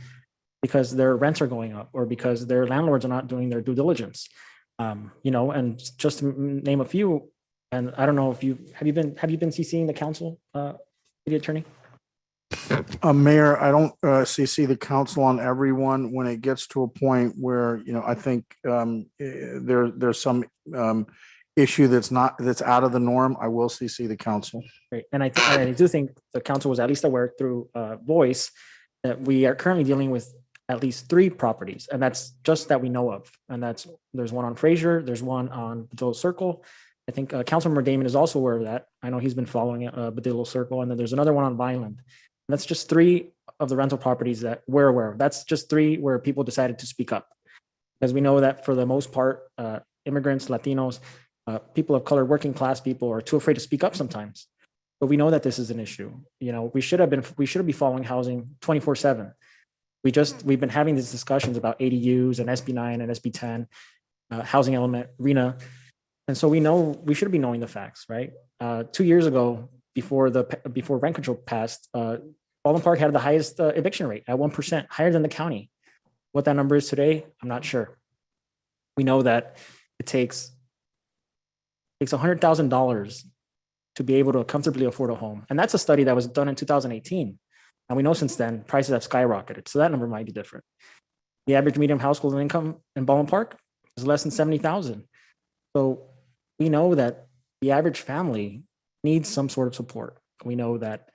because their rents are going up, or because their landlords are not doing their due diligence. And just to name a few, and I don't know if have you been CCing the council, city attorney? Mayor, I don't CC the council on everyone. When it gets to a point where, I think there's some issue that's out of the norm, I will CC the council. Great. And I do think the council was at least aware through voice that we are currently dealing with at least 3 properties, and that's just that we know of. And there's one on Fraser, there's one on Badillo Circle. I think Councilmember Damon is also aware of that. I know he's been following Badillo Circle, and then there's another one on Vineland. And that's just 3 of the rental properties that we're aware of. That's just 3 where people decided to speak up, because we know that for the most part, immigrants, Latinos, people of color, working class people are too afraid to speak up sometimes. But we know that this is an issue. We should be following housing 24/7. We've been having these discussions about ADUs and SB 9 and SB 10, housing element, RENA. And so we should be knowing the facts, right? 2 years ago, before rent control passed, Baldwin Park had the highest eviction rate at 1%, higher than the county. What that number is today, I'm not sure. We know that it takes $100,000 to be able to comfortably afford a home. And that's a study that was done in 2018. And we know since then prices have skyrocketed. So that number might be different. The average median household income in Baldwin Park is less than $70,000. So we know that the average family needs some sort of support. We know that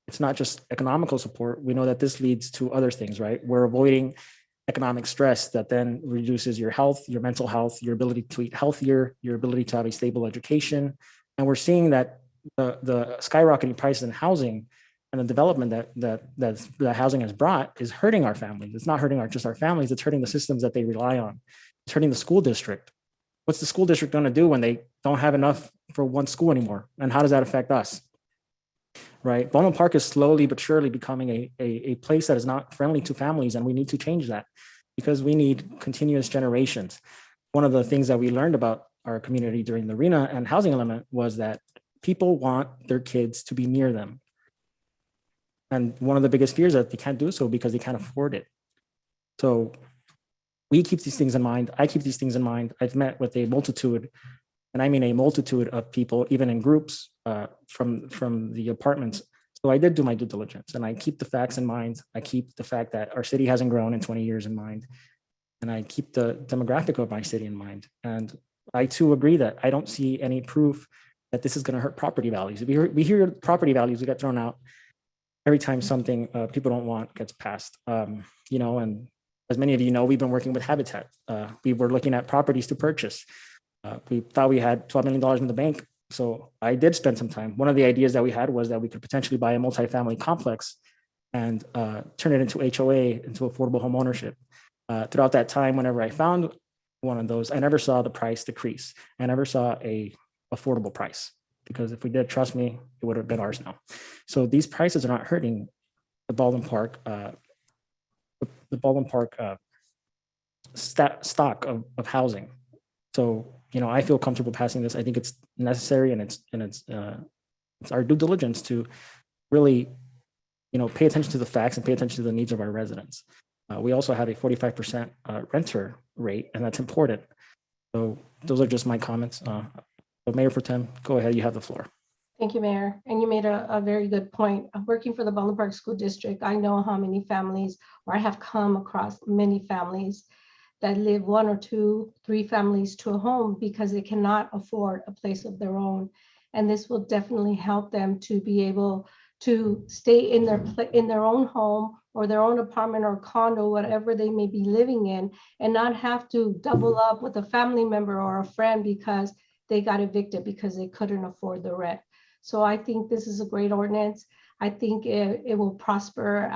it's not just economical support. We know that this leads to other things, right? We're avoiding economic stress that then reduces your health, your mental health, your ability to eat healthier, your ability to have a stable education. And we're seeing that the skyrocketing prices in housing and the development that housing has brought is hurting our families. It's not hurting just our families, it's hurting the systems that they rely on. It's hurting the school district. What's the school district going to do when they don't have enough for one school anymore? And how does that affect us? Right? Baldwin Park is slowly but surely becoming a place that is not friendly to families, and we need to change that because we need continuous generations. One of the things that we learned about our community during the RENA and housing element was that people want their kids to be near them. And one of the biggest fears is that they can't do so because they can't afford it. So we keep these things in mind. I keep these things in mind. I've met with a multitude, and I mean a multitude of people, even in groups from the apartments. So I did do my due diligence, and I keep the facts in mind. I keep the fact that our city hasn't grown in 20 years in mind. And I keep the demographic of my city in mind. And I too agree that I don't see any proof that this is going to hurt property values. We hear property values, we get thrown out every time something people don't want gets passed. You know, and as many of you know, we've been working with Habitat. We were looking at properties to purchase. We thought we had $12 million in the bank. So I did spend some time. One of the ideas that we had was that we could potentially buy a multifamily complex and turn it into HOA, into affordable home ownership. Throughout that time, whenever I found one of those, I never saw the price decrease. I never saw a affordable price, because if we did, trust me, it would have been ours now. So these prices are not hurting the Baldwin Park, stock of housing. So, you know, I feel comfortable passing this. I think it's necessary, and it's our due diligence to really, you know, pay attention to the facts and pay attention to the needs of our residents. We also have a 45% renter rate, and that's important. So those are just my comments. But Mayor Pro Tem, go ahead, you have the floor. Thank you, Mayor. And you made a very good point. Working for the Baldwin Park School District, I know how many families, or I have come across many families that live 1 or 2, 3 families to a home because they cannot afford a place of their own. And this will definitely help them to be able to stay in their own home or their own apartment or condo, whatever they may be living in, and not have to double up with a family member or a friend because they got evicted because they couldn't afford the rent. So I think this is a great ordinance. I think it will prosper.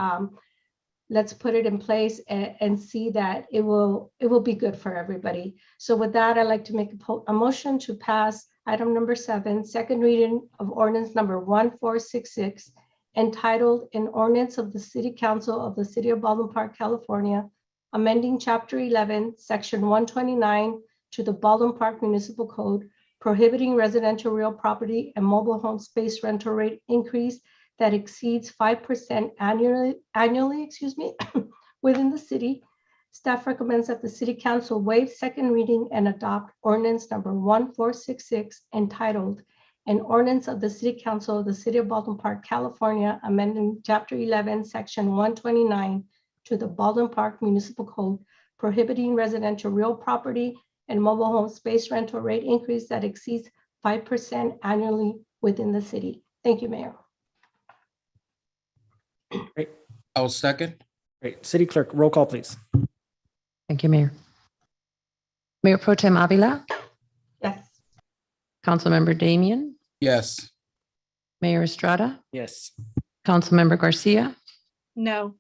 Let's put it in place and see that it will be good for everybody. So with that, I'd like to make a motion to pass item number 7, second reading of ordinance number 1466, entitled An Ordinance of the City Council of the City of Baldwin Park, California, amending Chapter 11, Section 129 to the Baldwin Park Municipal Code, prohibiting residential real property and mobile home space rental rate increase that exceeds 5% annually, within the city. Staff recommends that the City Council waive second reading and adopt ordinance number 1466, entitled An Ordinance of the City Council of the City of Baldwin Park, California, amending Chapter 11, Section 129 to the Baldwin Park Municipal Code, prohibiting residential real property and mobile home space rental rate increase that exceeds 5% annually within the city. Thank you, Mayor. Great. I'll second. Great. City Clerk, roll call, please. Thank you, Mayor. Mayor Pro Tem Avila, Yes. Councilmember Damian, Yes. Mayor Estrada, Yes. Councilmember Garcia, No.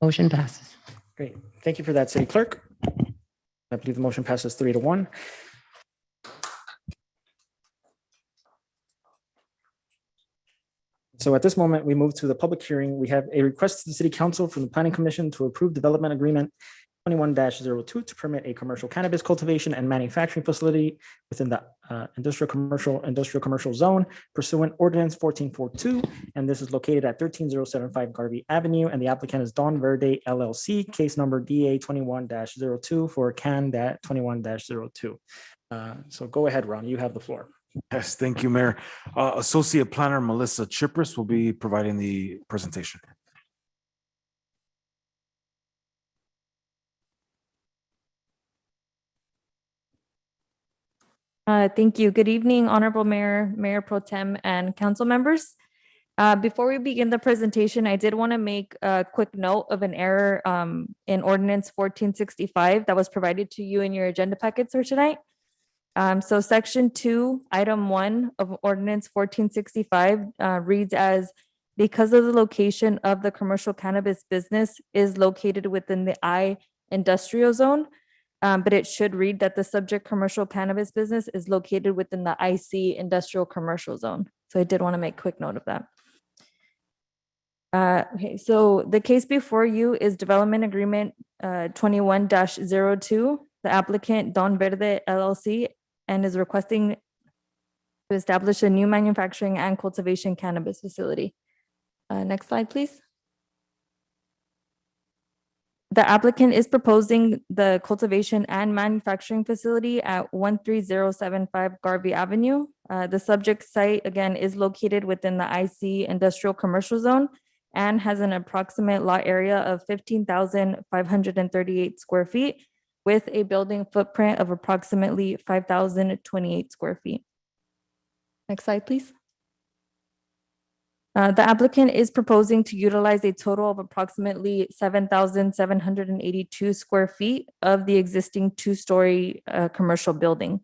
motion passes. Great. Thank you for that, City Clerk. I believe the motion passes 3-1. So at this moment, we move to the public hearing. We have a request to the City Council from the Planning Commission to approve development agreement 21-02 to permit a commercial cannabis cultivation and manufacturing facility within the industrial commercial zone pursuant ordinance 1442. And this is located at 13075 Garvey Avenue. And the applicant is Don Verde LLC, case number DA 21-02 for CAN 21-02. So go ahead, Ron, you have the floor. Yes, thank you, Mayor. Associate Planner Melissa Chipris will be providing the presentation. Thank you. Good evening, Honorable Mayor, Mayor Pro Tem, and council members. Before we begin the presentation, I did want to make a quick note of an error in Ordinance 1465 that was provided to you in your agenda packets for tonight. So Section 2, Item 1 of Ordinance 1465 reads as, because of the location of the commercial cannabis business is located within the I industrial zone, but it should read that the subject commercial cannabis business is located within the IC industrial commercial zone. So I did want to make quick note of that. Okay, so the case before you is Development Agreement 21-02. The applicant Don Verde LLC and is requesting to establish a new manufacturing and cultivation cannabis facility. Next slide, please. The applicant is proposing the cultivation and manufacturing facility at 13075 Garvey Avenue. The subject site, again, is located within the IC Industrial Commercial Zone and has an approximate lot area of 15,538 square feet with a building footprint of approximately 5,028 square feet. Next slide, please. The applicant is proposing to utilize a total of approximately 7,782 square feet of the existing two-story commercial building.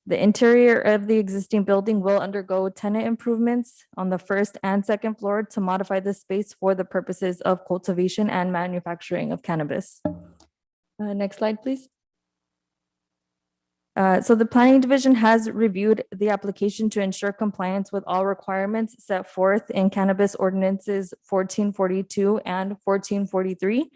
The interior of the existing building will undergo tenant improvements on the first and second floor to modify the space for the purposes of cultivation and manufacturing of cannabis. Next slide, please. So the planning division has reviewed the application to ensure compliance with all requirements set forth in cannabis ordinances 1442 and 1443.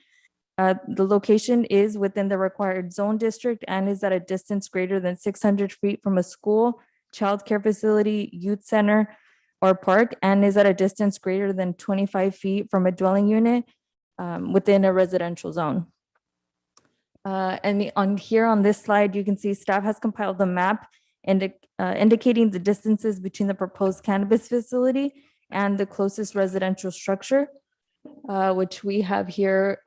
The location is within the required zone district and is at a distance greater than 600 feet from a school, childcare facility, youth center, or park, and is at a distance greater than 25 feet from a dwelling unit within a residential zone. And on here on this slide, you can see staff has compiled the map indicating the distances between the proposed cannabis facility and the closest residential structure, which we have here.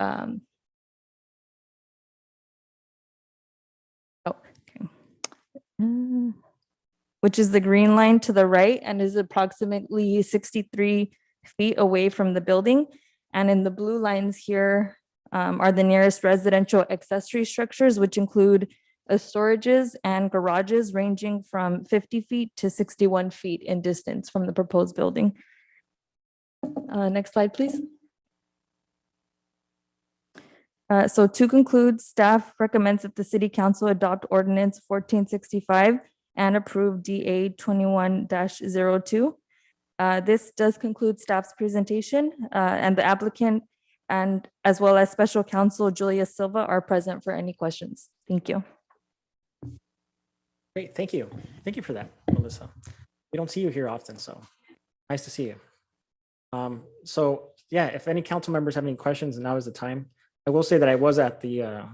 Which is the green line to the right and is approximately 63 feet away from the building. And in the blue lines here are the nearest residential accessory structures, which include storages and garages ranging from 50 feet to 61 feet in distance from the proposed building. Next slide, please. So to conclude, staff recommends that the City Council adopt Ordinance 1465 and approve DA 21-02. This does conclude staff's presentation, and the applicant and as well as special counsel Julia Silva are present for any questions. Thank you. Great, thank you. Thank you for that, Melissa. We don't see you here often, so nice to see you. So yeah, if any council members have any questions, now is the time. I will say that I was at the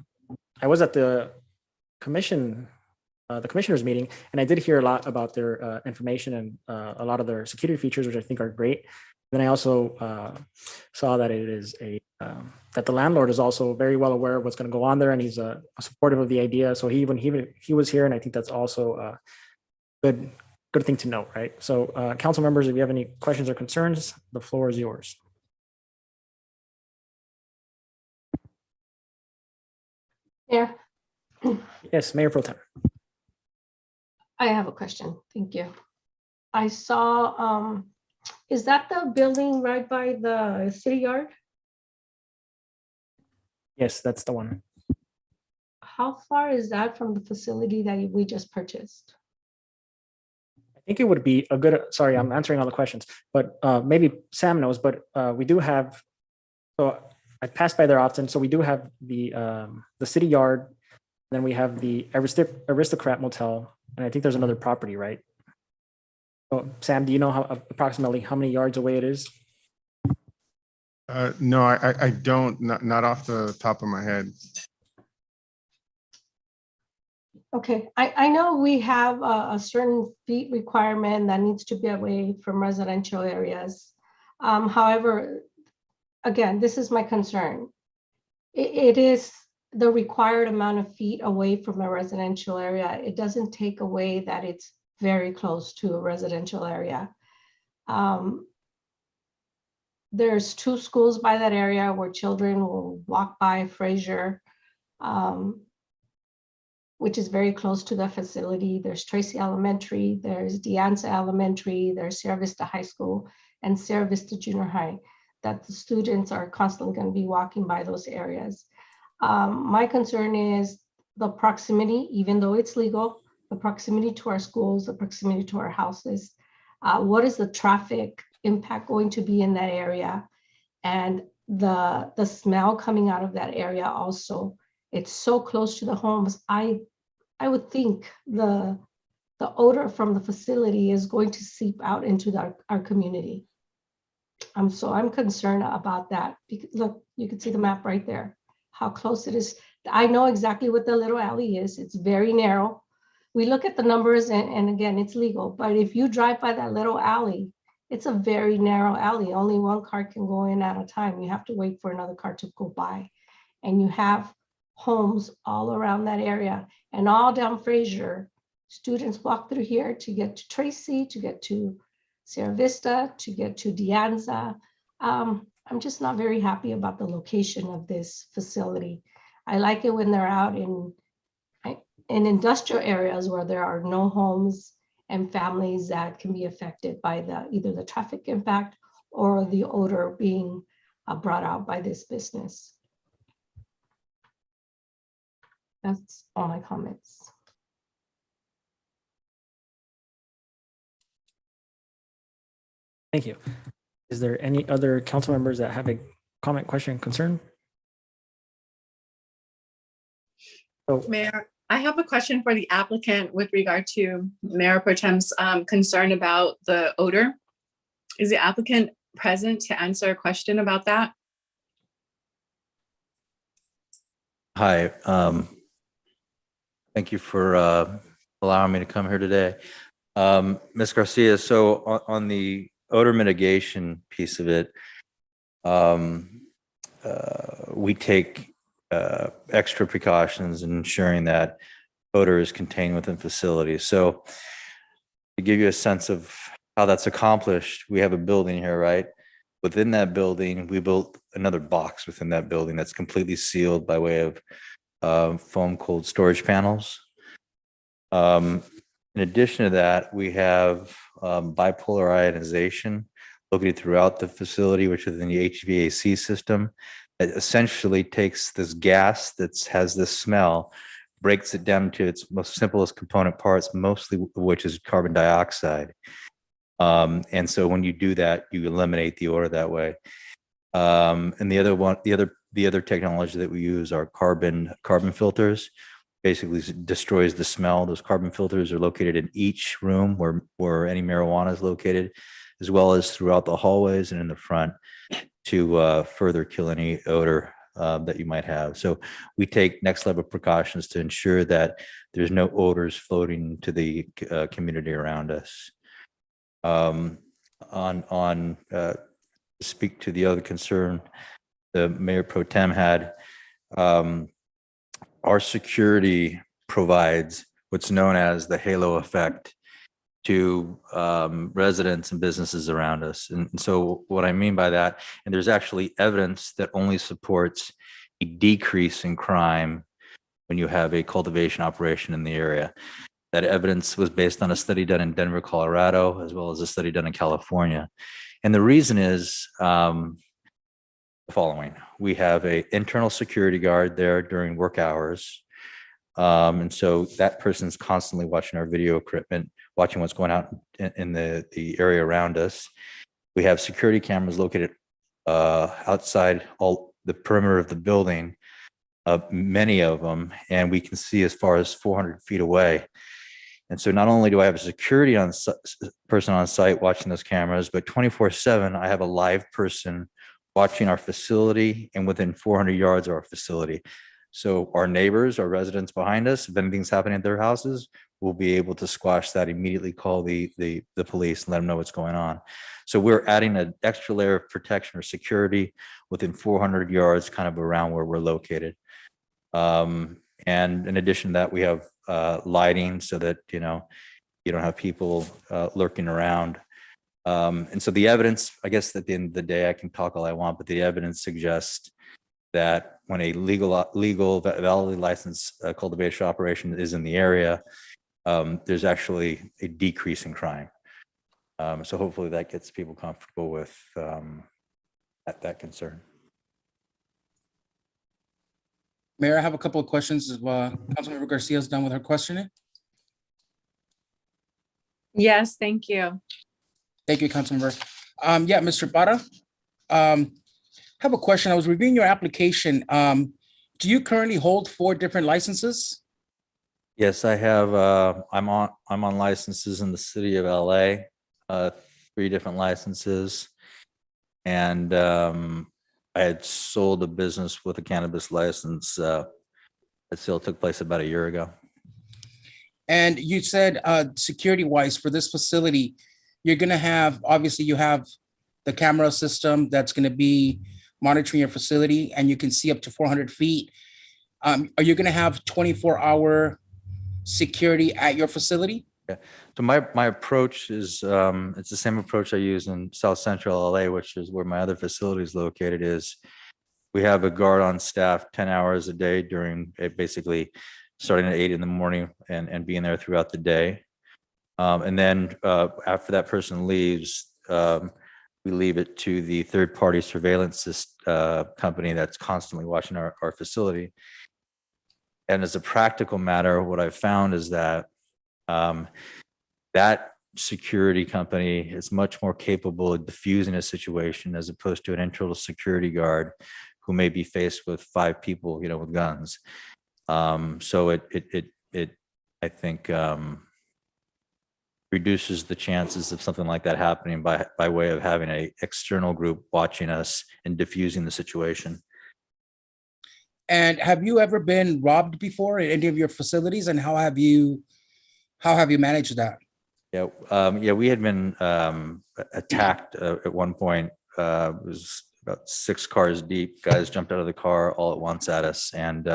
commissioners meeting, and I did hear a lot about their information and a lot of their security features, which I think are great. Then I also saw that it is that the landlord is also very well aware of what's going to go on there, and he's supportive of the idea. So he was here, and I think that's also a good thing to note, right? So council members, if you have any questions or concerns, the floor is yours. Yeah. Yes, Mayor Pro Tem. I have a question. Thank you. I saw, is that the building right by the city yard? Yes, that's the one. How far is that from the facility that we just purchased? I think it would be a good, sorry, I'm answering all the questions, but maybe Sam knows, but we do have, so I pass by there often. So we do have the city yard, then we have the Aristocrat Motel, and I think there's another property, right? So Sam, do you know approximately how many yards away it is? No, I don't, not off the top of my head. Okay, I know we have a certain feet requirement that needs to be away from residential areas. However, again, this is my concern. It is the required amount of feet away from a residential area, it doesn't take away that it's very close to a residential area. There's 2 schools by that area where children will walk by Fraser, which is very close to the facility. There's Tracy Elementary, there's De Anza Elementary, there's Sierra Vista High School, and Sierra Vista Junior High, that the students are constantly going to be walking by those areas. My concern is the proximity, even though it's legal, the proximity to our schools, the proximity to our houses. What is the traffic impact going to be in that area? And the smell coming out of that area also. It's so close to the homes. I would think the odor from the facility is going to seep out into our community. So I'm concerned about that. Because, look, you can see the map right there, how close it is. I know exactly what the little alley is. It's very narrow. We look at the numbers and again, it's legal. But if you drive by that little alley, it's a very narrow alley. Only one car can go in at a time. You have to wait for another car to go by. And you have homes all around that area and all down Fraser. Students walk through here to get to Tracy, to get to Sierra Vista, to get to De Anza. I'm just not very happy about the location of this facility. I like it when they're out in industrial areas where there are no homes and families that can be affected by either the traffic impact or the odor being brought out by this business. That's all my comments. Thank you. Is there any other council members that have a comment, question, concern? Oh, Mayor, I have a question for the applicant with regard to Mayor Pro Tem's concern about the odor. Is the applicant present to answer a question about that? Hi, thank you for allowing me to come here today. Ms. Garcia, so on the odor mitigation piece of it, we take extra precautions in ensuring that odor is contained within facilities. So to give you a sense of how that's accomplished, we have a building here, right? Within that building, we built another box within that building that's completely sealed by way of foam cold storage panels. In addition to that, we have bipolar ionization located throughout the facility, which is in the HVAC system. It essentially takes this gas that has this smell, breaks it down to its most simplest component parts, mostly which is carbon dioxide. And so when you do that, you eliminate the odor that way. And the other technology that we use are carbon filters. Basically destroys the smell. Those carbon filters are located in each room where any marijuana is located, as well as throughout the hallways and in the front to further kill any odor that you might have. So we take next level precautions to ensure that there's no odors floating to the community around us. Speak to the other concern the Mayor Pro Tem had, our security provides what's known as the halo effect to residents and businesses around us. And so what I mean by that, and there's actually evidence that only supports a decrease in crime when you have a cultivation operation in the area. That evidence was based on a study done in Denver, Colorado, as well as a study done in California. And the reason is the following. We have an internal security guard there during work hours. And so that person's constantly watching our video equipment, watching what's going on in the area around us. We have security cameras located outside all the perimeter of the building, many of them, and we can see as far as 400 feet away. And so not only do I have a security person on site watching those cameras, but 24/7, I have a live person watching our facility and within 400 yards of our facility. So our neighbors, our residents behind us, if anything's happening at their houses, we'll be able to squash that, immediately call the police and let them know what's going on. So we're adding an extra layer of protection or security within 400 yards kind of around where we're located. And in addition to that, we have lighting so that, you don't have people lurking around. And so the evidence, I guess at the end of the day, I can talk all I want, but the evidence suggests that when a legal validly licensed cultivation operation is in the area, there's actually a decrease in crime. So hopefully that gets people comfortable with that concern. Mayor, I have a couple of questions. If Councilmember Garcia is done with her questioning. Yes, thank you. Thank you, Councilmember. Yeah, Mr. Parra, have a question. I was reviewing your application. Do you currently hold 4 different licenses? Yes, I have. I'm on licenses in the city of LA, 3 different licenses, and I had sold a business with a cannabis license. That sale took place about a year ago. And you said security-wise for this facility, you're going to have, obviously you have the camera system that's going to be monitoring your facility, and you can see up to 400 feet. Are you going to have 24-hour security at your facility? Yeah. So my approach is, it's the same approach I use in South Central LA, which is where my other facility is located. Is we have a guard on staff 10 hours a day during basically starting at 8 in the morning and being there throughout the day. And then after that person leaves, we leave it to the third-party surveillance company that's constantly watching our facility. And as a practical matter, what I've found is that that security company is much more capable of diffusing a situation as opposed to an internal security guard who may be faced with 5 people, with guns. So it I think reduces the chances of something like that happening by way of having an external group watching us and diffusing the situation. And have you ever been robbed before at any of your facilities, and how have you managed that? Yeah, we had been attacked at one point. It was about 6 cars deep. Guys jumped out of the car all at once at us, and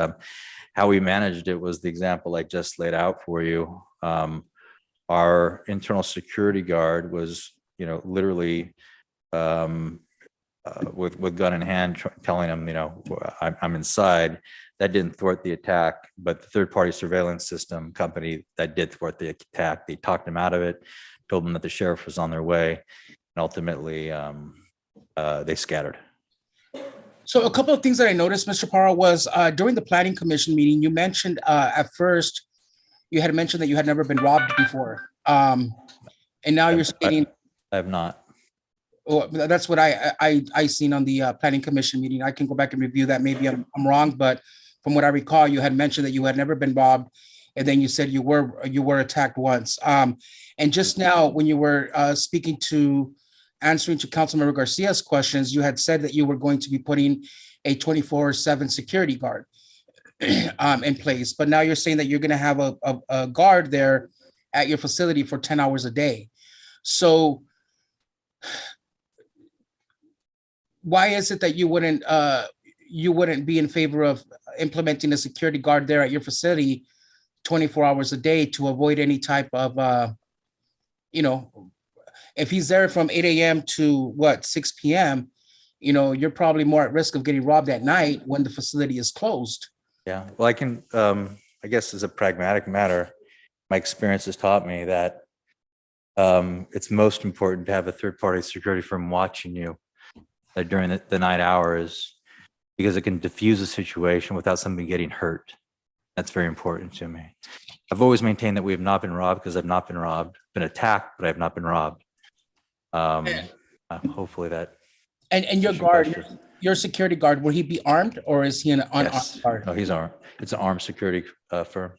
how we managed it was the example I just laid out for you. Our internal security guard was, literally with gun in hand, telling them, I'm inside. That didn't thwart the attack, but the third-party surveillance system company that did thwart the attack, they talked him out of it, told them that the sheriff was on their way, and ultimately they scattered. So a couple of things that I noticed, Mr. Parra, was during the planning commission meeting, you mentioned at first, you had mentioned that you had never been robbed before. And now you're stating— I have not. Well, that's what I seen on the planning commission meeting. I can go back and review that. Maybe I'm wrong, but from what I recall, you had mentioned that you had never been robbed, and then you said you were attacked once. And just now, when you were answering to Councilmember Garcia's questions, you had said that you were going to be putting a 24/7 security guard in place, but now you're saying that you're going to have a guard there at your facility for 10 hours a day. So why is it that you wouldn't be in favor of implementing a security guard there at your facility 24 hours a day to avoid any type of, if he's there from 8 a.m. to 6 p.m., you're probably more at risk of getting robbed at night when the facility is closed. Yeah, well, I can, I guess as a pragmatic matter, my experience has taught me that it's most important to have a third-party security firm watching you during the night hours, because it can diffuse a situation without somebody getting hurt. That's very important to me. I've always maintained that we have not been robbed because I've not been robbed, been attacked, but I have not been robbed. Hopefully that. And your guard, your security guard, will he be armed or is he an unarmed guard? No, he's armed. It's an armed security firm.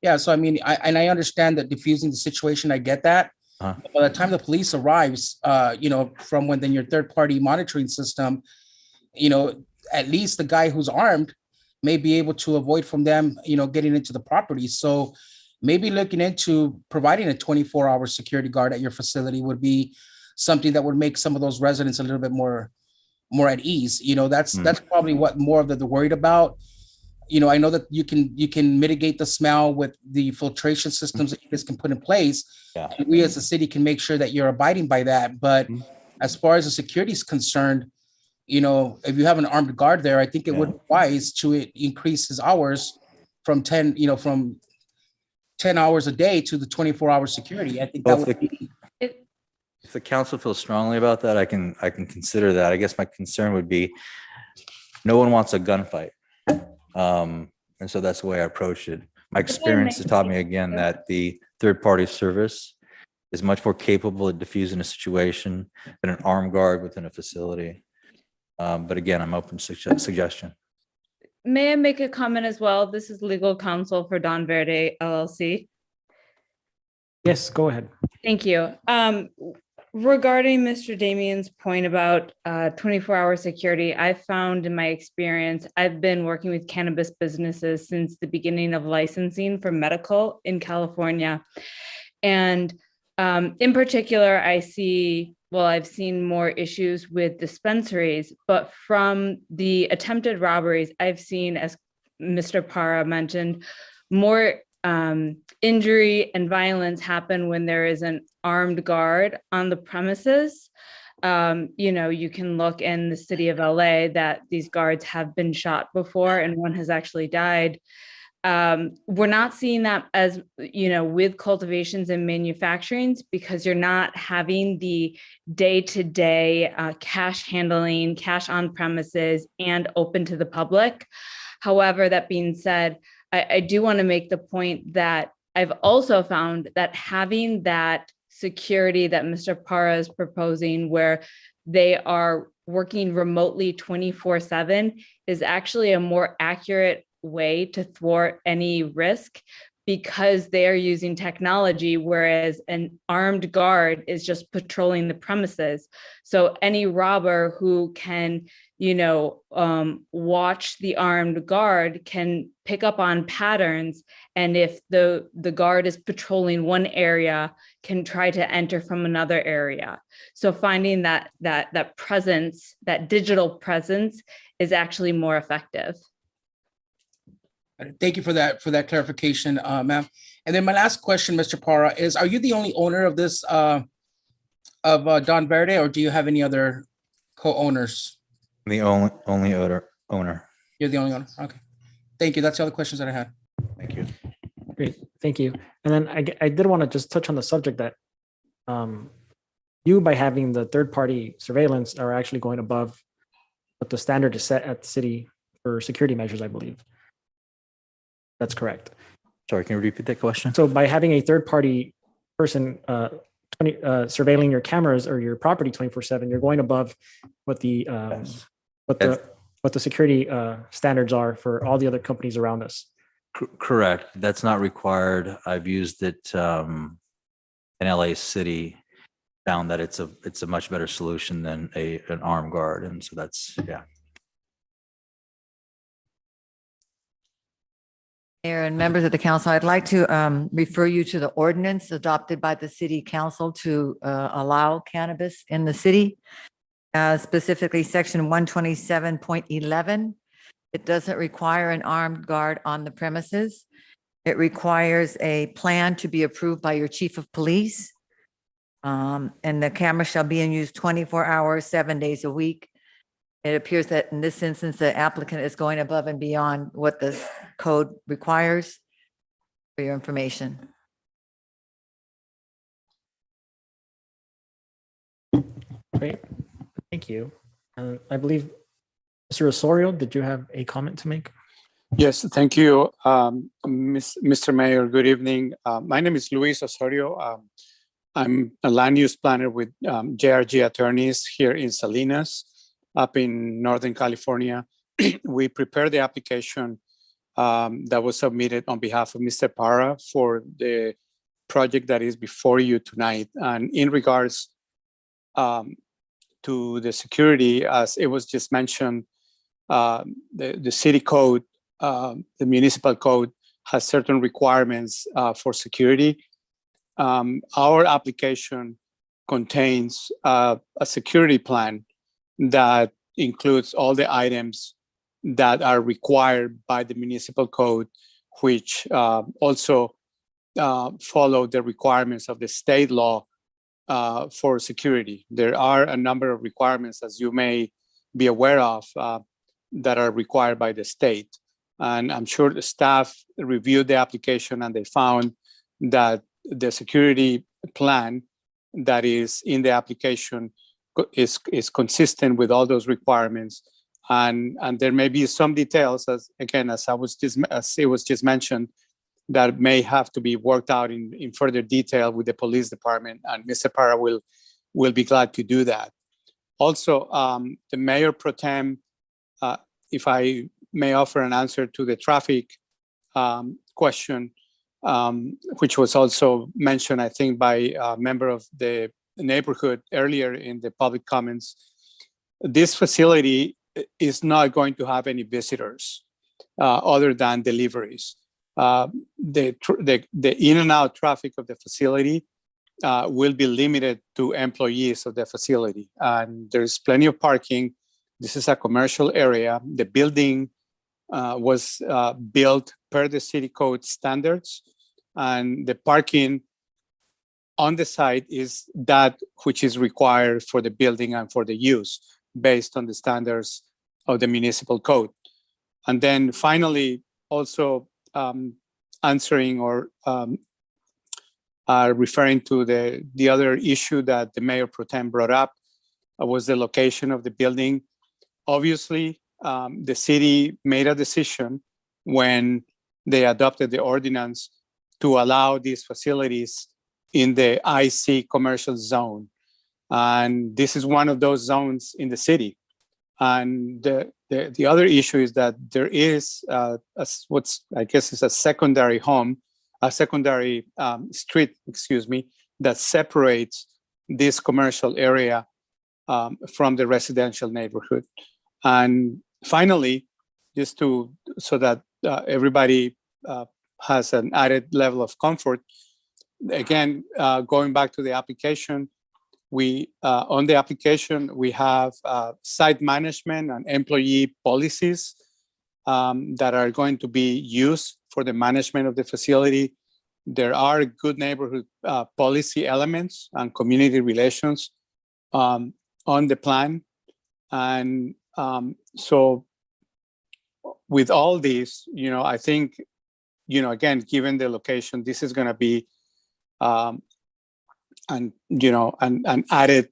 Yeah, so I mean, I understand that diffusing the situation, I get that. By the time the police arrives, from within your third-party monitoring system, at least the guy who's armed may be able to avoid from them, getting into the property. So maybe looking into providing a 24-hour security guard at your facility would be something that would make some of those residents a little bit more at ease. That's probably what more of they're worried about. I know that you can mitigate the smell with the filtration systems that you guys can put in place. Yeah. And we as a city can make sure that you're abiding by that. But as far as the security is concerned, if you have an armed guard there, I think it would be wise to increase his hours from 10 hours a day to the 24-hour security. I think that would be. If the council feels strongly about that, I can consider that. I guess my concern would be, no one wants a gunfight. And so that's the way I approached it. My experience has taught me again that the third-party service is much more capable of diffusing a situation than an armed guard within a facility. But again, I'm open to suggestion. May I make a comment as well? This is legal counsel for Don Verde LLC. Yes, go ahead. Thank you. Regarding Mr. Damien's point about 24-hour security, I found in my experience, I've been working with cannabis businesses since the beginning of licensing for medical in California. And in particular, I've seen more issues with dispensaries, but from the attempted robberies, I've seen, as Mr. Parra mentioned, more injury and violence happen when there is an armed guard on the premises. You can look in the city of LA that these guards have been shot before and one has actually died. We're not seeing that as, with cultivations and manufacturings, because you're not having the day-to-day cash handling, cash on premises and open to the public. However, that being said, I do want to make the point that I've also found that having that security that Mr. Parra is proposing, where they are working remotely 24/7, is actually a more accurate way to thwart any risk, because they are using technology, whereas an armed guard is just patrolling the premises. So any robber who can, watch the armed guard can pick up on patterns. And if the guard is patrolling one area, can try to enter from another area. So finding that presence, that digital presence, is actually more effective. Thank you for that clarification, ma'am. And then my last question, Mr. Parra, is: are you the only owner of this of Don Verde, or do you have any other co-owners? The only owner. You're the only owner. Okay. Thank you. That's all the questions that I had. Thank you. Great, thank you. And then I did want to just touch on the subject that you, by having the third-party surveillance, are actually going above what the standard is set at the city for security measures, I believe. That's correct. Sorry, can you repeat that question? So by having a third-party person surveilling your cameras or your property 24/7, you're going above what the what the security standards are for all the other companies around us. Correct. That's not required. I've used it in LA City, found that it's a much better solution than an armed guard, and so that's Mayor and members of the council, I'd like to refer you to the ordinance adopted by the city council to allow cannabis in the city, specifically section 127.11. It doesn't require an armed guard on the premises. It requires a plan to be approved by your chief of police. And the camera shall be in use 24 hours, 7 days a week. It appears that in this instance, the applicant is going above and beyond what the code requires, for your information. Great, thank you. I believe, Mr. Osorio, did you have a comment to make? Yes, thank you, Mr. Mayor. Good evening. My name is Luis Osorio. I'm a land use planner with JRG Attorneys here in Salinas, up in Northern California. We prepared the application that was submitted on behalf of Mr. Parra for the project that is before you tonight. And in regards to the security, as it was just mentioned, the city code, the municipal code has certain requirements for security. Our application contains a security plan that includes all the items that are required by the municipal code, which also follow the requirements of the state law for security. There are a number of requirements, as you may be aware of, that are required by the state. And I'm sure the staff reviewed the application and they found that the security plan that is in the application is consistent with all those requirements. And there may be some details, as it was just mentioned, that may have to be worked out in further detail with the police department, and Mr. Parra will be glad to do that. Also, the mayor pro tem, if I may offer an answer to the traffic question, which was also mentioned, I think, by a member of the neighborhood earlier in the public comments. This facility is not going to have any visitors other than deliveries. The in and out traffic of the facility will be limited to employees of the facility. And there's plenty of parking. This is a commercial area. The building was built per the city code standards, and the parking on the site is that which is required for the building and for the use based on the standards of the municipal code. And then finally, also answering or referring to the other issue that the mayor pro tem brought up was the location of the building. Obviously, the city made a decision when they adopted the ordinance to allow these facilities in the IC commercial zone. And this is one of those zones in the city. And the other issue is that there is what's, I guess, is a secondary street, that separates this commercial area from the residential neighborhood. And finally, just so that everybody has an added level of comfort, again, going back to the application, on the application, we have site management and employee policies that are going to be used for the management of the facility. There are good neighborhood policy elements and community relations on the plan. And so with all these, I think, again, given the location, this is going to be an added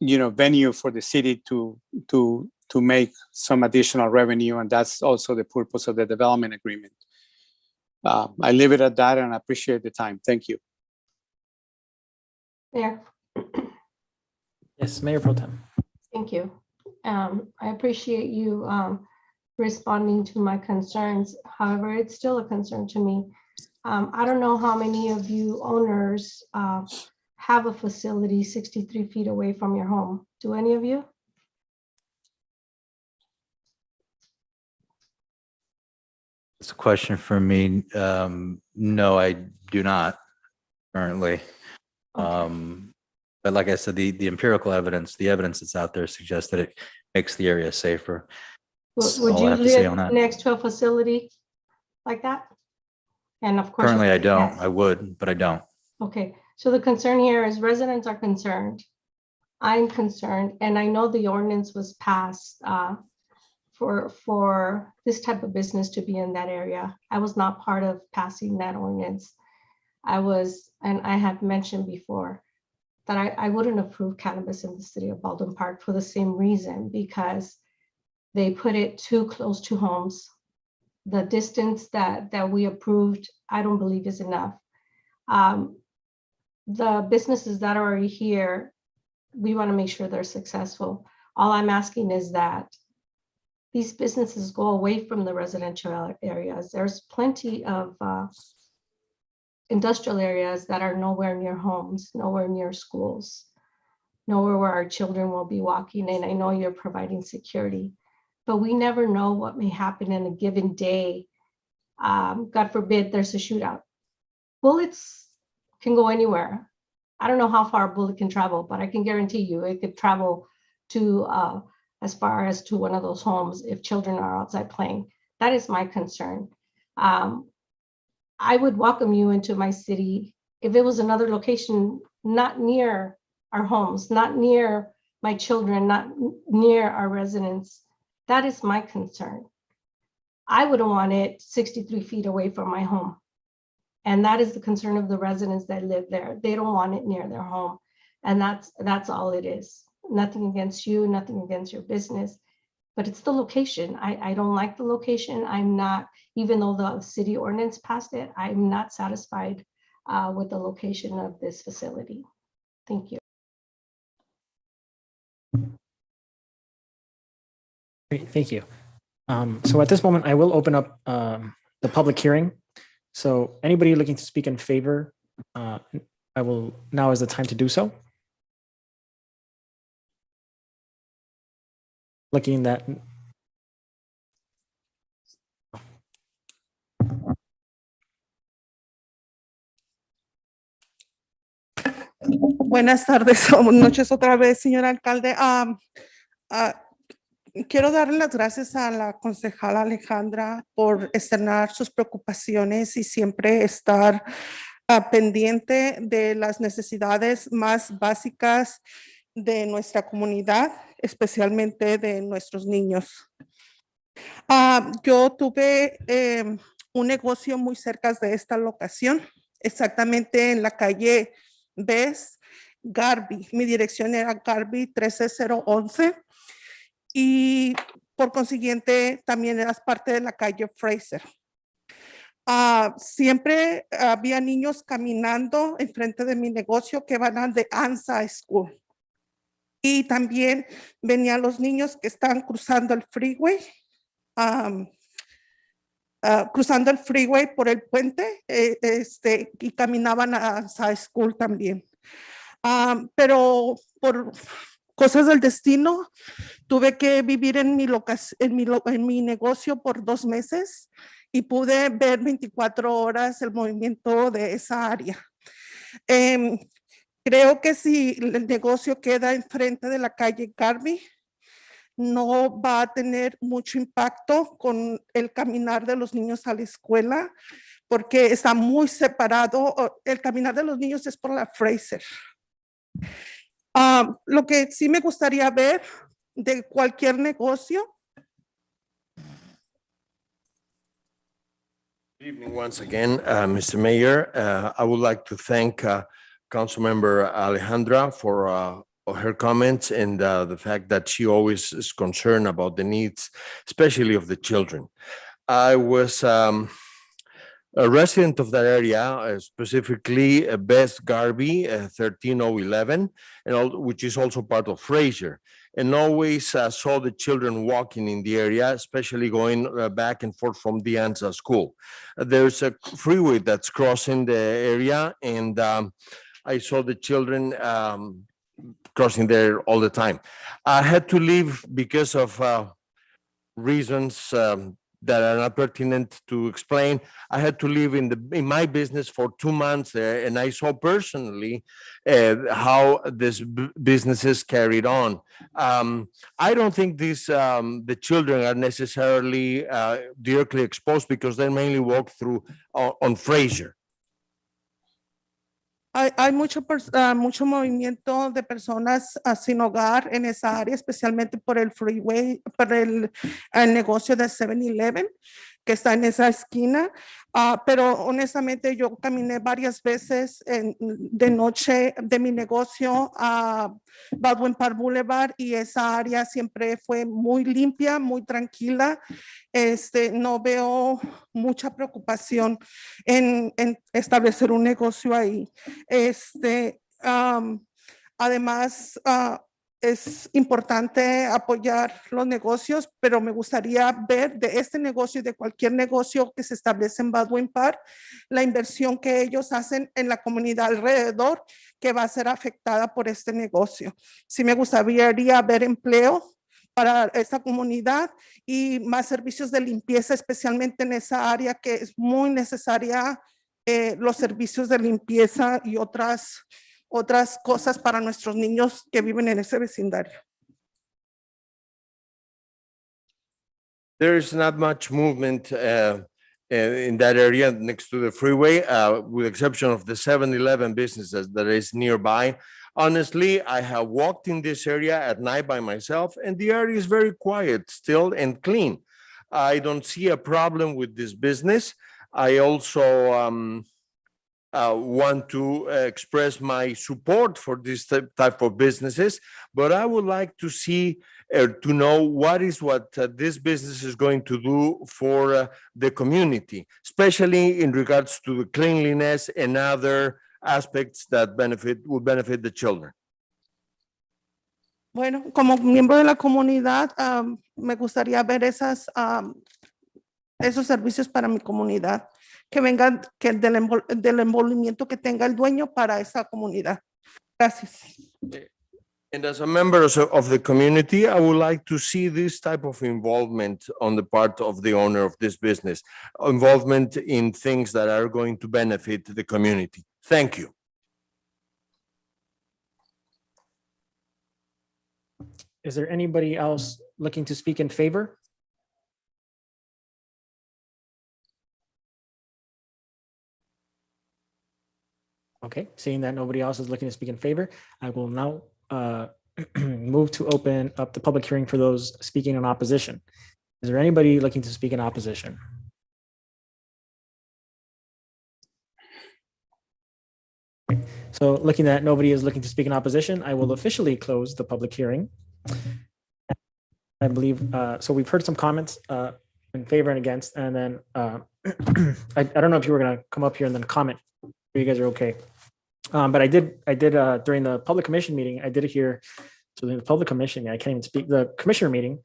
venue for the city to make some additional revenue, and that's also the purpose of the development agreement. I leave it at that, and I appreciate the time. Thank you. Mayor. Yes, Mayor Pro Tem. Thank you. I appreciate you responding to my concerns. However, it's still a concern to me. I don't know how many of you owners have a facility 63 feet away from your home. Do any of you? It's a question for me. No, I do not currently. But like I said, the empirical evidence, the evidence that's out there suggests that it makes the area safer. That's Would all I you have to say live on that. next to a facility like that? And of course, Currently, I don't. yes. I would, but I don't. Okay, so the concern here is residents are concerned. I'm concerned, and I know the ordinance was passed for this type of business to be in that area. I was not part of passing that ordinance. And I had mentioned before that I wouldn't approve cannabis in the city of Baldwin Park for the same reason, because they put it too close to homes. The distance that we approved, I don't believe is enough. The businesses that are already here, we want to make sure they're successful. All I'm asking is that these businesses go away from the residential areas. There's plenty of industrial areas that are nowhere near homes, nowhere near schools, nowhere where our children will be walking in. I know you're providing security, but we never know what may happen in a given day. God forbid there's a shootout. Bullets can go anywhere. I don't know how far a bullet can travel, but I can guarantee you it could travel to as far as to one of those homes if children are outside playing. That is my concern. I would welcome you into my city if it was another location not near our homes, not near my children, not near our residents. That is my concern. I wouldn't want it 63 feet away from my home. And that is the concern of the residents that live there. They don't want it near their home. And that's all it is. Nothing against you, nothing against your business, but it's the location. I don't like the location. I'm not, even though the city ordinance passed it, I'm not satisfied with the location of this facility. Thank you. Great, thank you. So at this moment, I will open up the public hearing. So anybody looking to speak in favor, I will, now is the time to do so. Looking that. Buenas tardes o noches otra vez, señor alcalde. Quiero darle las gracias a la concejala Alejandra por externar sus preocupaciones y siempre estar pendiente de las necesidades más básicas de nuestra comunidad, especialmente de nuestros niños. Yo tuve un negocio muy cerca de esta locación, exactamente en la calle Bess, Garby. Mi dirección era Garby 13011 y por consiguiente también eras parte de la calle Fraser. Siempre había niños caminando enfrente de mi negocio que van de Ansa School. Y también venían los niños que estaban cruzando el freeway, por el puente y caminaban a Ansa School también. Pero por cosas del destino, tuve que vivir en mi negocio por 2 meses y pude ver 24 horas el movimiento de esa área. Creo que si el negocio queda enfrente de la calle Garby, no va a tener mucho impacto con el caminar de los niños a la escuela, porque está muy separado. El caminar de los niños es por la Fraser. Lo que sí me gustaría ver de cualquier negocio. Good evening once again, Mr. Mayor. I would like to thank Councilmember Alejandra for her comments and the fact that she always is concerned about the needs, especially of the children. I was a resident of that area, specifically Best Garby 13011, which is also part of Fraser, and always saw the children walking in the area, especially going back and forth from the Ansa School. There's a freeway that's crossing the area, and I saw the children crossing there all the time. I had to leave because of reasons that are not pertinent to explain. I had to live in my business for 2 months there, and I saw personally how this business is carried on. I don't think the children are necessarily directly exposed because they mainly walk through on Fraser. Hay mucho movimiento de personas sin hogar en esa área, especialmente por el freeway, por el negocio de 7-Eleven que está en esa esquina. Pero honestamente yo caminé varias veces de noche de mi negocio a Baldwin Park Boulevard y esa área siempre fue muy limpia, muy tranquila. No veo mucha preocupación en establecer un negocio ahí. Además, es importante apoyar los negocios, pero me gustaría ver de este negocio y de cualquier negocio que se establece en Baldwin Park, la inversión que ellos hacen en la comunidad alrededor que va a ser afectada por este negocio. Sí me gustaría ver empleo para esta comunidad y más servicios de limpieza, especialmente en esa área que es muy necesaria, los servicios de limpieza y otras cosas para nuestros niños que viven en ese vecindario. There is not much movement in that area next to the freeway, with exception of the 7-Eleven businesses that is nearby. Honestly, I have walked in this area at night by myself, and the area is very quiet still and clean. I don't see a problem with this business. I also want to express my support for this type of businesses, but I would like to see to know what this business is going to do for the community, especially in regards to the cleanliness and other aspects that would benefit the children. Bueno, como miembro de la comunidad, me gustaría ver esos servicios para mi comunidad, que vengan del envolvimiento que tenga el dueño para esa comunidad. Gracias. And as a member of the community, I would like to see this type of involvement on the part of the owner of this business, involvement in things that are going to benefit the community. Thank you. Is there anybody else looking to speak in favor? Okay, seeing that nobody else is looking to speak in favor, I will now move to open up the public hearing for those speaking in opposition. Is there anybody looking to speak in opposition? So looking at nobody is looking to speak in opposition, I will officially close the public hearing. I believe, so we've heard some comments in favor and against, and then I don't know if you were gonna come up here and then comment, if you guys are okay. But I did during the public commission meeting, I did hear, so in the public commission, I can't even speak, the commissioner meeting,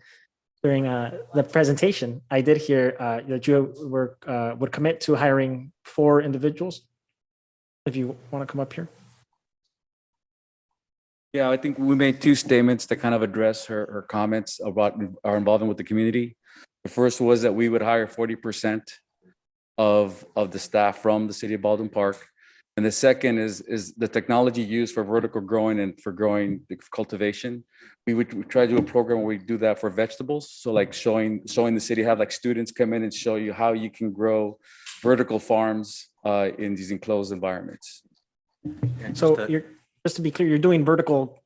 during the presentation, I did hear that you would commit to hiring 4 individuals. If you want to come up here. Yeah, I think we made 2 statements that kind of address her comments about our involvement with the community. The first was that we would hire 40% of the staff from the city of Baldwin Park. And the second is the technology used for vertical growing and for growing the cultivation. We would try to do a program where we do that for vegetables. So like showing the city, have like students come in and show you how you can grow vertical farms in these enclosed environments. So you're, just to be clear, you're doing vertical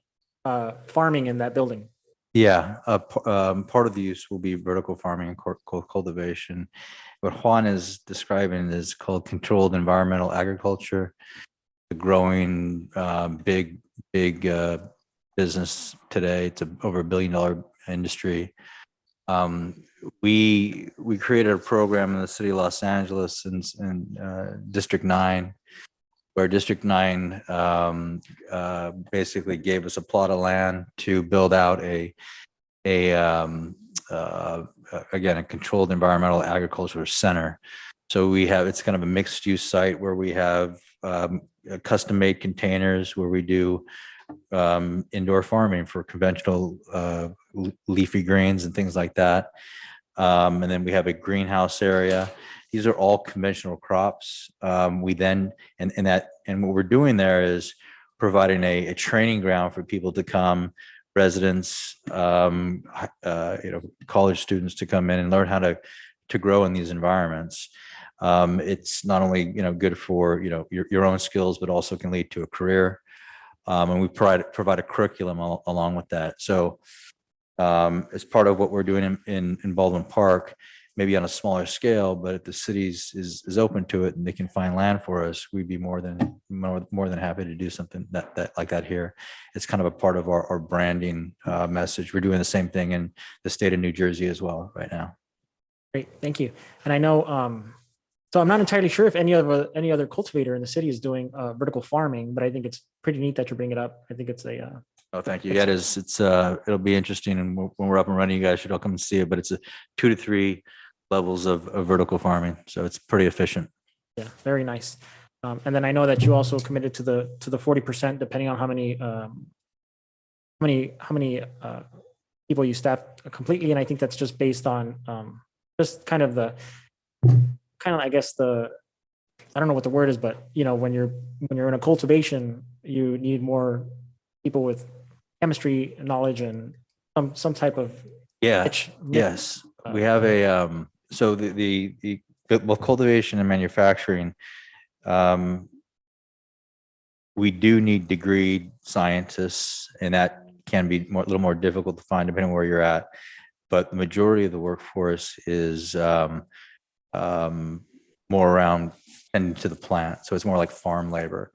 farming in that building. Yeah, part of the use will be vertical farming and cultivation. What Juan is describing is called controlled environmental agriculture, the growing big business today. It's over $1 billion industry. We created a program in the city of Los Angeles in District 9, where District 9 basically gave us a plot of land to build out again, a controlled environmental agriculture center. So it's kind of a mixed use site where we have custom made containers where we do indoor farming for conventional leafy greens and things like that. And then we have a greenhouse area. These are all conventional crops. We then, and what we're doing there is providing a training ground for people to come, residents, college students to come in and learn how to grow in these environments. It's not only, good for, your own skills, but also can lead to a career. And we provide a curriculum along with that. So as part of what we're doing in Baldwin Park, maybe on a smaller scale, but if the city is open to it and they can find land for us, we'd be more than happy to do something like that here. It's kind of a part of our branding message. We're doing the same thing in the state of New Jersey as well right now. Great, thank you. And I know, so I'm not entirely sure if any other cultivator in the city is doing vertical farming, but I think it's pretty neat that you bring it up. I think it's a Oh, thank you. Yeah, it is. It'll be interesting, and when we're up and running, you guys should all come and see it. But it's 2 to 3 levels of vertical farming, so it's pretty efficient. Yeah, very nice. And then I know that you also committed to the 40%, depending on how many people you staff completely. And I think that's just based on just I guess I don't know what the word is, but when you're in a cultivation, you need more people with chemistry knowledge and some type of Yes. We have a, so well, cultivation and manufacturing, we do need degreed scientists, and that can be a little more difficult to find depending on where you're at. But the majority of the workforce is more around and to the plant. So it's more like farm labor.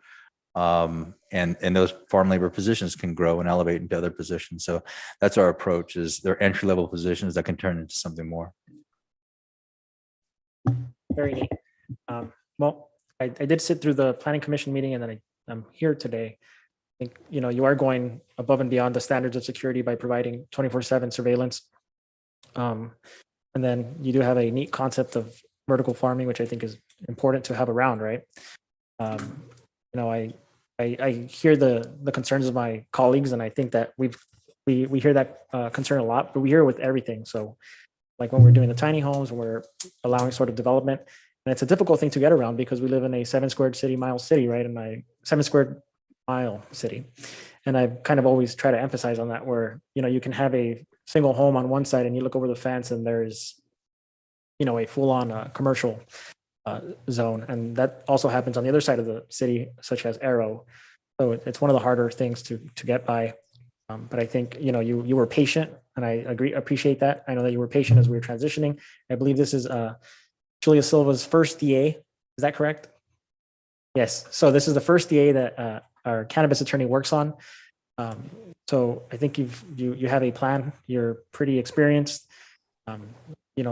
And those farm labor positions can grow and elevate into other positions. So that's our approach, is they're entry level positions that can turn into something more. Very neat. Well, I did sit through the planning commission meeting, and then I'm here today. I think, you are going above and beyond the standards of security by providing 24/7 surveillance. And then you do have a neat concept of vertical farming, which I think is important to have around, right? I hear the concerns of my colleagues, and I think that we hear that concern a lot, but we hear it with everything. So like when we're doing the tiny homes, we're allowing sort of development, and it's a difficult thing to get around because we live in a 7 square mile city, right? In my 7 square mile city. And I've kind of always try to emphasize on that, where, you can have a single home on one side and you look over the fence and there's, a full on commercial zone. And that also happens on the other side of the city, such as Arrow. So it's one of the harder things to get by. But I think, you were patient, and I appreciate that. I know that you were patient as we were transitioning. I believe this is Julia Silva's first DA. Is that correct? Yes. So this is the first DA that our cannabis attorney works on. So I think you have a plan. You're pretty experienced.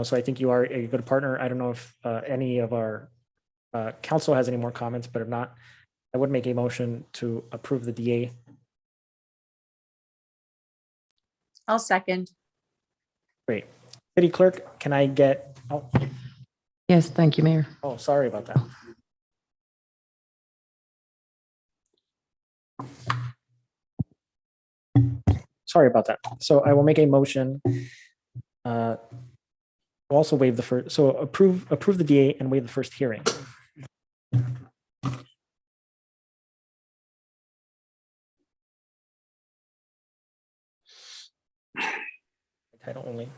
So I think you are a good partner. I don't know if any of our council has any more comments, but if not, I would make a motion to approve the DA. I'll second. Great. City Clerk, can I get, Yes, thank you, Mayor. sorry about that. Sorry about that. So I will make a motion. We'll also waive the first, so approve the DA and waive the first hearing. Title only.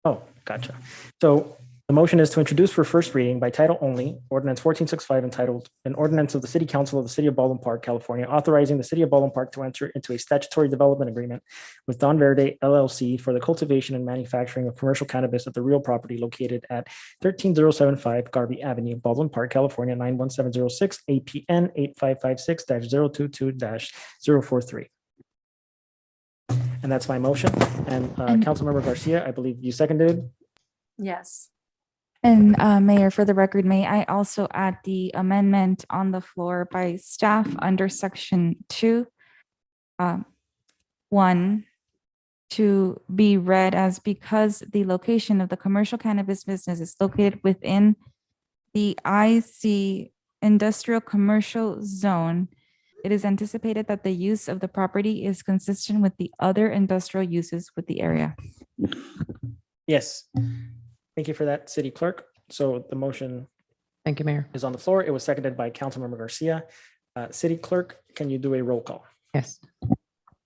Oh, gotcha. So the motion is to introduce for first reading by title only, Ordinance 1465, entitled An Ordinance of the City Council of the City of Baldwin Park, California, authorizing the City of Baldwin Park to enter into a statutory development agreement with Don Verde LLC for the cultivation and manufacturing of commercial cannabis at the real property located at 13075 Garvey Avenue, Baldwin Park, California, 91706, APN 8556-022-043. And that's my motion. And Councilmember Garcia, I believe you seconded. Yes. And Mayor, for the record, may I also add the amendment on the floor by staff under section 2, 1, to be read as, because the location of the commercial cannabis business is located within the IC industrial commercial zone, it is anticipated that the use of the property is consistent with the other industrial uses with the area. Yes. Thank you for that, City Clerk. So the motion Thank you, Mayor. is on the floor. It was seconded by Councilmember Garcia. City Clerk, can you do a roll call? Yes.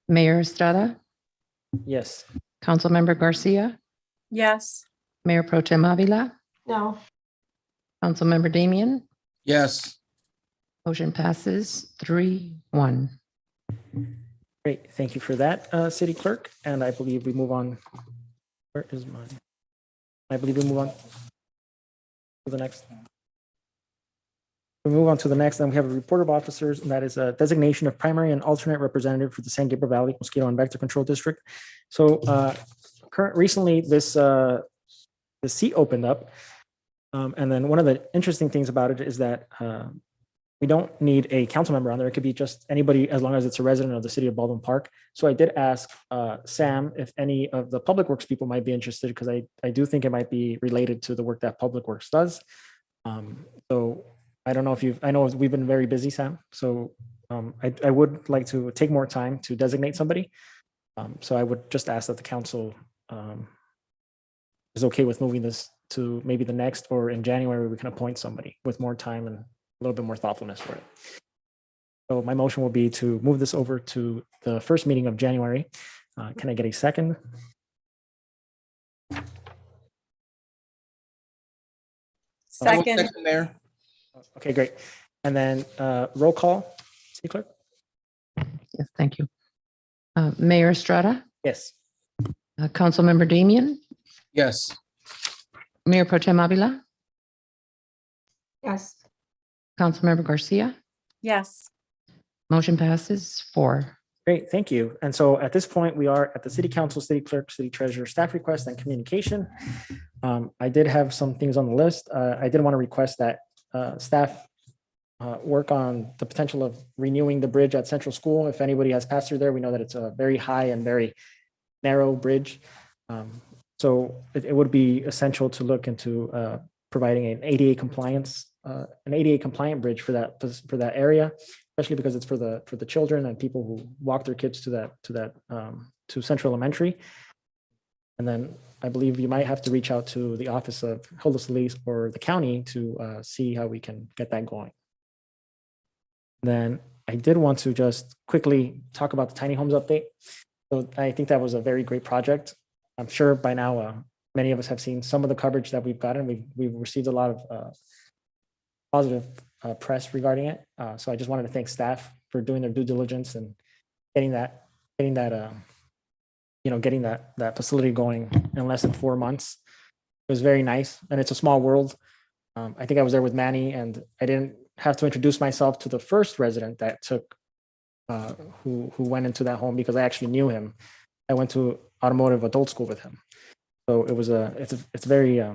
Mayor Estrada, Yes. Councilmember Garcia, Yes. Mayor Pro Tem Avila, No. Councilmember Damian. Yes. Motion passes 3-1. Great. Thank you for that, City Clerk. And I believe we move on. Where is mine? I believe we move on to the next. We move on to the next, and we have a report of officers, and that is a designation of primary and alternate representative for the San Gabriel Valley Mosquito and Vector Control District. So recently this the seat opened up. And then one of the interesting things about it is that we don't need a council member on there. It could be just anybody as long as it's a resident of the city of Baldwin Park. So I did ask Sam if any of the Public Works people might be interested, because I do think it might be related to the work that Public Works does. So I don't know if I know we've been very busy, Sam. So I would like to take more time to designate somebody. So I would just ask that the council is okay with moving this to maybe the next, or in January, we can appoint somebody with more time and a little bit more thoughtfulness for it. So my motion will be to move this over to the first meeting of January. Can I get a second? I will Second. Mayor. Okay, great. And then roll call, City Clerk? Yes, thank you. Mayor Estrada, Yes. Councilmember Damian, Yes. Mayor Pro Tem Avila, Yes. Councilmember Garcia. Yes. Motion passes 4. Great, thank you. And so at this point, we are at the City Council, City Clerk, City Treasurer, staff request and communication. I did have some things on the list. I did want to request that staff work on the potential of renewing the bridge at Central School. If anybody has passed through there, we know that it's a very high and very narrow bridge. So it would be essential to look into providing an ADA compliance, an ADA compliant bridge for that area, especially because it's for the children and people who walk their kids to Central Elementary. And then I believe you might have to reach out to the Office of Homelessness or the county to see how we can get that going. Then I did want to just quickly talk about the tiny homes update. So I think that was a very great project. I'm sure by now many of us have seen some of the coverage that we've gotten. We've received a lot of positive press regarding it. So I just wanted to thank staff for doing their due diligence and getting that facility going in less than 4 months. It was very nice, and it's a small world. I think I was there with Manny, and I didn't have to introduce myself to the first resident that took who went into that home because I actually knew him. I went to automotive adult school with him, so it was it's very. I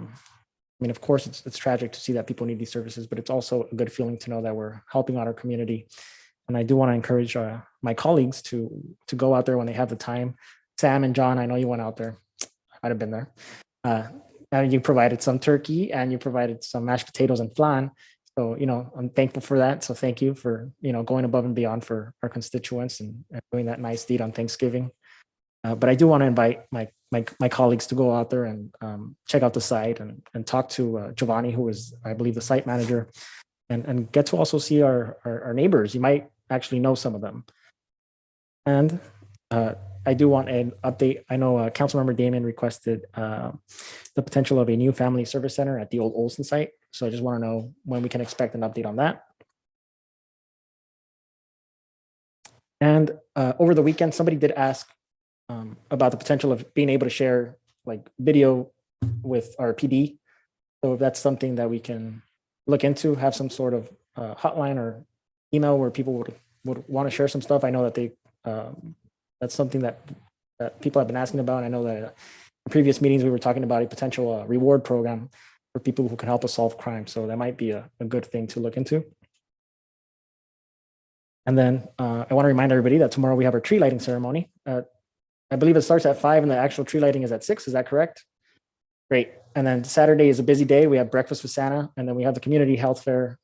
mean, of course, it's tragic to see that people need these services, but it's also a good feeling to know that we're helping out our community. And I do want to encourage my colleagues to go out there when they have the time. Sam and John, I know you went out there. I'd have been there. And you provided some turkey and you provided some mashed potatoes and flan. So, I'm thankful for that. So thank you for, going above and beyond for our constituents and doing that nice deed on Thanksgiving. But I do want to invite my colleagues to go out there and check out the site and talk to Giovanni, who is, I believe, the site manager, and get to also see our neighbors. You might actually know some of them. And I do want an update. I know Councilmember Damian requested the potential of a new family service center at the old Olson site. So I just want to know when we can expect an update on that. And over the weekend, somebody did ask about the potential of being able to share like video with our PD. So if that's something that we can look into, have some sort of hotline or email where people would want to share some stuff. I know that that's something that people have been asking about. I know that in previous meetings, we were talking about a potential reward program for people who can help us solve crime. So that might be a good thing to look into. And then I want to remind everybody that tomorrow we have our tree lighting ceremony. I believe it starts at 5 and the actual tree lighting is at 6. Is that correct? Great. And then Saturday is a busy day. We have breakfast with Santa, and then we have the community health fair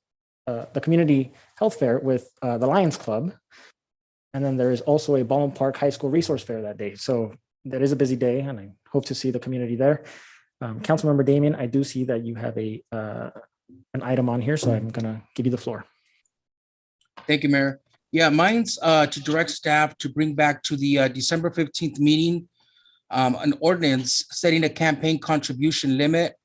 with the Lions Club. And then there is also a Baldwin Park High School resource fair that day. So that is a busy day, and I hope to see the community there. Councilmember Damian, I do see that you have an item on here, so I'm going to give you the floor. Thank you, Mayor. Yeah, mine's to direct staff to bring back to the December 15th meeting an ordinance setting a campaign contribution limit,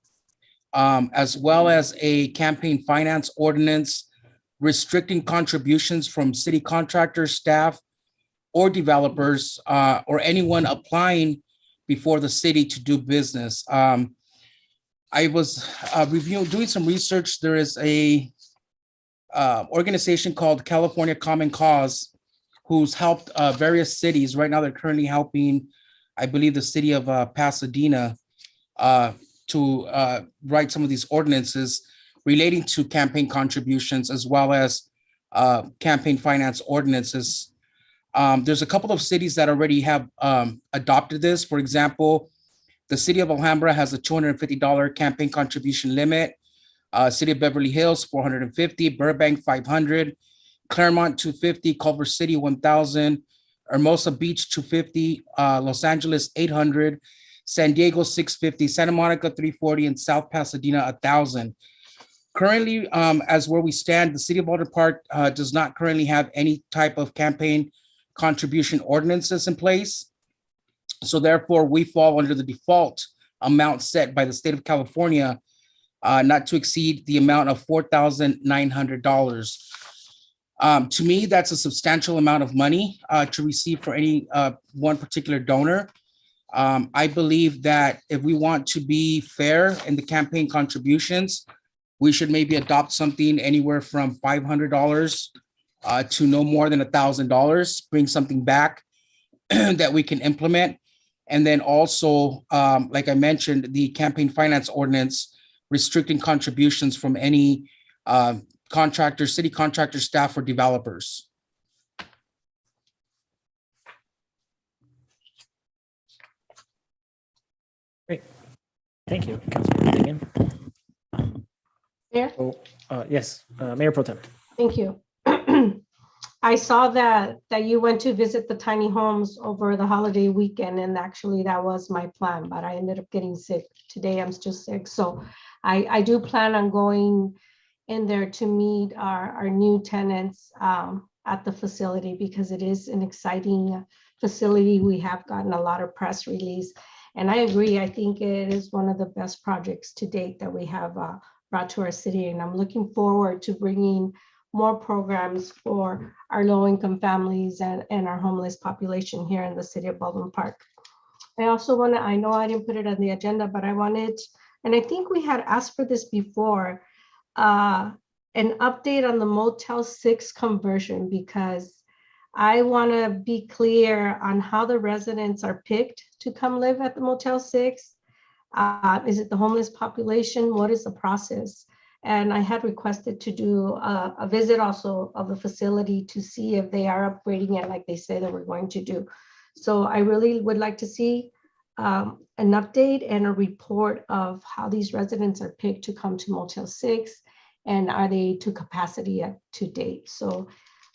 as well as a campaign finance ordinance restricting contributions from city contractors, staff, or developers, or anyone applying before the city to do business. I was doing some research. There is a organization called California Common Cause, who's helped various cities. Right now, they're currently helping, I believe, the city of Pasadena to write some of these ordinances relating to campaign contributions, as well as campaign finance ordinances. There's a couple of cities that already have adopted this. For example, the city of Alhambra has a $250 campaign contribution limit. City of Beverly Hills, $450, Burbank, $500, Claremont, $250, Culver City, $1,000, Hermosa Beach, $250, Los Angeles, $800, San Diego, $650, Santa Monica, $340, and South Pasadena, $1,000. Currently, as where we stand, the city of Alder Park does not currently have any type of campaign contribution ordinances in place. So therefore, we fall under the default amount set by the state of California not to exceed the amount of $4,900. To me, that's a substantial amount of money to receive for any one particular donor. I believe that if we want to be fair in the campaign contributions, we should maybe adopt something anywhere from $500 to no more than $1,000, bring something back that we can implement. And then also, like I mentioned, the campaign finance ordinance restricting contributions from any contractor, city contractor, staff, or developers. Great. Thank you, Councilmember Diggin. Mayor? So, yes, Mayor Pro Tem. Thank you. I saw that you went to visit the tiny homes over the holiday weekend, and actually that was my plan, but I ended up getting sick. Today I'm still sick. So I do plan on going in there to meet our new tenants at the facility, because it is an exciting facility. We have gotten a lot of press release, and I agree. I think it is one of the best projects to date that we have brought to our city, and I'm looking forward to bringing more programs for our low-income families and our homeless population here in the city of Baldwin Park. I also want to, I know I didn't put it on the agenda, but I wanted, and I think we had asked for this before, an update on the Motel 6 conversion, because I want to be clear on how the residents are picked to come live at the Motel 6. Is it the homeless population? What is the process? And I had requested to do a visit also of the facility to see if they are upgrading it like they say that we're going to do. So I really would like to see an update and a report of how these residents are picked to come to Motel 6, and are they to capacity to date. So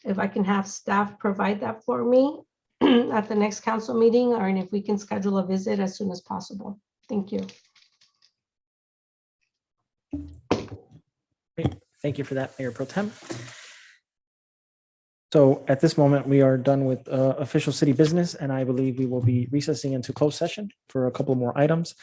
if I can have staff provide that for me at the next council meeting, or if we can schedule a visit as soon as possible. Thank you. Great. Thank you for that, Mayor Pro Tem. So at this moment, we are done with official city business, and I believe we will be recessing into closed session for a couple more items.